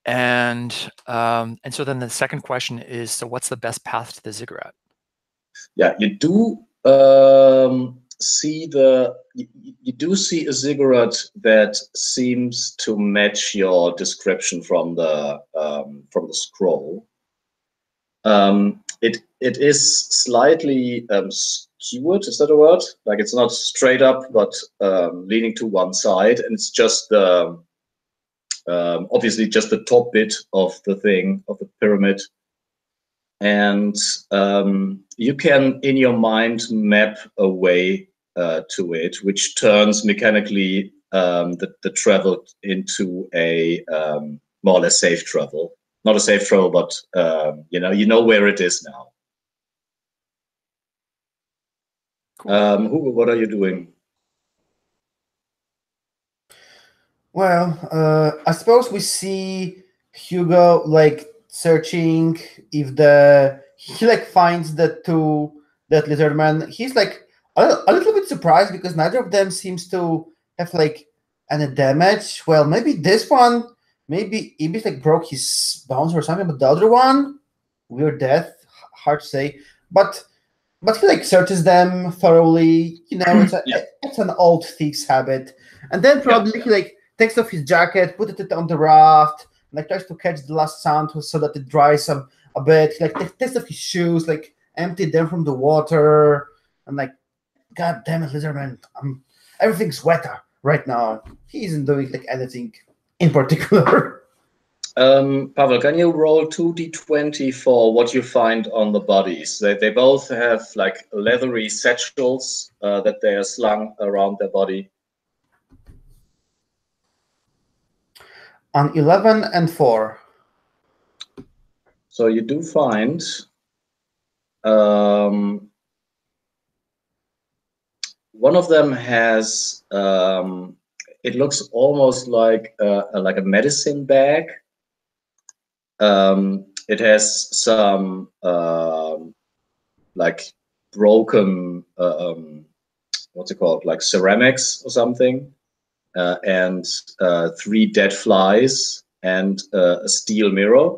And so then the second question is, so what's the best path to the ziggurat? Yeah, you do see you do see a ziggurat that seems to match your description from the scroll. It is slightly skewed. Is that a word? Like it's not straight up, but leaning to one side, and it's just the obviously just the top bit of the thing of the pyramid. And you can, in your mind, map a way to it, which turns mechanically the travel into a more or less safe travel. Not a safe travel, but you know where it is now. Cool. Hugo, what are you doing? Well, I suppose we see Hugo like searching if he like finds that lizard man. He's like a little bit surprised because neither of them seems to have like any damage. Well, maybe this one, maybe Ibis like broke his bones or something, but the other one, weird death, hard to say. But he like searches them thoroughly. You know, it's an old thief's habit. And then probably he like takes off his jacket, put it on the raft, and like tries to catch the last sand so that it dries a bit. He, like takes off his shoes, like empty them from the water, and like, God damn it, Lizardman, everything's wetter right now. He isn't doing like anything in particular. Pavel, can you roll 2d20 for what you find on the bodies? They both have like leathery satchels that they are slung around their body. On 11 and 4. So you do find one of them has it looks almost like a medicine bag. It has some like broken what's it called, like ceramics or something. And 3 dead flies and a steel mirror.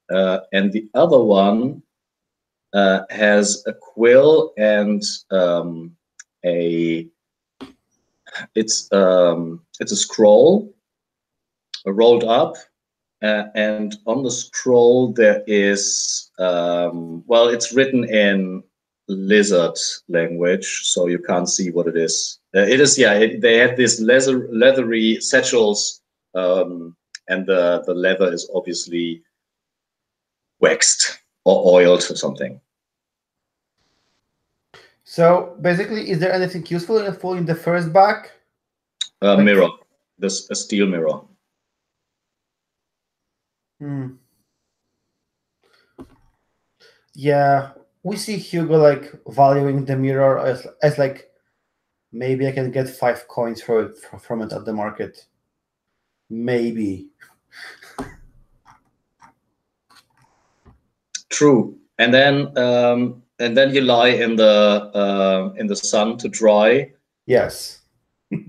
And the other one has a quill and it's a scroll rolled up, and on the scroll there is well, it's written in lizard language, so you can't see what it is. It is, they have these leathery satchels, and the leather is obviously waxed or oiled or something. So basically, is there anything useful in the first bag? A mirror, a steel mirror. Yeah, we see Hugo like valuing the mirror as like, maybe I can get 5 coins from it at the market. Maybe. True. And then you lie in the sun to dry. Yes.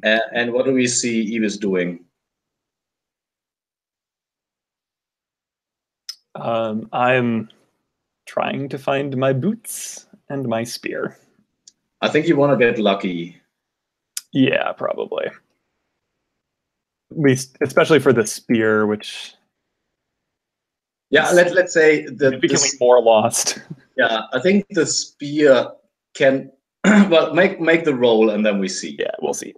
And what do we see Ibis doing? I'm trying to find my boots and my spear. I think you want to get lucky. Yeah, probably. At least, especially for the spear, which... Yeah, let's say becoming more lost. Yeah, I think the spear can well make the roll and then we see. Yeah, we'll see.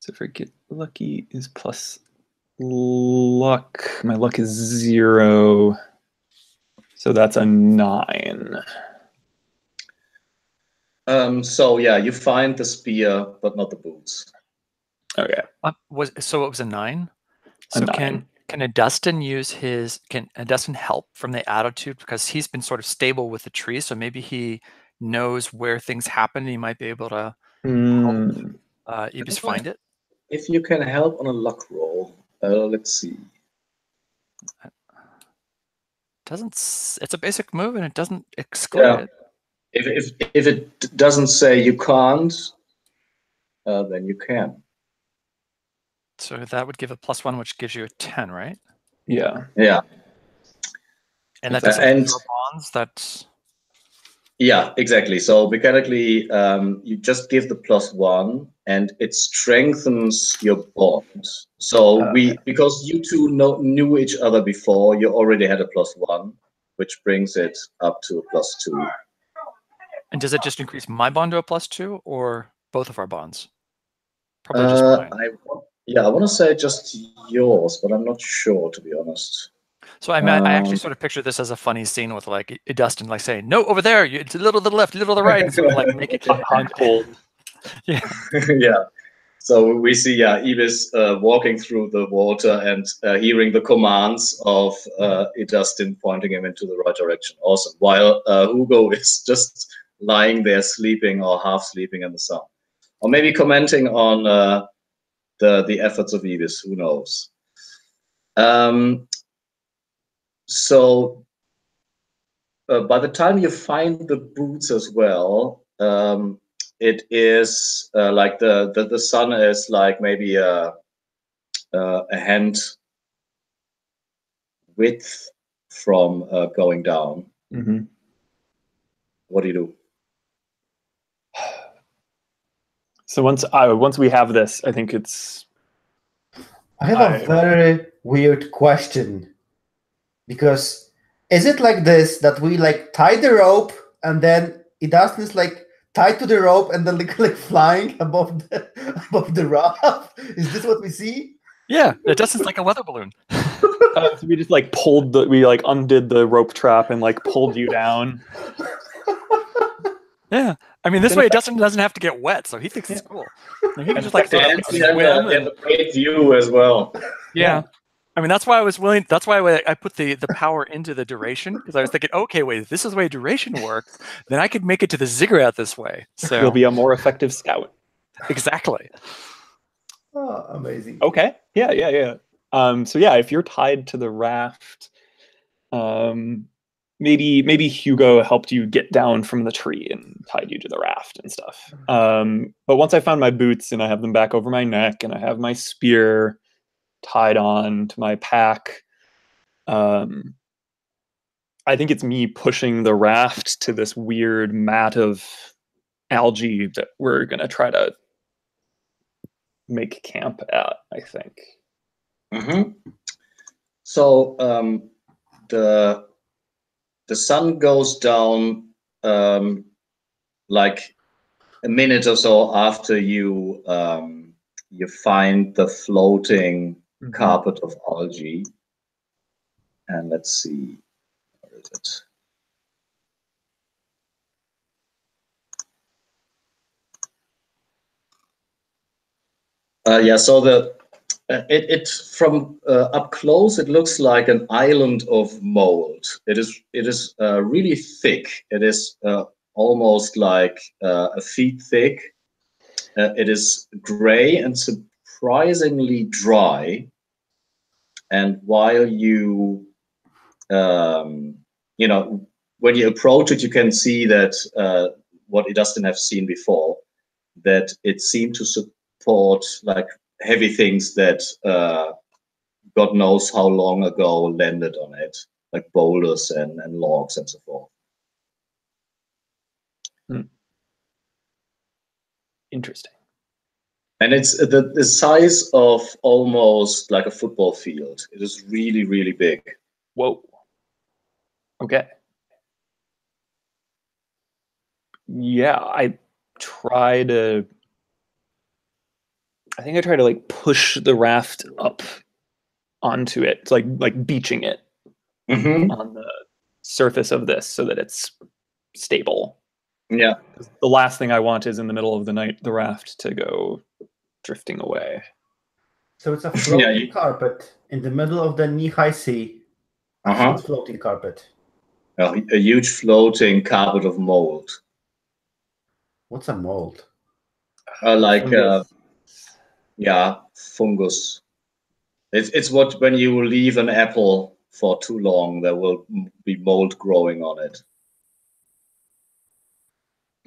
So forget lucky is plus luck. My luck is 0. So that's a 9. So yeah, you find the spear, but not the boots. Okay. So it was a 9. So a 9. Can Adustin can Adustin help from the attitude, because he's been sort of stable with the tree, so maybe he knows where things happen. He might be able to help Ibis find it. If you can help on a luck roll, let's see. It's a basic move and it doesn't exclude it. If it doesn't say you can't, then you can. So that would give a +1, which gives you a 10, right? Yeah. Yeah. And that doesn't And draw bonds. That's yeah, exactly. So mechanically, you just give the +1, and it strengthens your bond. So because you two knew each other before, you already had a +1, which brings it up to a +2. And does it just increase my bond to a +2, or both of our bonds? Probably just mine. I want to say just yours, but I'm not sure, to be honest. So I actually sort of picture this as a funny scene with like Dustin like saying, "No, over there, it's a little to the left, a little to the right," and sort of like make it hot cold. Yeah. Yeah. So we see, Ibis walking through the water and hearing the commands of Dustin pointing him into the right direction. Awesome. While Hugo is just lying there sleeping or half sleeping in the sun. Or maybe commenting on the efforts of Ibis, who knows. So by the time you find the boots as well, it is like the sun is like maybe a hand width from going down. Mm-hmm. What do you do? So once we have this, I think it's. I have a very weird question, because is it like this that we like tie the rope and then Idastin's like tied to the rope and then like flying above the raft? Is this what we see? Yeah, it does. It's like a weather balloon. So we just like undid the rope trap and like pulled you down. Yeah, I mean this way Dustin doesn't have to get wet, so he thinks it's cool. He can just like sort of swim and the great view as well. Yeah. I mean that's why I was willing. That's why I put the power into the duration, because I was thinking, okay, wait, if this is the way duration works, then I could make it to the ziggurat this way. So you'll be a more effective scout. Exactly. Oh, amazing. Okay. Yeah. So yeah, if you're tied to the raft, maybe Hugo helped you get down from the tree and tied you to the raft and stuff. But once I found my boots and I have them back over my neck and I have my spear tied on to my pack, I think it's me pushing the raft to this weird mat of algae that we're gonna try to make camp at, I think. Mm-hmm. So the sun goes down like a minute or so after you find the floating carpet of algae. And let's see, where is it? So it from up close, it looks like an island of mold. It is really thick. It is almost like a feet thick. It is gray and surprisingly dry. And while you when you approach it, you can see that what it doesn't have seen before, that it seemed to support like heavy things that God knows how long ago landed on it, like boulders and logs and so forth. Interesting. And it's the size of almost like a football field. It is really, really big. Whoa. Okay. Yeah, I try to like push the raft up onto it. It's like beaching it on the surface of this so that it's stable. Yeah. The last thing I want is in the middle of the night the raft to go drifting away. So it's a floating carpet in the middle of the knee-high sea. A huge floating carpet. A huge floating carpet of mold. What's a mold? Fungus. It's what when you leave an apple for too long, there will be mold growing on it.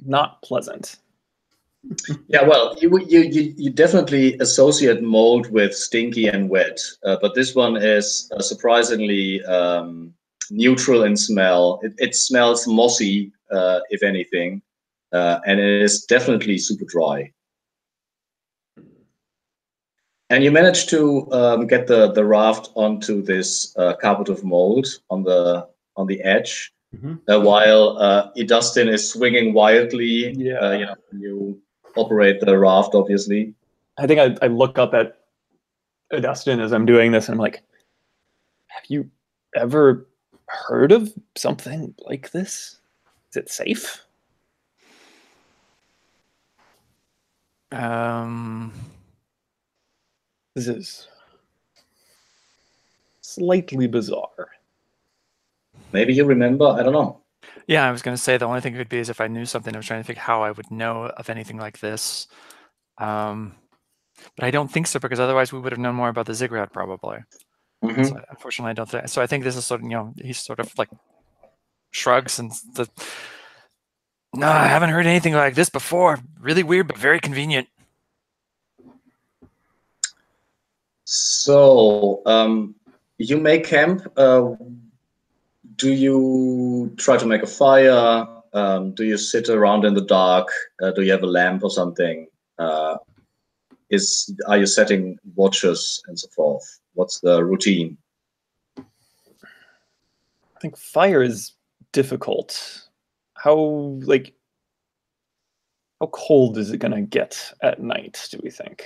Not pleasant. Yeah, well, you definitely associate mold with stinky and wet, but this one is surprisingly neutral in smell. It smells mossy, if anything, and it is definitely super dry. And you managed to get the raft onto this carpet of mold on the edge, while Idustin is swinging wildly. Yeah. You operate the raft, obviously. I think I look up at Dustin as I'm doing this, and I'm like, have you ever heard of something like this? Is it safe? This is slightly bizarre. Maybe you remember, I don't know. Yeah, I was going to say the only thing it could be is if I knew something. I was trying to think how I would know of anything like this. But I don't think so, because otherwise we would have known more about the ziggurat probably. So unfortunately, I don't think so. I think this is sort of, he sort of like shrugs and no, I haven't heard anything like this before. Really weird, but very convenient. So you make camp. Do you try to make a fire? Do you sit around in the dark? Do you have a lamp or something? Are you setting watches and so forth? What's the routine? I think fire is difficult. How cold is it gonna get at night, do we think?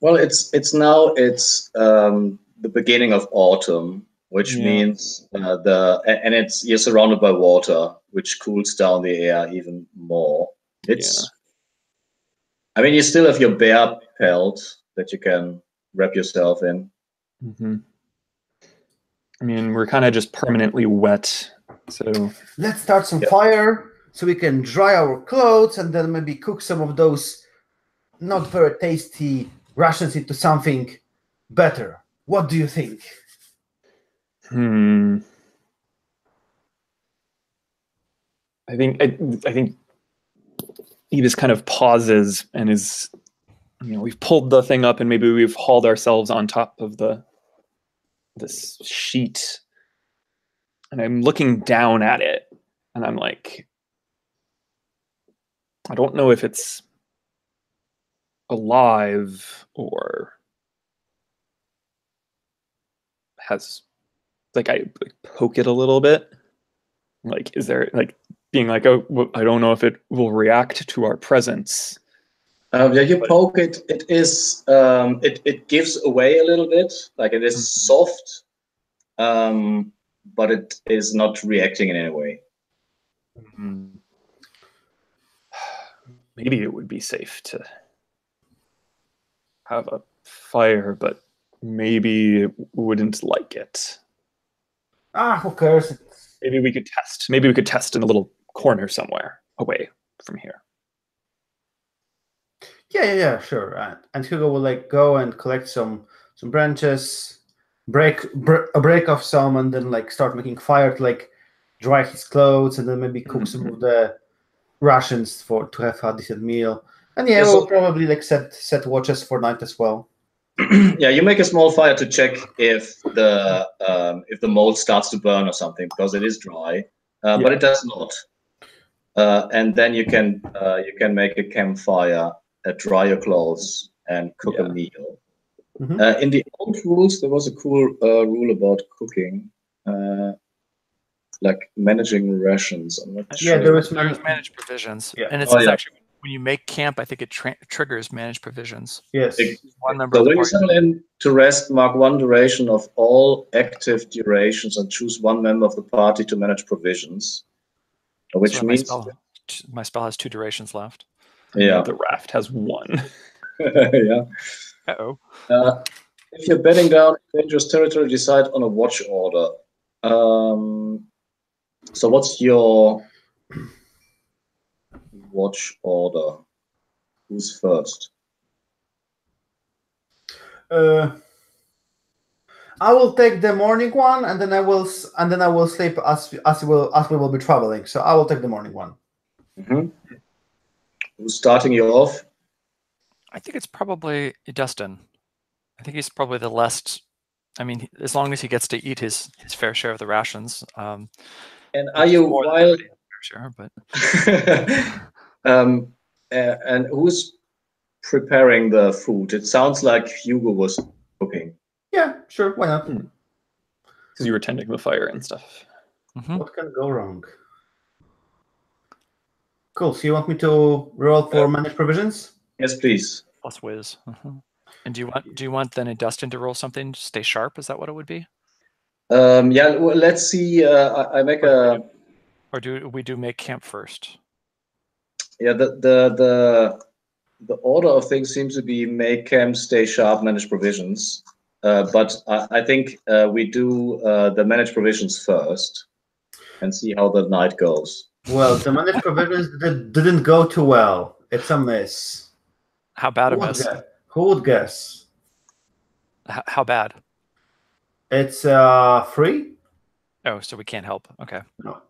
Well, it's the beginning of autumn, which means you're surrounded by water, which cools down the air even more. I mean, you still have your bear pelt that you can wrap yourself in. I mean, we're kind of just permanently wet, so let's start some fire so we can dry our clothes and then maybe cook some of those not very tasty rations into something better. What do you think? I think he just kind of pauses and is, we've pulled the thing up and maybe we've hauled ourselves on top of this sheet, and I'm looking down at it and I'm like, I don't know if it's alive or has, I poke it a little bit. Is there being oh, I don't know if it will react to our presence. You poke it. It is. It gives away a little bit. It is soft, but it is not reacting in any way. Maybe it would be safe to have a fire, but maybe it wouldn't like it. Who cares? Maybe we could test. Maybe we could test in a little corner somewhere away from here. Yeah, sure. And Hugo will go and collect some branches, break off some, and then start making fire to dry his clothes, and then maybe cook some of the rations to have a decent meal. And we'll probably set watches for night as well. Yeah, you make a small fire to check if the mold starts to burn or something, because it is dry, but it does not. And then you can make a campfire, dry your clothes, and cook a meal. In the old rules, there was a cool rule about cooking, managing rations. I'm not sure. Yeah, there was managed provisions, and it's actually when you make camp, I think it triggers managed provisions. Yes. One number. So when you settle in to rest, mark one duration of all active durations and choose one member of the party to manage provisions. Which means my spell has 2 durations left. Yeah. The raft has 1. Yeah. Uh-oh. If you're bedding down in dangerous territory, decide on a watch order. So what's your watch order? Who's first? I will take the morning one, and then I will sleep as we will be traveling. So I will take the morning one. Who's starting you off? I think it's probably Dustin. I think he's probably the less. I mean, as long as he gets to eat his fair share of the rations. And are you while? Sure, but. And who's preparing the food? It sounds like Hugo was cooking. Yeah, sure. Why not? Because you were tending the fire and stuff. Mm-hmm. What can go wrong? Cool. So you want me to roll for manage provisions? Yes, please. Plus whiz. And do you want then Dustin to roll something to stay sharp? Is that what it would be? Yeah. Well, let's see. I make a. Or do we make camp first? Yeah. The order of things seems to be make camp, stay sharp, manage provisions. But I think we do the manage provisions first and see how the night goes. Well, the manage provisions didn't go too well. It's a miss. How bad a miss? Who would guess? How bad? It's free. Oh, so we can't help. Okay. No.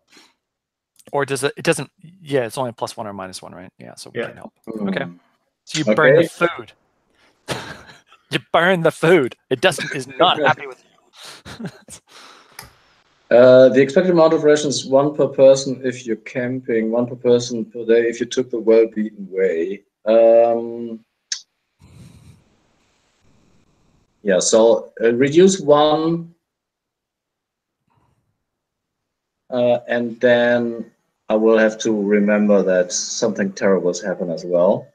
Or does it? It doesn't. Yeah, it's only +1 or -1, right? Yeah, so we can't help. Okay. So you burn the food. You burn the food. Dustin is not happy with you. The expected amount of rations is 1 per person if you're camping, 1 per person per day if you took the well-beaten way. Yeah, so reduce 1, and then I will have to remember that something terrible has happened as well.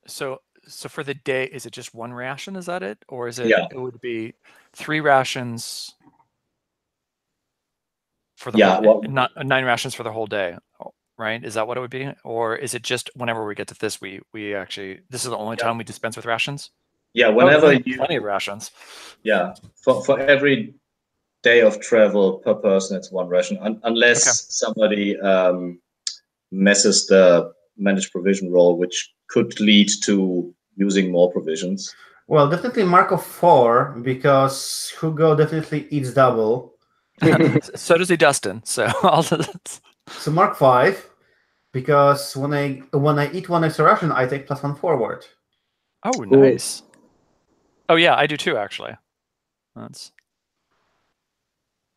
So for the day, is it just 1 ration? Is that it, or is it? Yeah. It would be 3 rations for the whole, not 9 rations for the whole day, right? Is that what it would be, or is it just whenever we get to this, we actually this is the only time we dispense with rations? Yeah, whenever you plenty of rations. Yeah, for every day of travel per person, it's 1 ration, unless somebody messes the managed provision roll, which could lead to using more provisions. Well, definitely mark of 4 because Hugo definitely eats double. So does Dustin. So so mark 5 because when I eat 1 extra ration, I take +1 forward. Oh, nice. Oh yeah, I do too. Actually,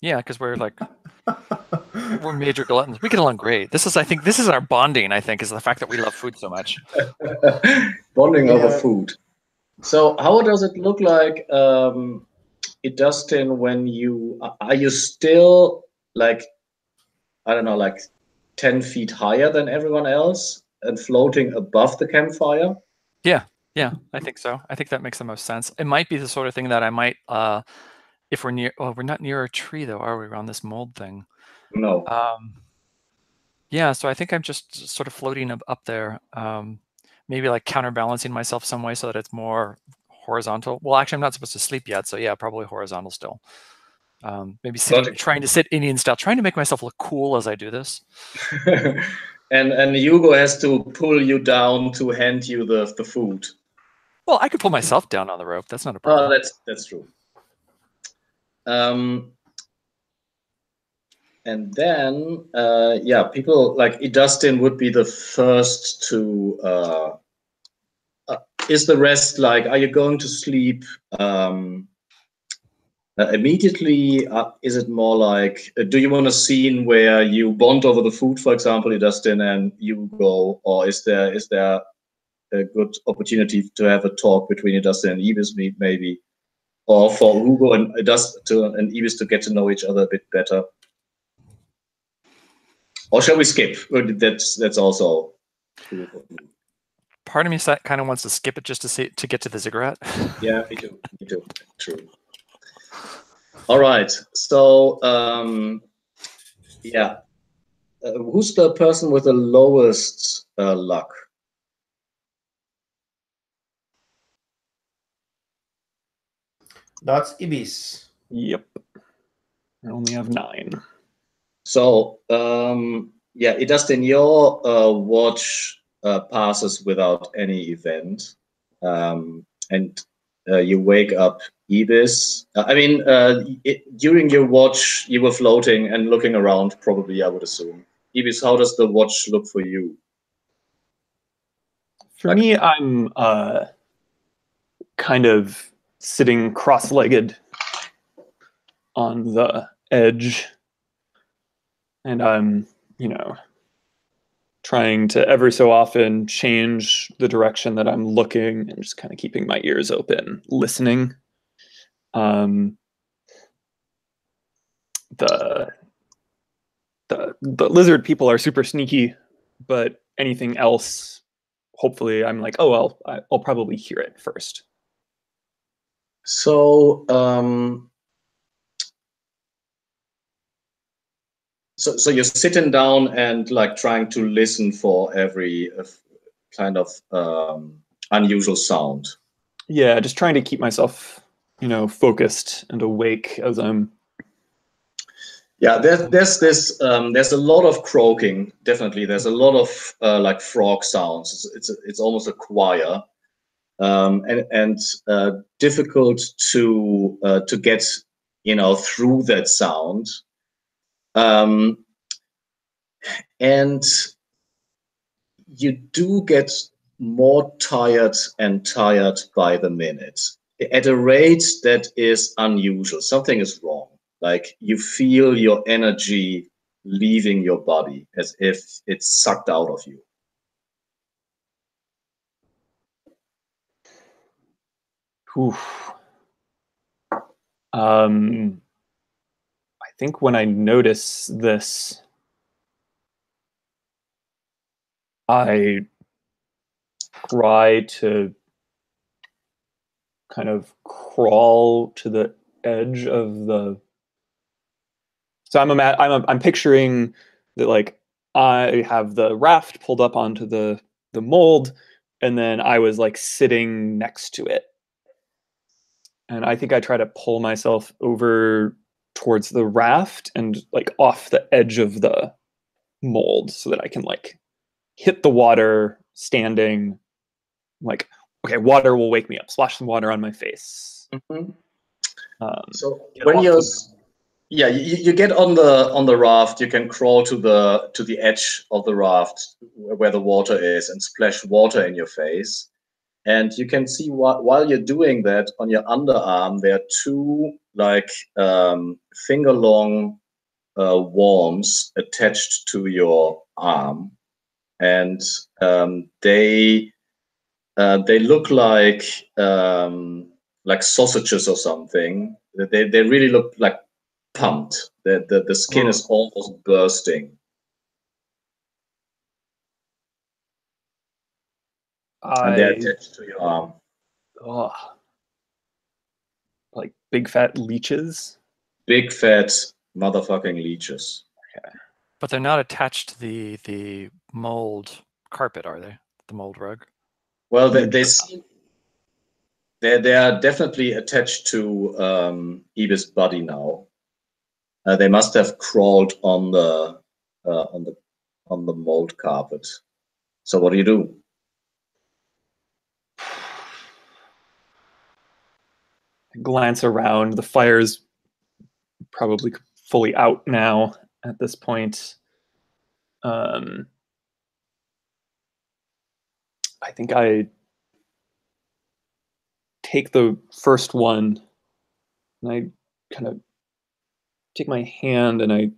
yeah, because we're like we're major gluttons. We get along great. I think this is our bonding. I think is the fact that we love food so much. Bonding over food. So how does it look like, Dustin, when are you still like, I don't know, like 10 feet higher than everyone else and floating above the campfire? Yeah, I think so. I think that makes the most sense. It might be the sort of thing that I might, if we're near, well, we're not near a tree though, are we, around this mold thing? No. Yeah, so I think I'm just sort of floating up there, maybe like counterbalancing myself some way so that it's more horizontal. Well, actually, I'm not supposed to sleep yet, so yeah, probably horizontal still. Maybe trying to sit Indian style, trying to make myself look cool as I do this. and Hugo has to pull you down to hand you the food. Well, I could pull myself down on the rope. That's not a problem. Oh, that's true. And then, yeah, people like Dustin would be the first to. Is the rest like? Are you going to sleep immediately? Is it more like? Do you want a scene where you bond over the food, for example, Dustin and Hugo, or is there a good opportunity to have a talk between Dustin and Ibis, maybe, or for Hugo and Dustin and Ibis to get to know each other a bit better? Or shall we skip? That's also. Part of me kind of wants to skip it just to get to the ziggurat. Yeah, me too. True. All right. So, yeah, who's the person with the lowest luck? That's Ibis. Yep. I only have 9. So, yeah, Dustin, your watch passes without any event, and you wake up Ibis. I mean, during your watch, you were floating and looking around, probably, I would assume. Ibis, how does the watch look for you? For me, I'm kind of sitting cross-legged on the edge, and I'm, trying to every so often change the direction that I'm looking and just kind of keeping my ears open, listening. The lizard people are super sneaky, but anything else, hopefully I'm like, oh, well, I'll probably hear it first. So, so you're sitting down and like trying to listen for every kind of unusual sound. Yeah, just trying to keep myself, focused and awake as I'm. Yeah, there's a lot of croaking. Definitely, there's a lot of like frog sounds. It's almost a choir, and difficult to get through that sound. And you do get more tired and tired by the minute at a rate that is unusual. Something is wrong. Like you feel your energy leaving your body as if it's sucked out of you. Oof. I think when I notice this, I try to kind of crawl to the edge of the. So I'm picturing that, like, I have the raft pulled up onto the mold, and then I was like sitting next to it. And I think I try to pull myself over towards the raft and like off the edge of the mold so that I can like hit the water standing, like, okay, water will wake me up, splash some water on my face. Mm-hmm. So when you're you get on the raft, you can crawl to the edge of the raft where the water is and splash water in your face. And you can see while you're doing that, on your underarm, there are two like finger-long worms attached to your arm, and they look like sausages or something. They really look like pumped. The skin is almost bursting. And they're attached to your arm. Oh, like big fat leeches? Big fat motherfucking leeches. Okay. But they're not attached to the mold carpet, are they? The mold rug? Well, they seem they are definitely attached to Eva's body now. They must have crawled on the mold carpet. So what do you do? Glance around. The fire's probably fully out now at this point. I think I take the first one and I kind of take my hand and I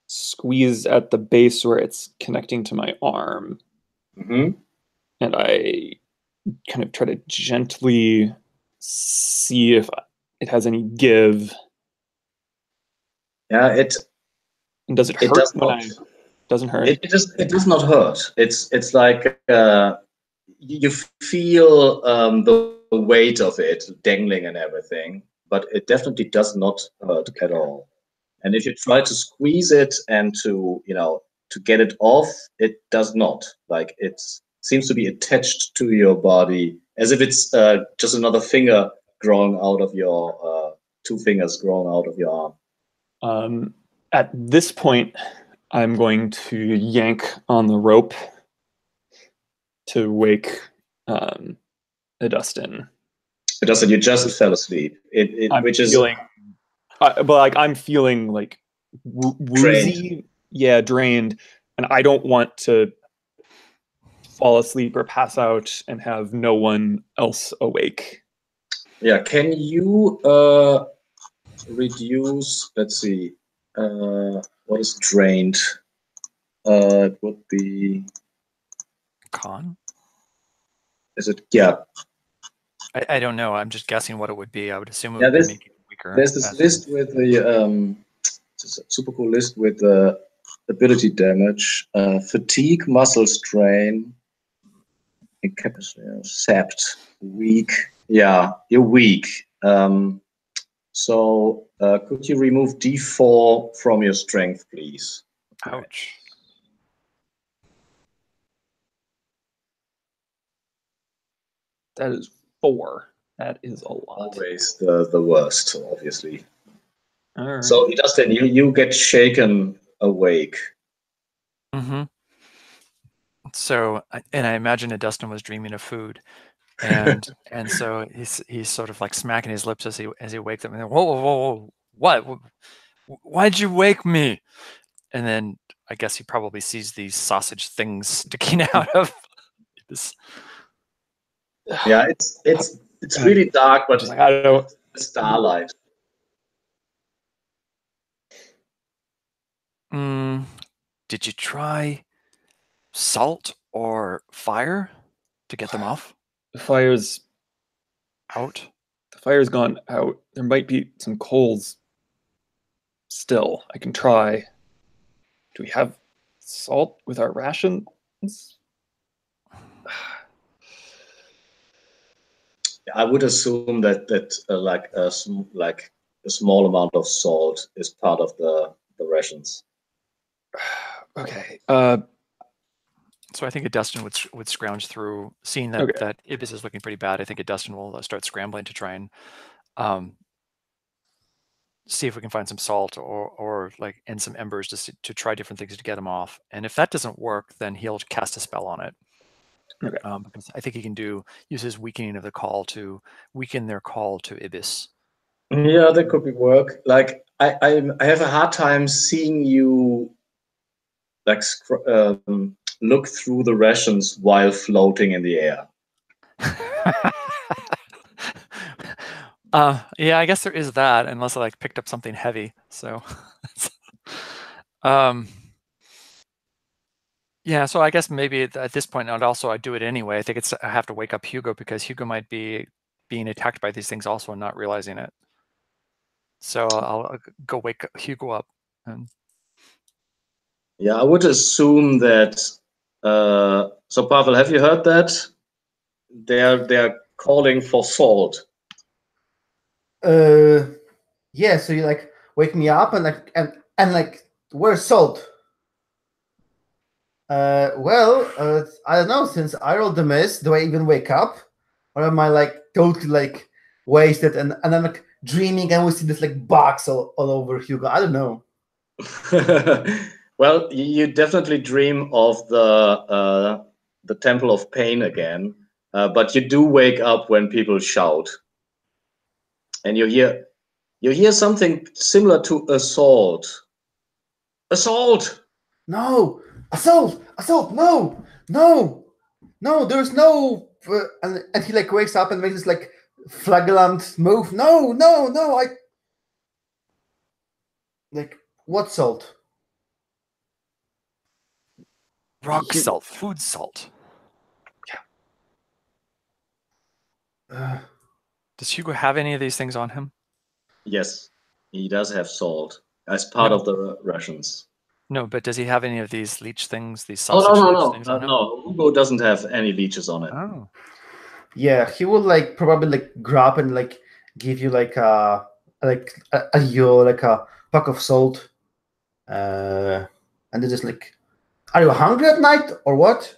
squeeze at the base where it's connecting to my arm. Mm-hmm. And I kind of try to gently see if it has any give. Yeah, and does it hurt? Does not. Doesn't hurt. It does not hurt. It's like you feel the weight of it dangling and everything, but it definitely does not hurt at all. And if you try to squeeze it and to get it off, it does not. Like it seems to be attached to your body as if it's just another finger growing out of your two fingers growing out of your arm. At this point, I'm going to yank on the rope to wake Adustin. Adustin, you just fell asleep. But like I'm feeling like woozy, drained. Yeah, drained, and I don't want to fall asleep or pass out and have no one else awake. Yeah, can you reduce, let's see, what is drained? It would be, Con? is it, yeah. I don't know. I'm just guessing what it would be. I would assume it Yeah, would be making it weaker. There's this list with the, it's a super cool list with the ability damage, fatigue, muscle strain, sapped, weak. Yeah, you're weak. So could you remove D4 from your strength, please? Ouch. That is 4. That is a lot. Always the worst, obviously. All right. So Dustin, you get shaken awake. Mm-hmm. So, and I imagine that Dustin was dreaming of food, and so he's sort of like smacking his lips as he wakes up, and then, whoa, what? Why'd you wake me? And then I guess he probably sees these sausage things sticking out of this. Yeah, it's really dark, but Just like, I don't. Starlight. Did you try salt or fire to get them off? The fire's out. The fire's gone out. There might be some coals still. I can try. Do we have salt with our rations? I would assume that like a small amount of salt is part of the rations. Okay. So I think Dustin would scrounge through, seeing that that Ibis is looking pretty bad. I think Dustin will start scrambling to try and see if we can find some salt or like and some embers to try different things to get him off. And if that doesn't work, then he'll cast a spell on it. Okay. Because I think he can use his weakening of the call to weaken their call to Ibis. Yeah, that could be work. Like I have a hard time seeing you like look through the rations while floating in the air. Yeah, I guess there is that, unless I like picked up something heavy. So, yeah. So I guess maybe at this point, I'd do it anyway. I think I have to wake up Hugo because Hugo might be being attacked by these things also and not realizing it. So I'll go wake Hugo up. And yeah, I would assume that. So Pavel, have you heard that? They're calling for salt. Yeah. So you like wake me up and like where's salt? Well, I don't know. Since I rolled the miss, do I even wake up, or am I like totally like wasted and I'm like dreaming and we see this like box all over Hugo? I don't know. Well, you definitely dream of the Temple of Pain again, but you do wake up when people shout, and you hear something similar to assault. Assault! No, assault! No, no, no. There's no. And he like wakes up and makes this like flagellant move. No. I like what salt? rock salt, food salt. Yeah. Does Hugo have any of these things on him? Yes, he does have salt as part of the rations. No, but does he have any of these leech things, these sausage things on him? No, Hugo doesn't have any leeches on it. Oh. Yeah, he will like probably like grab and like give you like a pack of salt, and they're just like, are you hungry at night or what?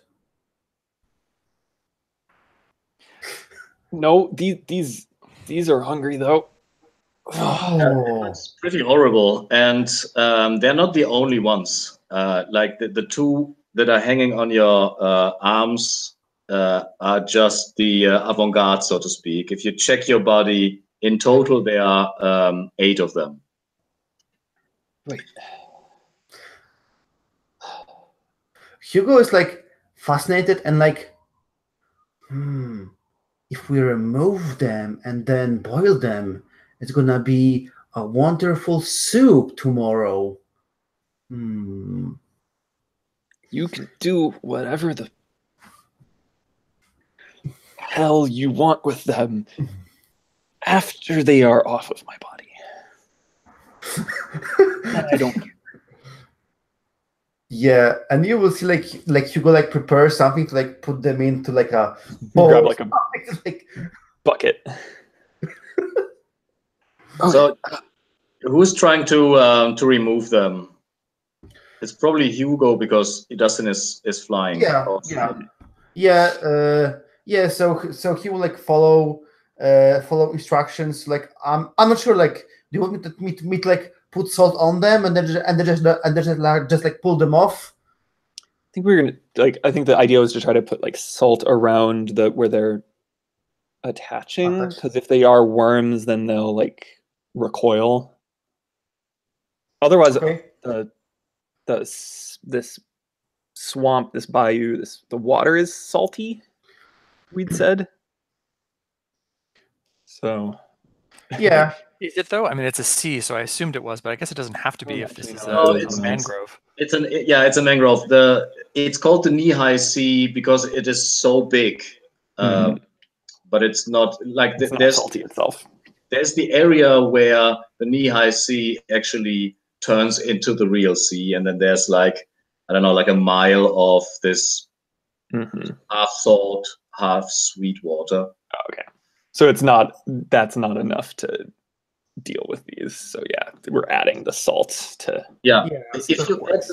No, these are hungry though. Oh, that's pretty horrible, and they're not the only ones. Like the two that are hanging on your arms are just the avant-garde, so to speak. If you check your body, in total there are 8 of them. Wait. Hugo is like fascinated and like, if we remove them and then boil them, it's gonna be a wonderful soup tomorrow. You can do whatever the hell you want with them after they are off of my body. And I don't care. Yeah, and you will see like Hugo like prepare something to like put them into like a bowl. Grab like a like, bucket. So, who's trying to remove them? It's probably Hugo because Dustin is flying. yeah. So he will like follow instructions. Like I'm not sure. Like, do you want me to like put salt on them and then just like pull them off? I think we're gonna like. I think the idea was to try to put like salt around where they're attaching, because if they are worms, then they'll like recoil. Otherwise, this swamp, this bayou, the water is salty. We'd said. So. Yeah. Is it though? I mean, it's a sea, so I assumed it was, but I guess it doesn't have to be if this is it's a mangrove. It's a mangrove. It's called the knee-high sea because it is so big, but it's not like it's not salty itself. There's the area where the knee-high sea actually turns into the real sea, and then there's like, I don't know, like a mile of this half salt, half sweet water. Oh, okay, so that's not enough to deal with these. So yeah, we're adding the salt to. Yeah. If you add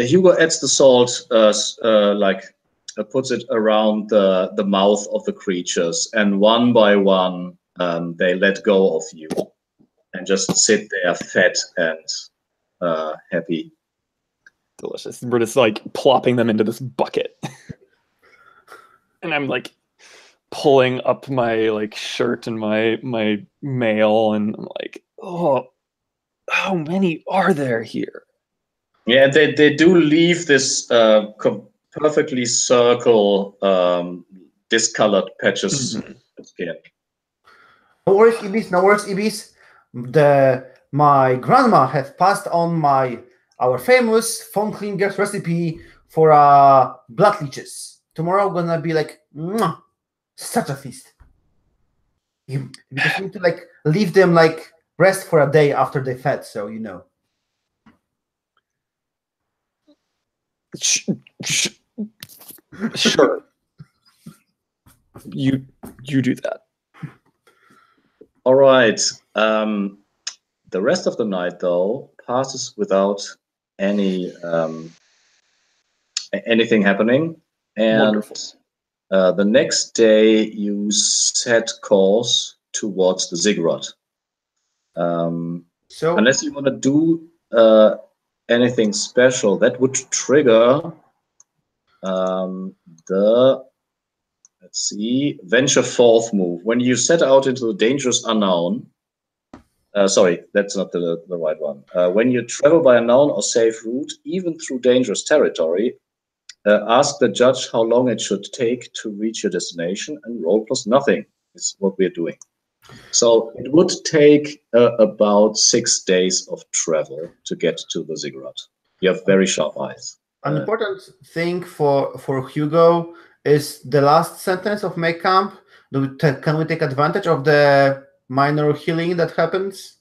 Hugo adds the salt, puts it around the mouth of the creatures, and one by one, they let go of you and just sit there fat and happy. Delicious. We're just like plopping them into this bucket. And I'm like pulling up my like shirt and my mail, and I'm like, oh, how many are there here? Yeah, they do leave this perfectly circle discolored patches of skin. No worries, Ibis. My grandma has passed on our famous Funklinger's recipe for blood leeches. Tomorrow gonna be like such a feast. Because you need to like leave them like rest for a day after they fed, so you know. Sure. You do that. All right. The rest of the night, though, passes without anything happening. And the next day, you set course towards the ziggurat. So, unless you want to do anything special, that would trigger let's see, venture forth move. When you set out into the dangerous unknown, sorry, that's not the right one. When you travel by a known or safe route, even through dangerous territory, ask the judge how long it should take to reach your destination, and roll plus nothing is what we're doing. So it would take about 6 days of travel to get to the ziggurat. You have very sharp eyes. An important thing for Hugo is the last sentence of Make Camp. Can we take advantage of the minor healing that happens?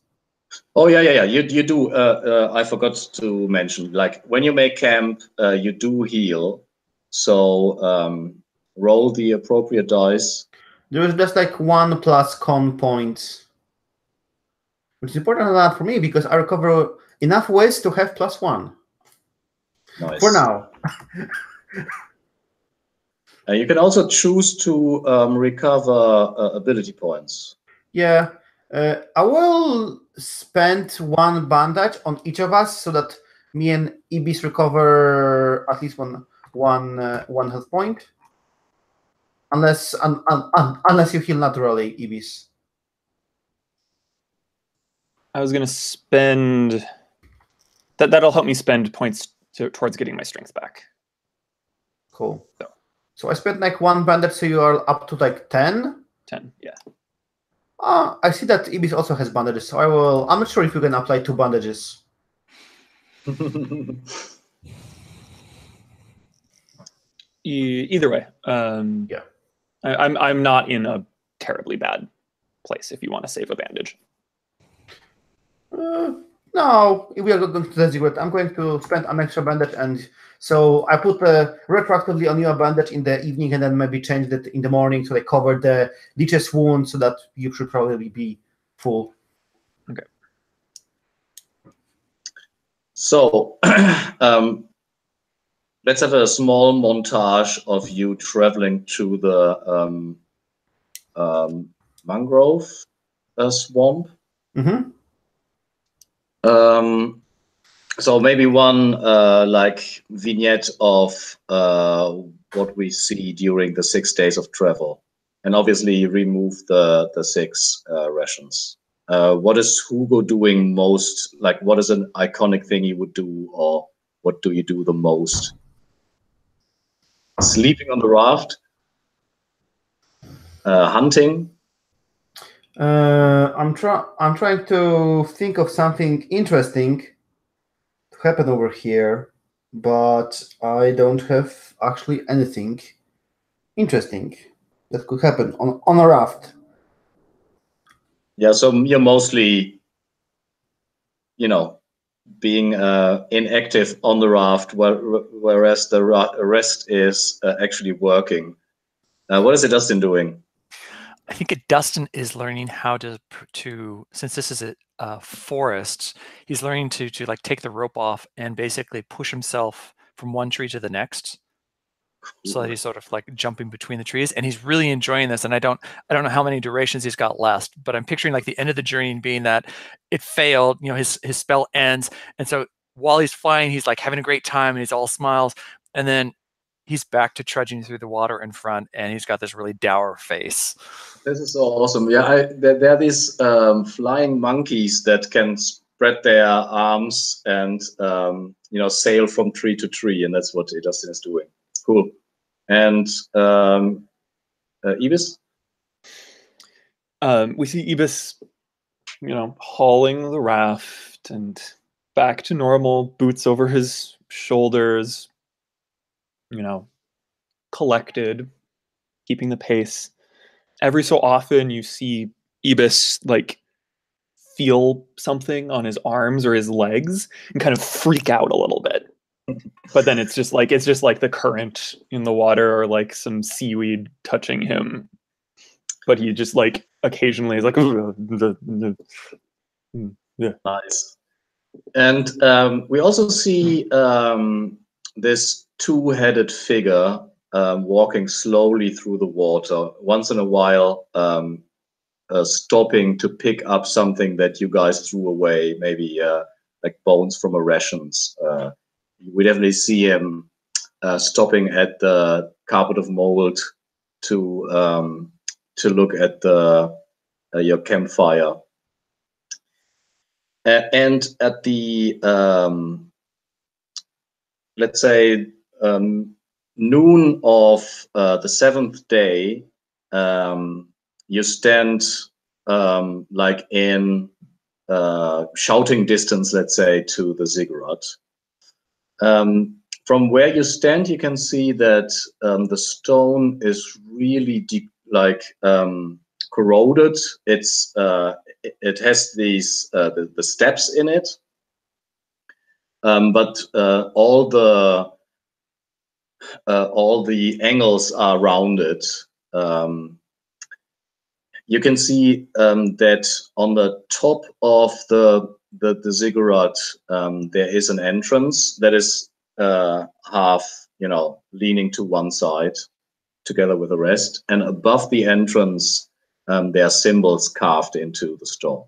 Oh yeah. You do. I forgot to mention. Like when you make camp, you do heal. So roll the appropriate dice. There is just like 1 plus con points, which is important a lot for me because I recover enough ways to have +1. Nice. For now. You can also choose to recover ability points. Yeah, I will spend 1 bandage on each of us so that me and Ibis recover at least one health point. Unless you heal naturally, Ibis. I was gonna spend that'll help me spend points towards getting my strength back. Cool. So I spent like 1 bandage, so you are up to like 10? 10, yeah. I see that Ibis also has bandages, so I'm not sure if you can apply 2 bandages. Either way, Yeah. I'm not in a terribly bad place if you want to save a bandage. No, we are going to the ziggurat. I'm going to spend an extra bandage, and so I put retroactively on your bandage in the evening, and then maybe changed it in the morning, so they cover the leech's wound, so that you should probably be full. Okay. So let's have a small montage of you traveling to the mangrove swamp. Mm-hmm. So maybe one like vignette of what we see during the 6 days of travel, and obviously remove the 6 rations. What is Hugo doing most? Like, what is an iconic thing he would do, or what do you do the most? Sleeping on the raft, hunting. I'm trying to think of something interesting to happen over here, but I don't have actually anything interesting that could happen on a raft. Yeah, so you're mostly, being inactive on the raft, whereas the rest is actually working. What is Dustin doing? I think Dustin is learning how to since this is a forest, he's learning to like take the rope off and basically push himself from one tree to the next, so that he's sort of like jumping between the trees, and he's really enjoying this. And I don't know how many durations he's got left, but I'm picturing like the end of the journey being that it failed, his spell ends, and so while he's flying, he's like having a great time and he's all smiles, and then he's back to trudging through the water in front, and he's got this really dour face. This is so awesome. Yeah, there are these flying monkeys that can spread their arms and sail from tree to tree, and that's what Dustin is doing. Cool. And Ibis? We see Ibis, hauling the raft and back to normal, boots over his shoulders, collected, keeping the pace. Every so often you see Ibis like feel something on his arms or his legs and kind of freak out a little bit. But then it's just like the current in the water or like some seaweed touching him. But he just like occasionally is like yeah. Nice. And we also see this 2-headed figure walking slowly through the water, once in a while stopping to pick up something that you guys threw away, maybe like bones from a rations. We definitely see him stopping at the carpet of mold to look at your campfire. And at the let's say noon of the 7th day, you stand like in shouting distance, let's say, to the ziggurat. From where you stand, you can see that the stone is really corroded. It has these the steps in it, but all the angles are rounded. You can see that on the top of the ziggurat there is an entrance that is half, leaning to one side together with the rest, and above the entrance there are symbols carved into the stone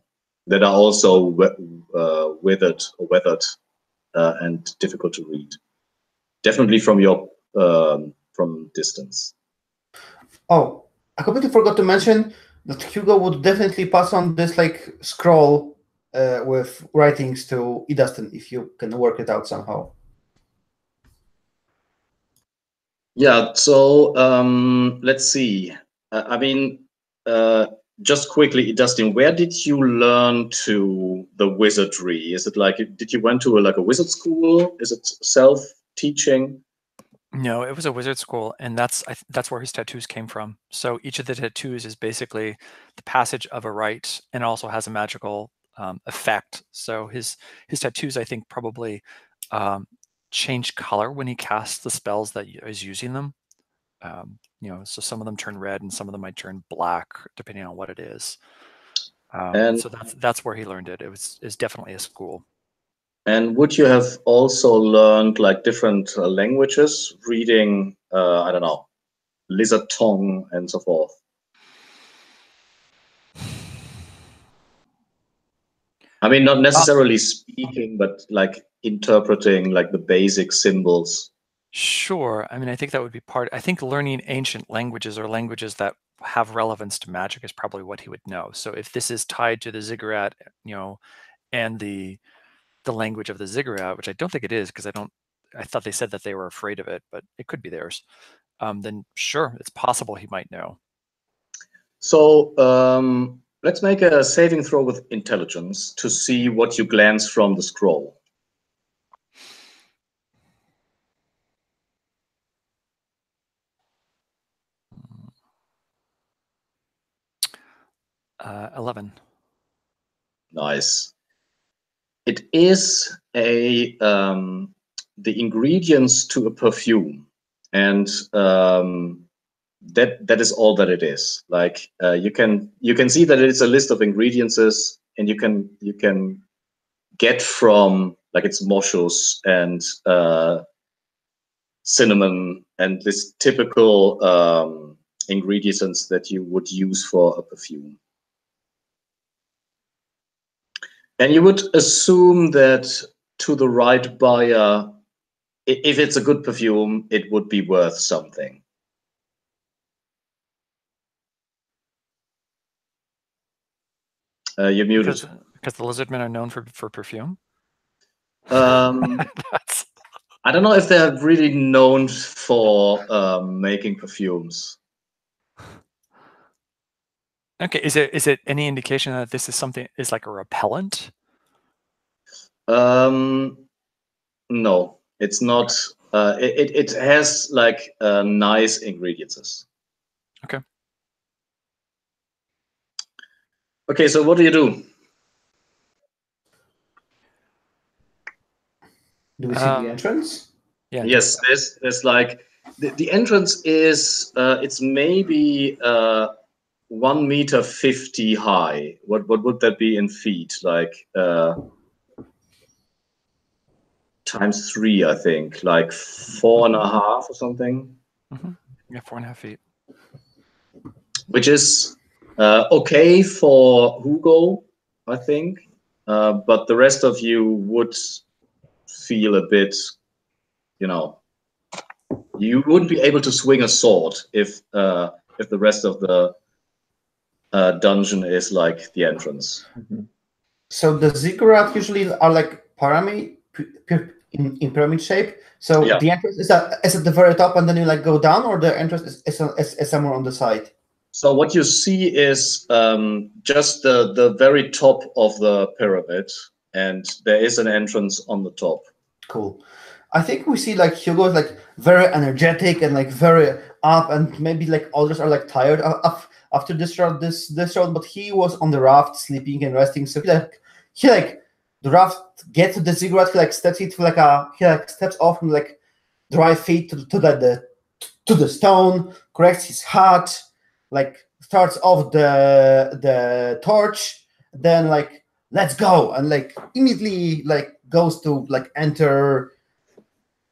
that are also weathered and difficult to read. Definitely from distance. Oh, I completely forgot to mention that Hugo would definitely pass on this like scroll with writings to Dustin if you can work it out somehow. Yeah. So let's see. I mean, just quickly, Dustin, where did you learn to the wizardry? Is it like, did you went to like a wizard school? Is it self-teaching? No, it was a wizard school, and that's where his tattoos came from. So each of the tattoos is basically the passage of a rite, and also has a magical effect. So his tattoos, I think, probably change color when he casts the spells that is using them. So some of them turn red, and some of them might turn black, depending on what it is. And So that's where he learned it. It's definitely a school. And would you have also learned like different languages, reading, I don't know, lizard tongue and so forth? I mean, not necessarily speaking, but like interpreting like the basic symbols. Sure. I mean, I think that would be I think learning ancient languages or languages that have relevance to magic is probably what he would know. So if this is tied to the ziggurat, and the language of the ziggurat, which I don't think it is, because I thought they said that they were afraid of it, but it could be theirs. Then sure, it's possible he might know. So let's make a saving throw with intelligence to see what you glance from the scroll. 11. Nice. It is the ingredients to a perfume, and that is all that it is. Like you can see that it's a list of ingredients, and you can get from like it's moschus and cinnamon and this typical ingredients that you would use for a perfume. And you would assume that to the right buyer, if it's a good perfume, it would be worth something. You're muted. Because the lizardmen are known for perfume? I don't know if they're really known for making perfumes. Okay, is it any indication that this is like a repellent? No, it's not. It has like nice ingredients. Okay. Okay, so what do you do? Do we see the entrance? Yeah. Yes, there's like the entrance is it's maybe 1.50 meters high. What would that be in feet? Like times 3, I think, like 4.5 or something. Mm-hmm. Yeah, 4.5 feet. Which is okay for Hugo, I think, but the rest of you would feel a bit, you wouldn't be able to swing a sword if the rest of the dungeon is like the entrance. Mm-hmm. So the ziggurat usually are like pyramid in pyramid shape. So yeah. The entrance is at the very top, and then you like go down, or the entrance is somewhere on the side. So what you see is just the very top of the pyramid, and there is an entrance on the top. Cool. I think we see like Hugo is like very energetic and like very up, and maybe like others are like tired after this round, but he was on the raft sleeping and resting. So he the raft gets to the ziggurat, he like steps it steps off from like dry feet to the stone, corrects his hat, like starts off the torch, then like let's go, and like immediately like goes to like enter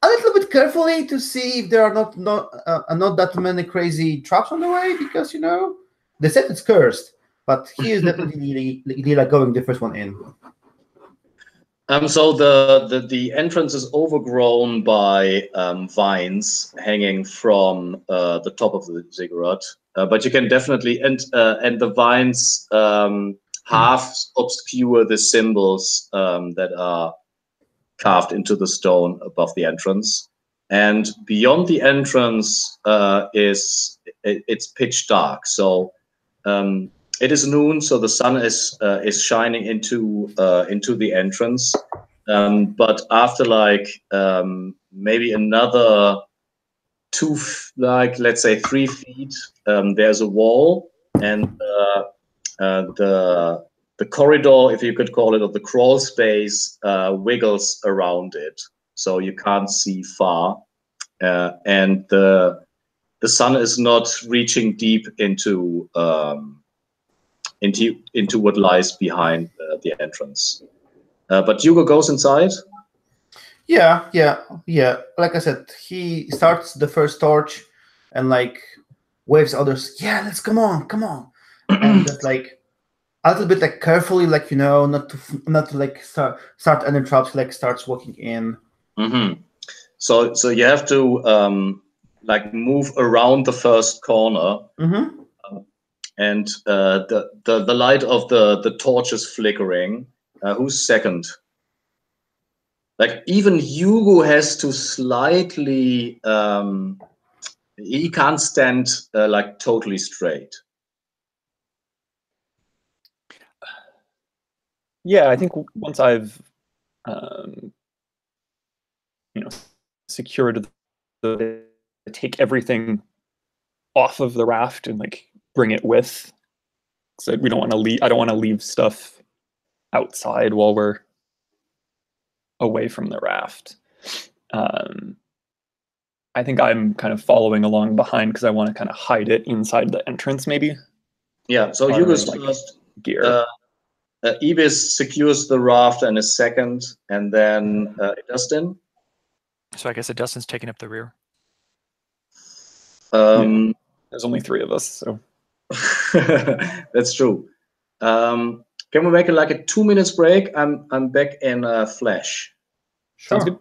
a little bit carefully to see if there are not that many crazy traps on the way, because they said it's cursed, but he is definitely like going the first one in. So the entrance is overgrown by vines hanging from the top of the ziggurat, but you can definitely and the vines half obscure the symbols that are carved into the stone above the entrance. and beyond the entrance it's pitch dark. So it is noon, so the sun is shining into the entrance. But after like maybe another let's say 3 feet, there's a wall, and the corridor, if you could call it, or the crawl space, wiggles around it, so you can't see far, and the sun is not reaching deep into what lies behind the entrance. But Hugo goes inside. Yeah. Like I said, he starts the first torch and like waves others. Yeah, let's come on, and just like a little bit like carefully, like not to like start any traps. Like starts walking in. Mm-hmm. So you have to like move around the first corner. Mm-hmm. And the light of the torch is flickering. Who's second? Like even Hugo has to slightly. He can't stand like totally straight. Yeah, I think once I've secured take everything off of the raft and like bring it with. So we don't want to leave. I don't want to leave stuff outside while we're away from the raft. I think I'm kind of following along behind because I want to kind of hide it inside the entrance, maybe. Yeah. So Hugo's first. Gear. Ibis secures the raft and is second, and then Dustin. So I guess Dustin's taking up the rear. There's only 3 of us, so that's true. Can we make it like a 2 minutes break? I'm back in Flash. Sure. Sounds good.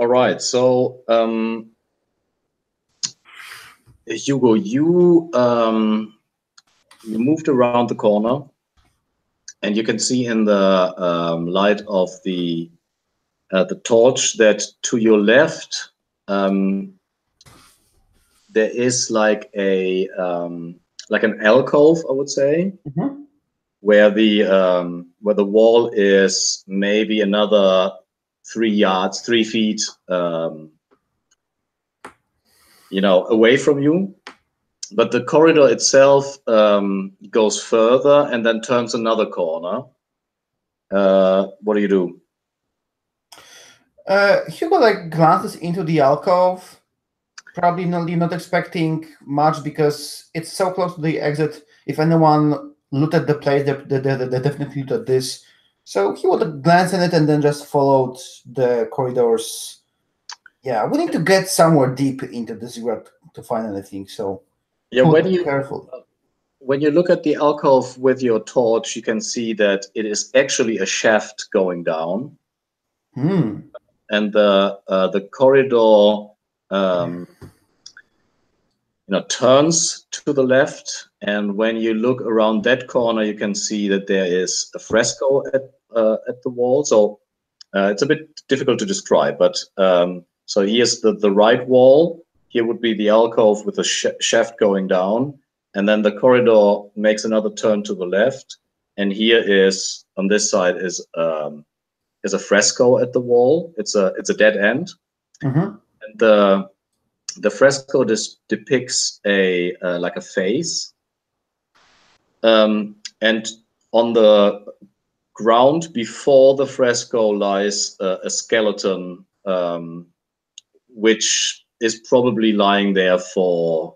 All right. So, Hugo, you moved around the corner, and you can see in the light of the torch that to your left there is like a like an alcove, I would say, where the wall is maybe another 3 feet, away from you. But the corridor itself goes further and then turns another corner. What do you do? Hugo glances into the alcove, probably not expecting much because it's so close to the exit. If anyone looked at the place, they definitely looked at this. So he would glance in it and then just followed the corridors. Yeah, we need to get somewhere deep into the ziggurat to find anything. So yeah, careful. When you look at the alcove with your torch, you can see that it is actually a shaft going down. And the corridor turns to the left, and when you look around that corner, you can see that there is a fresco at the wall. So it's a bit difficult to describe, but so here's the right wall. Here would be the alcove with a shaft going down, and then the corridor makes another turn to the left, and here is on this side is a fresco at the wall. It's a dead end, and the fresco depicts a like a face, and on the ground before the fresco lies a skeleton, which is probably lying there for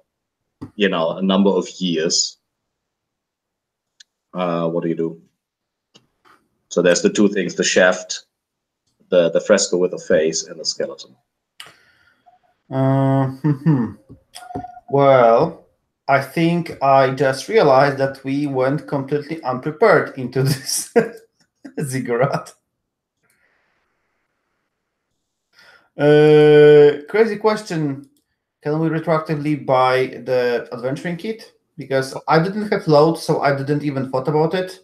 a number of years. What do you do? So there's the two things: the shaft, the fresco with a face, and the skeleton. Well, I think I just realized that we went completely unprepared into this ziggurat. Crazy question. Can we retroactively buy the adventuring kit? Because I didn't have loads, so I didn't even thought about it.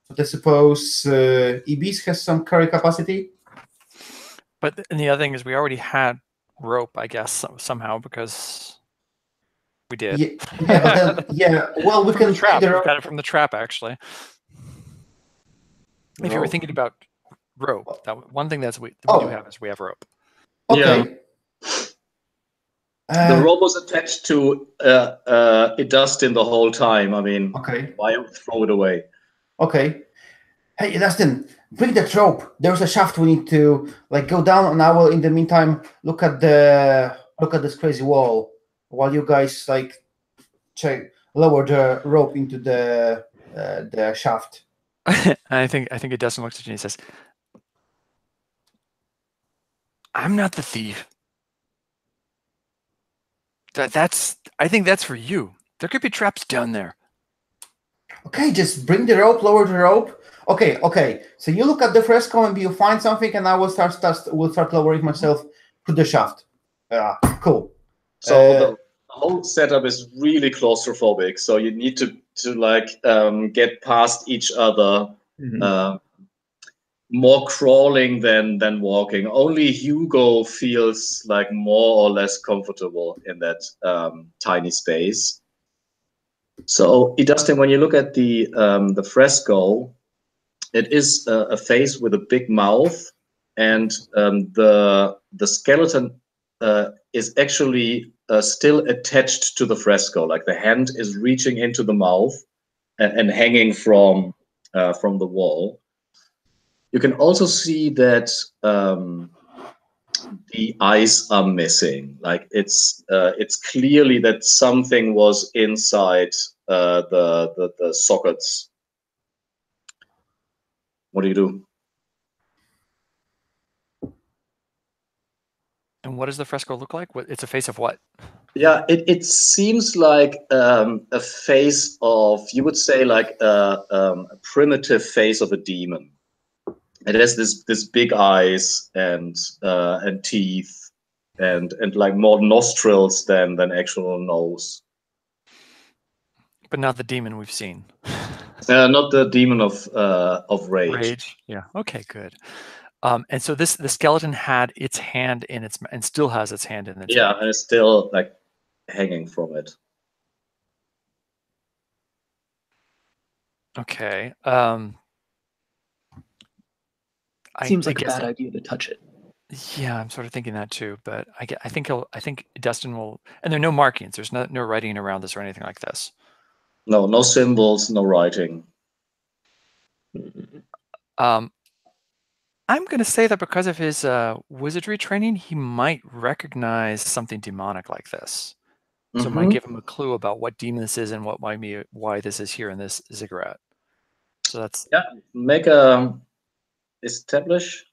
But I suppose Ibis has some carry capacity. But and the other thing is we already had rope, I guess, somehow, because we did. Yeah, but then, well, we can trap. We got it from the trap, actually. If you were thinking about rope, that one thing we do have is we have rope. Okay. The rope was attached to Dustin the whole time. I mean, why throw it away? Okay. Hey, Dustin, bring that rope. There's a shaft we need to go down, and I will, in the meantime, look at this crazy wall while you guys lower the rope into the shaft. I think Dustin looks at you and he says, "I'm not the thief. I think that's for you. There could be traps down there." Okay, just bring the rope, lower the rope. Okay. So you look at the fresco and you find something, and I will start lowering myself to the shaft. Cool. So the whole setup is really claustrophobic. So you need to get past each other. More crawling than walking. Only Hugo feels more or less comfortable in that tiny space. So, Dustin, when you look at the fresco, it is a face with a big mouth, and the skeleton is actually still attached to the fresco. Like the hand is reaching into the mouth and hanging from the wall. You can also see that the eyes are missing. It's clearly that something was inside the sockets. What do you do? And what does the fresco look like? It's a face of what? Yeah, it seems like a face of, you would say, a primitive face of a demon. It has this big eyes and teeth and like more nostrils than actual nose. But not the demon we've seen. Not the demon of rage. Rage. Yeah. Okay. Good. And so the skeleton had its hand in its and still has its hand in its Yeah, mouth. and it's still like hanging from it. Okay. Seems I like a guess bad idea to touch it. Yeah, I'm sort of thinking that too. But I think Dustin will. And there are no markings. There's no writing around this or anything like this. No symbols, no writing. I'm going to say that because of his wizardry training, he might recognize something demonic like this. So it might give him a clue about what demon this is and what might be why this is here in this ziggurat. So that's make a establish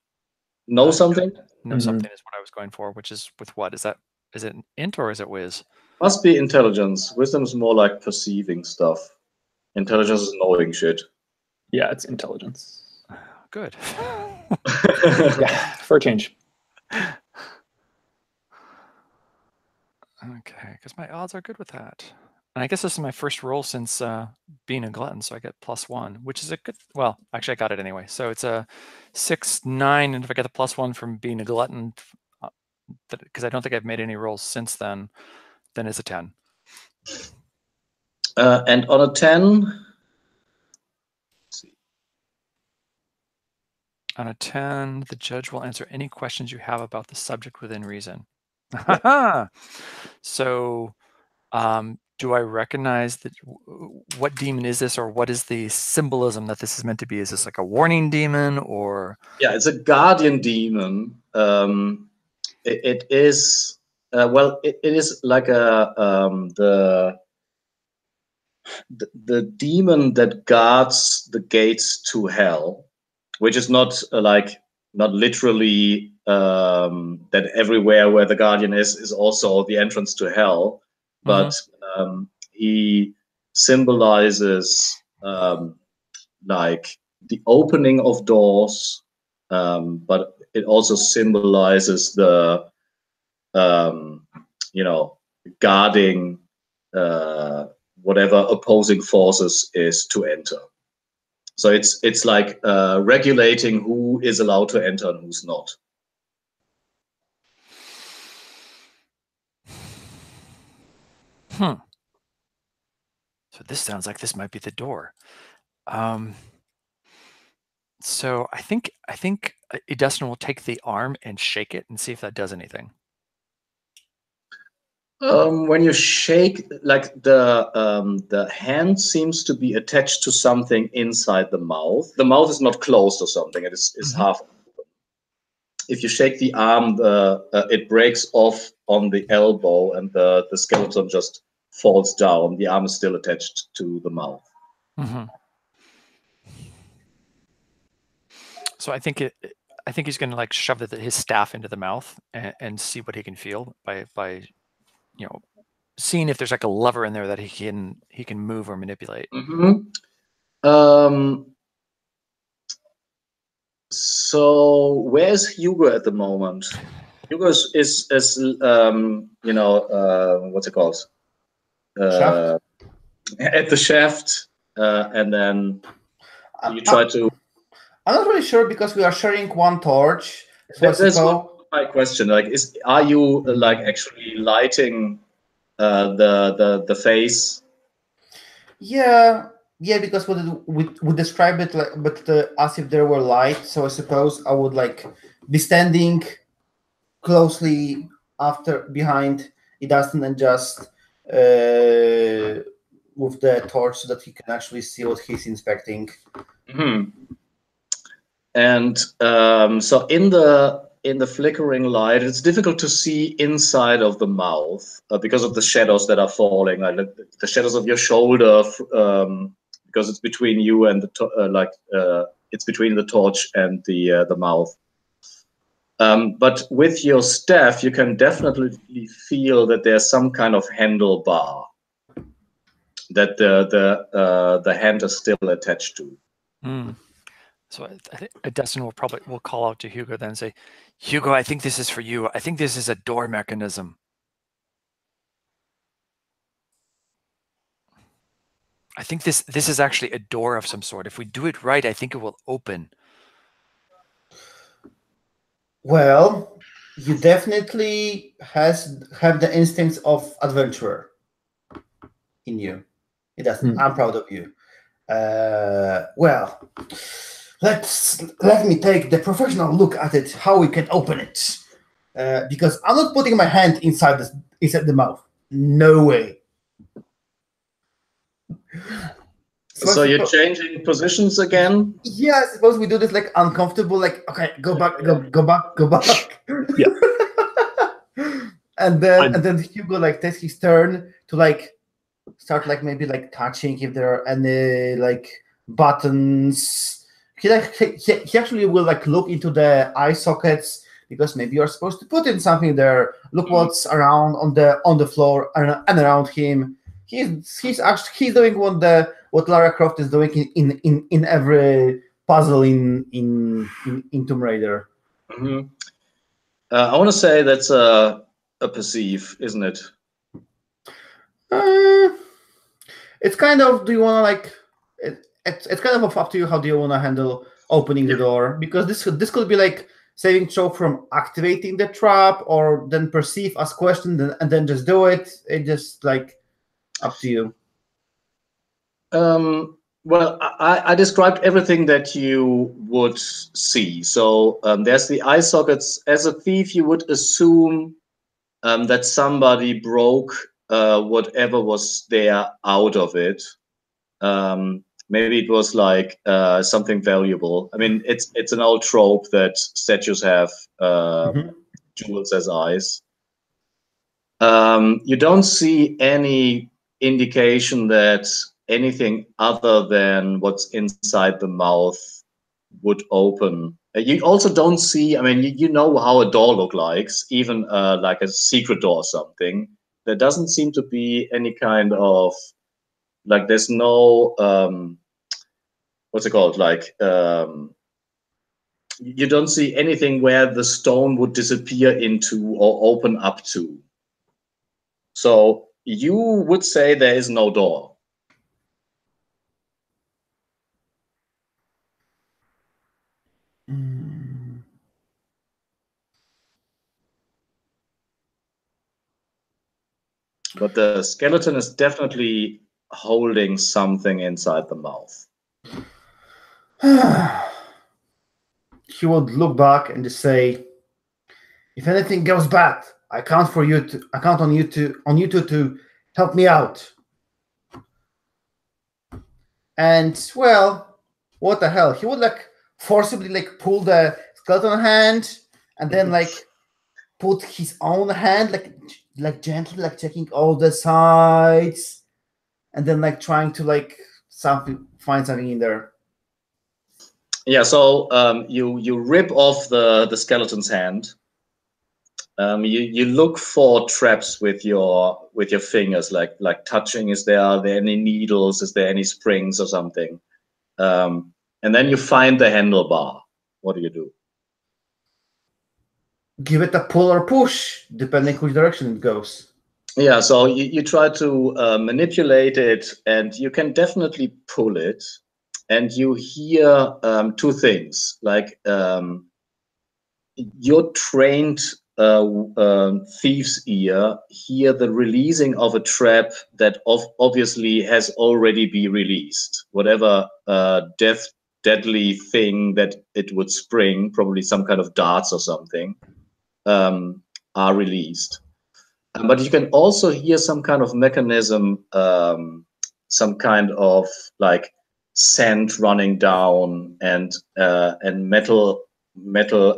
know something. Know something is what I was going for, which is with what is that? Is it int or is it whiz? Must be intelligence. Wisdom is more like perceiving stuff. Intelligence is knowing shit. Yeah, it's intelligence. Good. Yeah, for a change. Okay, because my odds are good with that. And I guess this is my first roll since being a glutton, so I get +1, which is a good. Well, actually, I got it anyway. So it's a 6, 9, and if I get the +1 from being a glutton, because I don't think I've made any rolls since then it's a 10. And on a 10. On a 10, the judge will answer any questions you have about the subject within reason. So, do I recognize that? What demon is this, or what is the symbolism that this is meant to be? Is this like a warning demon, or? Yeah, it's a guardian demon. It is well. It is like the demon that guards the gates to hell, which is not not literally that everywhere where the guardian is also the entrance to hell, but he symbolizes like the opening of doors, but it also symbolizes the guarding whatever opposing forces is to enter. So it's like regulating who is allowed to enter and who's not. So this sounds like this might be the door. So I think Dustin will take the arm and shake it and see if that does anything. When you shake, like the hand seems to be attached to something inside the mouth. The mouth is not closed or something. It is half open. If you shake the arm, it breaks off on the elbow, and the skeleton just falls down. The arm is still attached to the mouth. So I think he's going to like shove his staff into the mouth and see what he can feel by seeing if there's like a lever in there that he can move or manipulate. So where's Hugo at the moment? Hugo is what's it called? At the shaft, and then you try to. I'm not really sure because we are sharing one torch. That's my question. Like, are you like actually lighting the face? Yeah, because we describe it like, but as if there were light. So I suppose I would like be standing closely behind Dustin and just with the torch so that he can actually see what he's inspecting. And so in the flickering light, it's difficult to see inside of the mouth because of the shadows that are falling, like the shadows of your shoulder, because it's between you and it's between the torch and the mouth. But with your staff, you can definitely feel that there's some kind of handlebar that the hand is still attached to. So I think Destin will call out to Hugo then and say, Hugo, I think this is for you. I think this is a door mechanism. I think this is actually a door of some sort. If we do it right, I think it will open. Well, you definitely have the instincts of adventurer in you. I'm proud of you. Well, let me take the professional look at it, how we can open it. Because I'm not putting my hand inside the mouth. No way. So you're changing positions again? Yeah, I suppose we do this like uncomfortable, like, okay, go back. Yeah. and then Hugo like takes his turn to like start like maybe like touching if there are any like buttons. He actually will like look into the eye sockets because maybe you're supposed to put in something there. Look what's around on the floor and around him. He's doing what Lara Croft is doing in every puzzle in Tomb Raider. Mm-hmm. I want to say that's a perceive, isn't it? It's kind of. Do you want to like? It's kind of up to you. How do you want to handle opening the door? Because this could be like saving throw from activating the trap, or then perceive, ask questions, and then just do it. It just like. Up to you. Well, I described everything that you would see. So there's the eye sockets. As a thief, you would assume that somebody broke whatever was there out of it. Maybe it was like something valuable. I mean, it's an old trope that statues have jewels as eyes. You don't see any indication that anything other than what's inside the mouth would open. You also don't see, I mean, you know how a door looks like, even like a secret door or something. There doesn't seem to be any kind of, like there's no, what's it called? Like, you don't see anything where the stone would disappear into or open up to. So you would say there is no door. But the skeleton is definitely holding something inside the mouth. He would look back and just say, "If anything goes bad, I count on you two to help me out." And well, what the hell? He would like forcibly like pull the skeleton hand and then like put his own hand like gently like checking all the sides and then like trying to like find something in there. Yeah, so you rip off the skeleton's hand. You look for traps with your fingers, like touching. Are there any needles? Is there any springs or something? And then you find the handlebar. What do you do? Give it a pull or push, depending which direction it goes. Yeah, so you try to manipulate it, and you can definitely pull it. And you hear two things, like your trained thief's ear hear the releasing of a trap that obviously has already been released. Whatever deadly thing that it would spring, probably some kind of darts or something, are released. But you can also hear some kind of mechanism, some kind of like sand running down and metal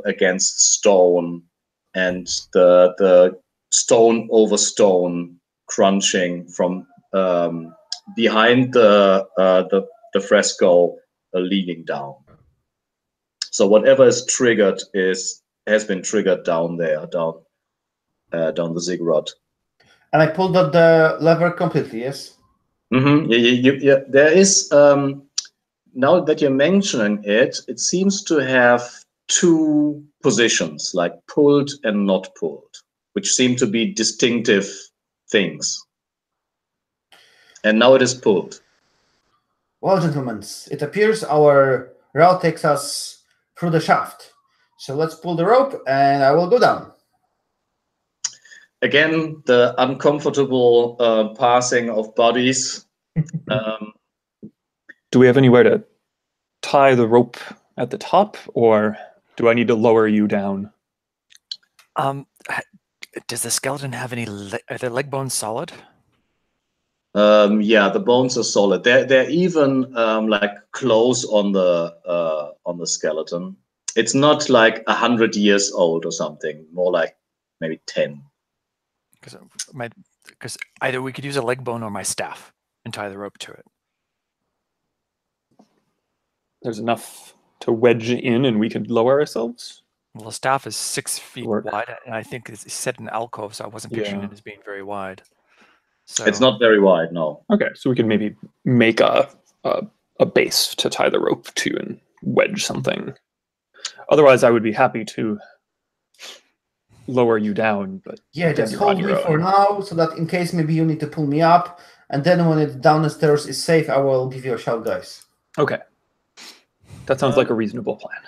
against stone, and the stone over stone crunching from behind the fresco leaning down. So whatever is triggered has been triggered down there, down the ziggurat. And I pulled out the lever completely, yes? Mm-hmm. Yeah. There is now that you're mentioning it, it seems to have two positions, like pulled and not pulled, which seem to be distinctive things. And now it is pulled. Well, gentlemen, it appears our route takes us through the shaft. So let's pull the rope and I will go down. Again, the uncomfortable passing of bodies. Do we have anywhere to tie the rope at the top, or do I need to lower you down? Does the skeleton have any? Are their leg bones solid? Yeah, the bones are solid. They're even like close on the skeleton. It's not like 100 years old or something. More like maybe 10. Because either we could use a leg bone or my staff and tie the rope to it. There's enough to wedge in and we could lower ourselves? Well, the staff is 6 feet wide, and I think it's set in alcove, so I wasn't picturing it as being very wide. So it's not very wide, no. Okay, so we could maybe make a base to tie the rope to and wedge something. Otherwise, I would be happy to lower you down, but yeah, just hold me for now, so that in case maybe you need to pull me up, and then when it's down the stairs is safe, I will give you a shout, guys. Okay, that sounds like a reasonable plan.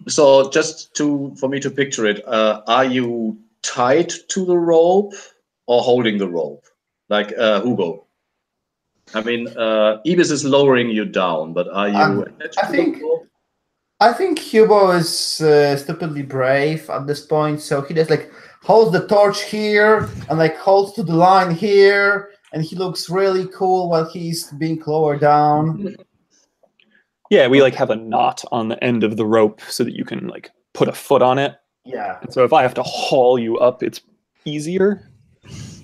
So just for me to picture it, are you tied to the rope or holding the rope, like Hugo? I mean, Ibis is lowering you down, but are you? I think Hugo is stupidly brave at this point, so he just like holds the torch here and like holds to the line here, and he looks really cool while he's being lowered down. Yeah, we like have a knot on the end of the rope so that you can like put a foot on it. Yeah. And so if I have to haul you up, it's easier,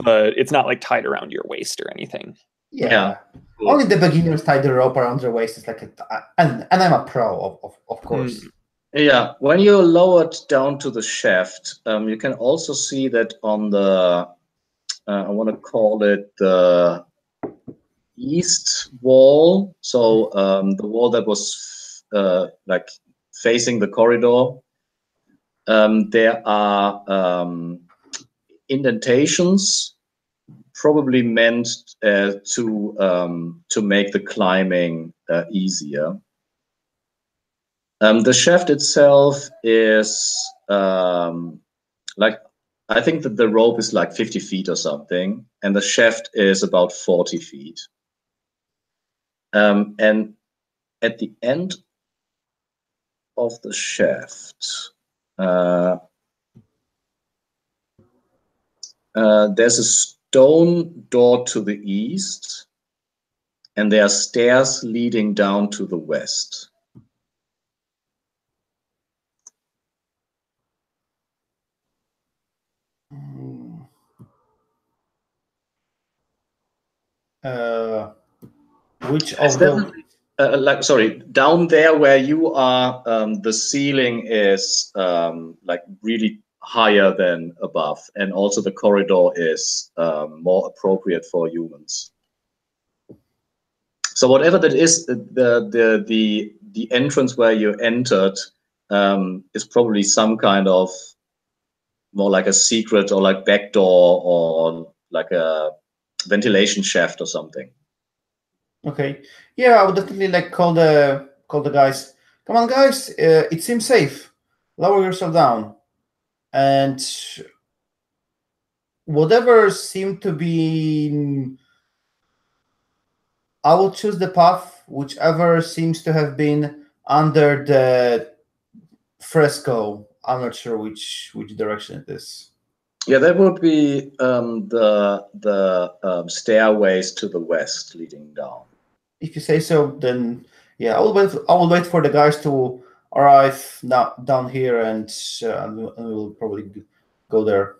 but it's not like tied around your waist or anything. Yeah. Only the beginners tie the rope around their waist. It's like, and I'm a pro, of course. Yeah, when you're lowered down to the shaft, you can also see that on the, I want to call it the east wall. So the wall that was like facing the corridor, there are indentations, probably meant to make the climbing easier. The shaft itself is like, I think that the rope is like 50 feet or something, and the shaft is about 40 feet. And at the end of the shaft, there's a stone door to the east, and there are stairs leading down to the west. Which of the like, sorry, down there where you are, the ceiling is like really higher than above, and also the corridor is more appropriate for humans. So whatever that is, the entrance where you entered is probably some kind of more like a secret or like back door or like a ventilation shaft or something. Okay. Yeah, I would definitely like call the guys. Come on, guys. It seems safe. Lower yourself down. And whatever seemed to be, I will choose the path whichever seems to have been under the fresco. I'm not sure which direction it is. Yeah, that would be the stairways to the west leading down. If you say so, then yeah, I will wait for the guys to arrive down here, and we'll probably go there.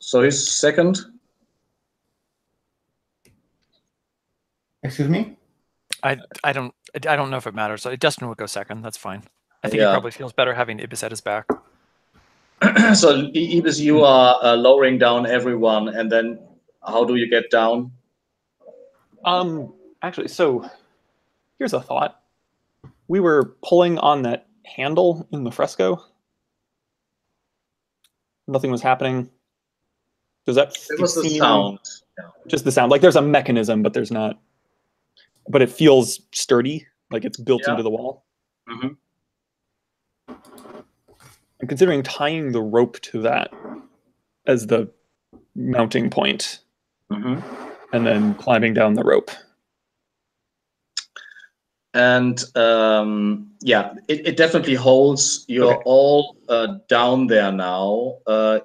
So he's second. Excuse me? I don't know if it matters. Dustin would go second. That's fine. I think he probably feels better having Ibis at his back. So Ibis, you are lowering down everyone, and then how do you get down? Actually, so Here's a thought. We were pulling on that handle in the fresco. Nothing was happening. Does that It was the seem sound. just the sound? Like there's a mechanism, but there's not. But it feels sturdy, like it's built into the wall. Mm-hmm. I'm considering tying the rope to that as the mounting point, Mm-hmm. and then climbing down the rope. And yeah, it definitely holds. You're Okay. all down there now.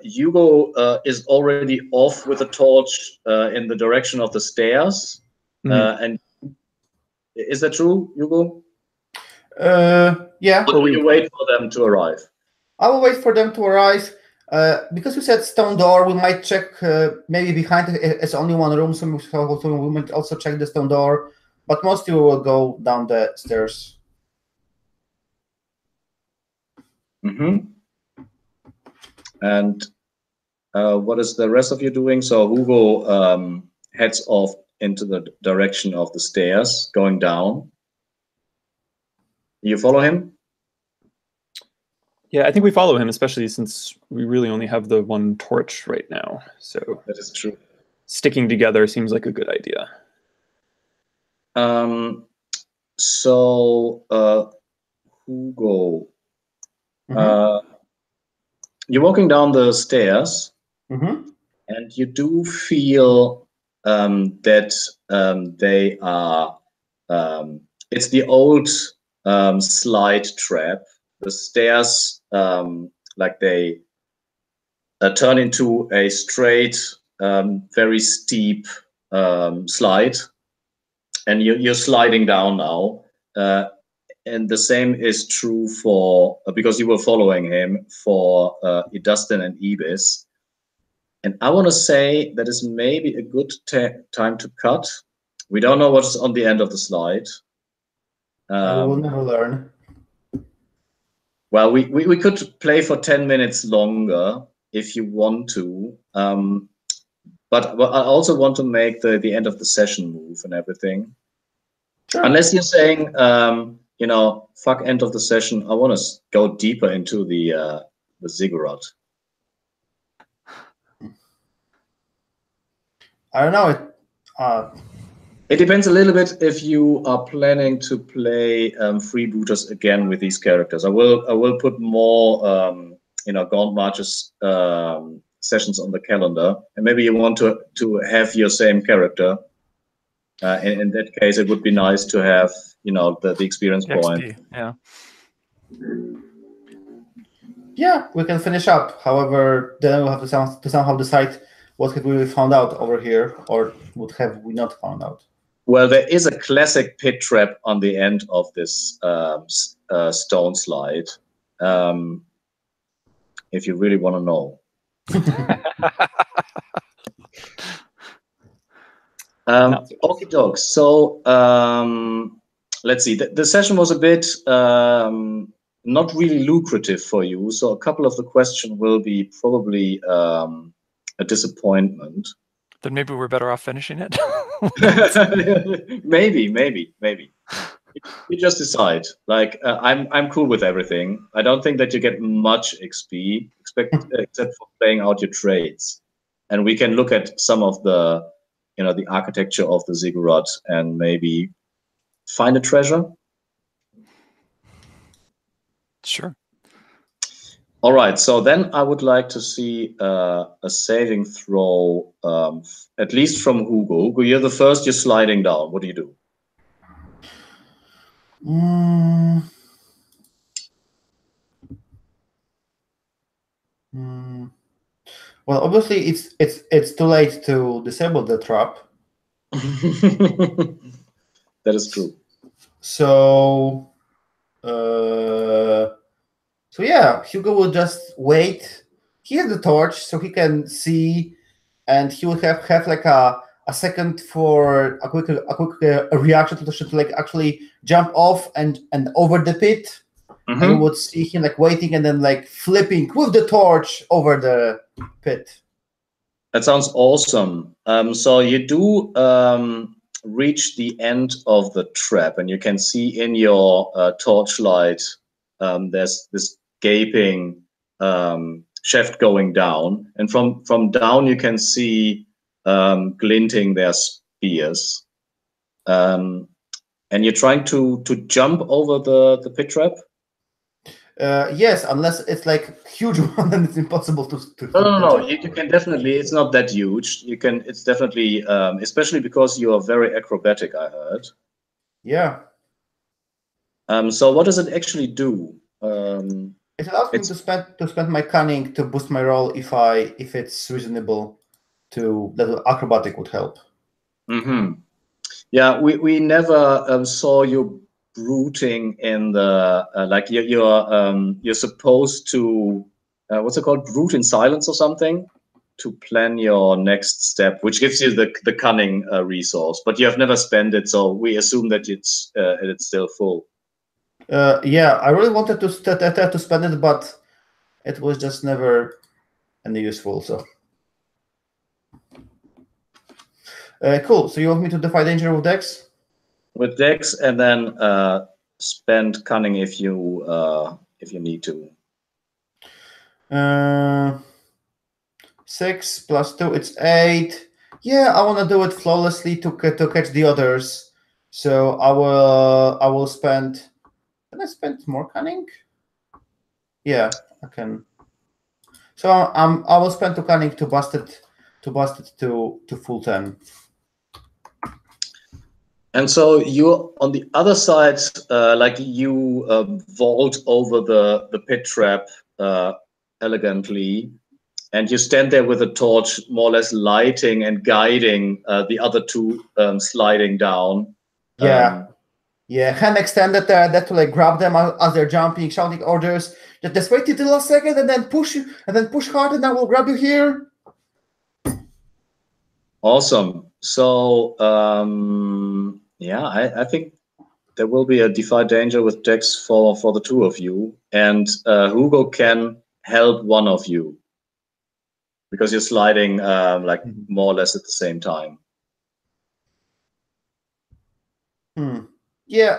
Hugo is already off with a torch in the direction of the stairs. Mhm. And is that true, Hugo? Yeah. Or do you wait for them to arrive? I will wait for them to arrive. Because you said stone door, we might check maybe behind it. It's only one room, so we might also check the stone door. But mostly we will go down the stairs. Mm-hmm. And what is the rest of you doing? So Hugo heads off into the direction of the stairs, going down. You follow him? Yeah, I think we follow him, especially since we really only have the one torch right now. So That is true. sticking together seems like a good idea. So Hugo, Mm-hmm. you're walking down the stairs, Mm-hmm. and you do feel that they are. It's the old slide trap. The stairs, like they turn into a straight, very steep slide, and you're sliding down now. And the same is true for, because you were following him, for Idustin and Ibis. And I want to say that is maybe a good time to cut. We don't know what's on the end of the slide. We will never learn. Well, we could play for 10 minutes longer if you want to. But I also want to make the end of the session move and everything. Sure. Unless you're saying, you know, fuck end of the session, I want to go deeper into the ziggurat. I don't know. It depends a little bit if you are planning to play Freebooters again with these characters. I will put more you know, Gaunt Marches sessions on the calendar, and maybe you want to have your same character. In that case, it would be nice to have, you know, the experience point. XP, yeah. Yeah, we can finish up. However, then we'll have to somehow decide what have we found out over here, or what have we not found out. Well, there is a classic pit trap on the end of this stone slide. If you really want to know. Okie doke. So let's see. The session was a bit not really lucrative for you. So a couple of the questions will be probably a disappointment. Then maybe we're better off finishing it. maybe. You just decide. Like I'm cool with everything. I don't think that you get much XP, except for playing out your trades. And we can look at some of the, you know, the architecture of the ziggurat and maybe find a treasure. Sure. All right. So then I would like to see a saving throw, at least from Hugo. Hugo, you're the first. You're sliding down. What do you do? Well, obviously, it's too late to disable the trap. That is true. So, yeah, Hugo will just wait. He has the torch, so he can see, and he will have like a second for a quick reaction to like actually jump off and over the pit. Mm-hmm. And you would see him like waiting and then like flipping with the torch over the pit. That sounds awesome. So you do reach the end of the trap, and you can see in your torchlight there's this gaping shaft going down, and from down you can see glinting their spears. And you're trying to jump over the pit trap? Yes, unless it's like huge one, then it's impossible to No. You can definitely. It's not that huge. You can. It's definitely, especially because you are very acrobatic, I heard. Yeah. So what does it actually do? It allows me to spend my cunning to boost my roll if it's reasonable. That acrobatic would help. Mm-hmm. Yeah, we never saw you brooting in the like you're supposed to what's it called, brute in silence or something, to plan your next step, which gives you the cunning resource, but you have never spent it, so we assume that it's still full. Yeah, I really wanted to spend it, but it was just never any useful. So cool. So you want me to defy danger with Dex? With Dex, and then spend cunning if you need to. 6 plus 2, it's 8. Yeah, I want to do it flawlessly to catch the others. So I will spend. Can I spend more cunning? Yeah, I can. So I will spend 2 cunning to bust it to full 10. And so you're on the other side, like you vault over the pit trap elegantly, and you stand there with a torch, more or less lighting and guiding the other two sliding down. Yeah. Yeah, hand extended there, that to like grab them as they're jumping, shouting orders. Just wait till the last second and then push hard, and I will grab you here. Awesome. So yeah, I think there will be a defy danger with Dex for the two of you, and Hugo can help one of you because you're sliding like more or less at the same time. Yeah.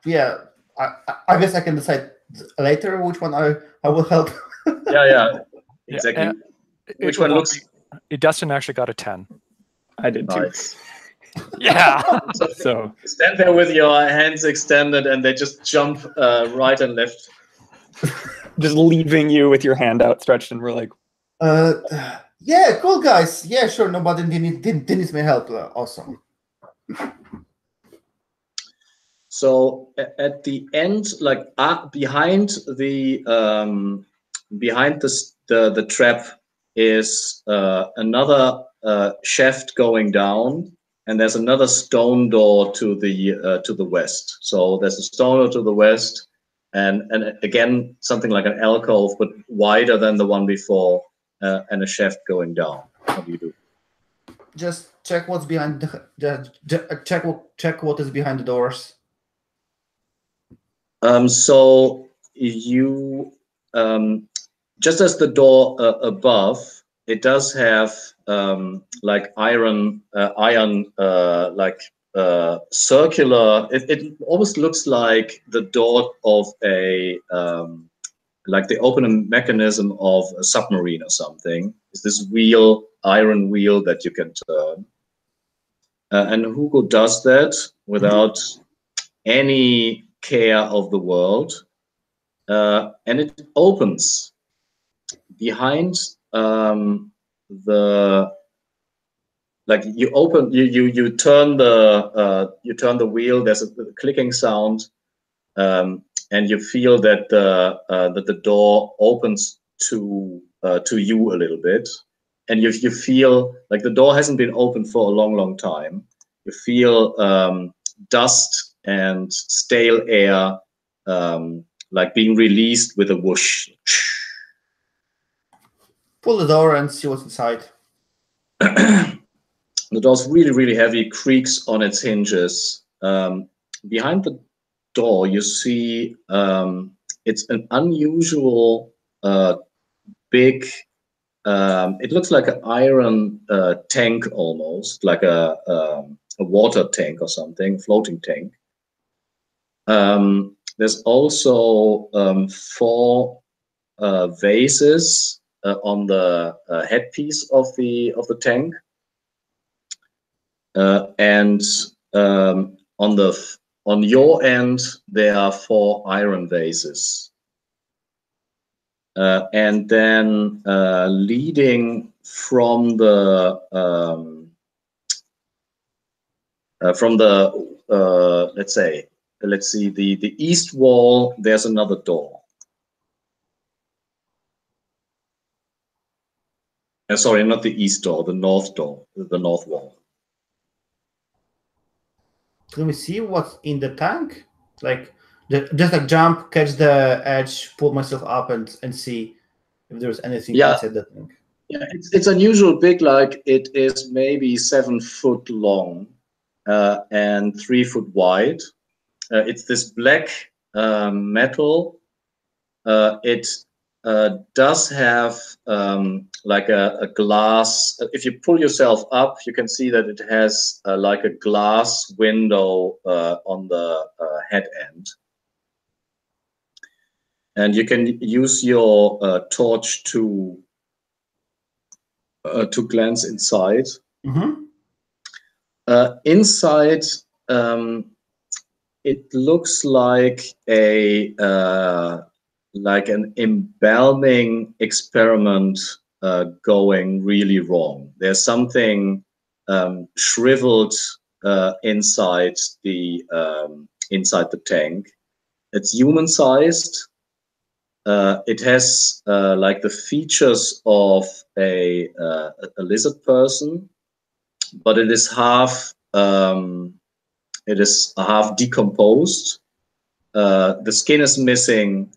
I guess I can decide later which one I will help. Yeah, exactly. Yeah, which one looks? Dustin actually got a 10. I did too. Nice. Yeah. So stand there with your hands extended, and they just jump right and left, just leaving you with your hand outstretched, and we're like, yeah, cool guys. Yeah, sure. Nobody didn't need my help. Awesome. So at the end, like behind the trap is another shaft going down, and there's another stone door to the west. So there's a stone door to the west, and again something like an alcove, but wider than the one before, and a shaft going down. What do you do? Just check what's behind check what is behind the doors. So you just as the door above, it does have like iron like circular. It almost looks like the door of a like the opening mechanism of a submarine or something. It's this wheel, iron wheel that you can turn, and Hugo does that without any care of the world, and it opens behind the, like you turn the wheel. There's a clicking sound, and you feel that the door opens to you a little bit, and you feel like the door hasn't been open for a long time. You feel dust and stale air, like being released with a whoosh. Pull the door and see what's inside. The door's really heavy, creaks on its hinges. Behind the door, you see it's an unusual big. It looks like an iron tank, almost like a water tank or something, floating tank. There's also 4 vases on the headpiece of the tank, and on your end there are 4 iron vases, and then leading from the let's see, the east wall, there's another door. Sorry, not the east door, the north door, the north wall. Can we see what's in the tank? Like, just like jump, catch the edge, pull myself up, and see if there's anything inside the tank. Yeah, it's unusual big. Like, it is maybe 7 foot long and 3 foot wide. It's this black metal. It does have like a glass. If you pull yourself up, you can see that it has like a glass window on the head end. And you can use your torch to glance inside. Mm-hmm. Inside, it looks like an embalming experiment going really wrong. There's something shriveled inside the tank. It's human-sized. It has like the features of a lizard person, but it is half decomposed. The skin is missing,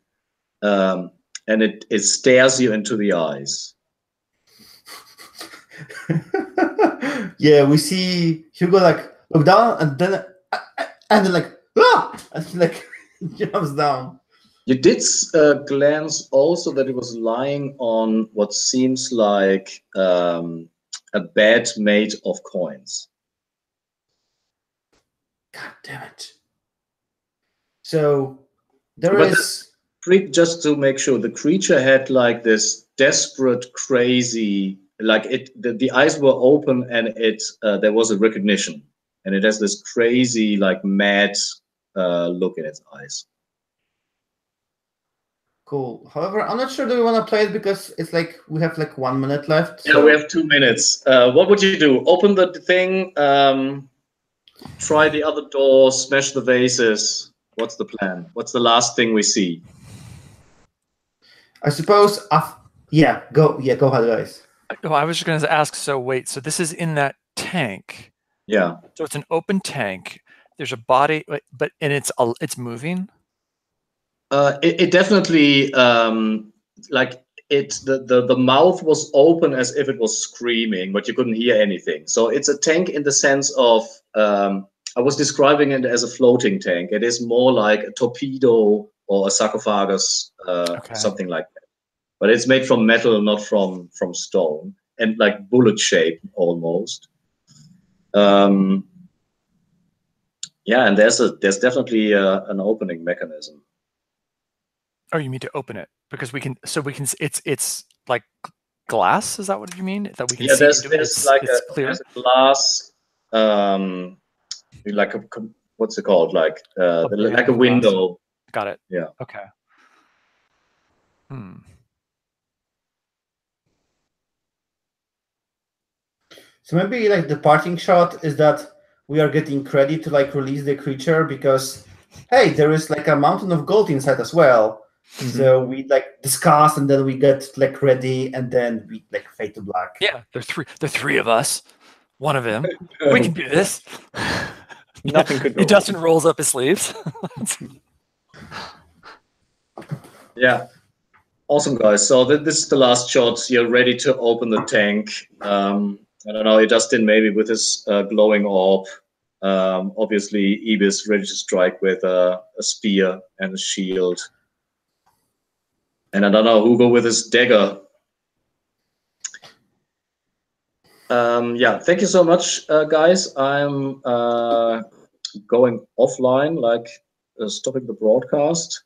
and it stares you into the eyes. Yeah, we see Hugo like look down, and then like and he like jumps down. You did glance also that it was lying on what seems like a bed made of coins. God damn it. So there is... Just to make sure, the creature had like this desperate, crazy, like the eyes were open, and there was a recognition, and it has this crazy, like mad look in its eyes. Cool. However, I'm not sure that we want to play it because it's like we have like 1 minute left. Yeah, we have 2 minutes. What would you do? Open the thing, try the other door, smash the vases. What's the plan? What's the last thing we see? I suppose. Go ahead, guys. Oh, I was just going to ask. So wait. So this is in that tank. Yeah. So it's an open tank. There's a body, but it's moving. It definitely like the mouth was open as if it was screaming, but you couldn't hear anything. So it's a tank in the sense of I was describing it as a floating tank. It is more like a torpedo or a sarcophagus, something like that. But it's made from metal, not from stone, and like bullet shape almost. Yeah, and there's definitely an opening mechanism. Oh, you mean to open it because we can? It's like glass. Is that what you mean? That we can see there's into it? There's a glass, like what's it called? Like a window. Glass. Got it. Yeah. Okay. So maybe like the parting shot is that we are getting ready to like release the creature because hey, there is like a mountain of gold inside as well. Mm-hmm. So we like discuss and then we get like ready and then we like fade to black. Yeah, there's three of us. One of him. We can do this. Nothing could go Dustin rolls up his sleeves. Yeah. Awesome, guys. So this is the last shot. You're ready to open the tank. I don't know, Dustin maybe with his glowing orb. Obviously, Ibis ready to strike with a spear and a shield. And I don't know, Hugo with his dagger. Yeah, thank you so much, guys. I'm going offline, like stopping the broadcast.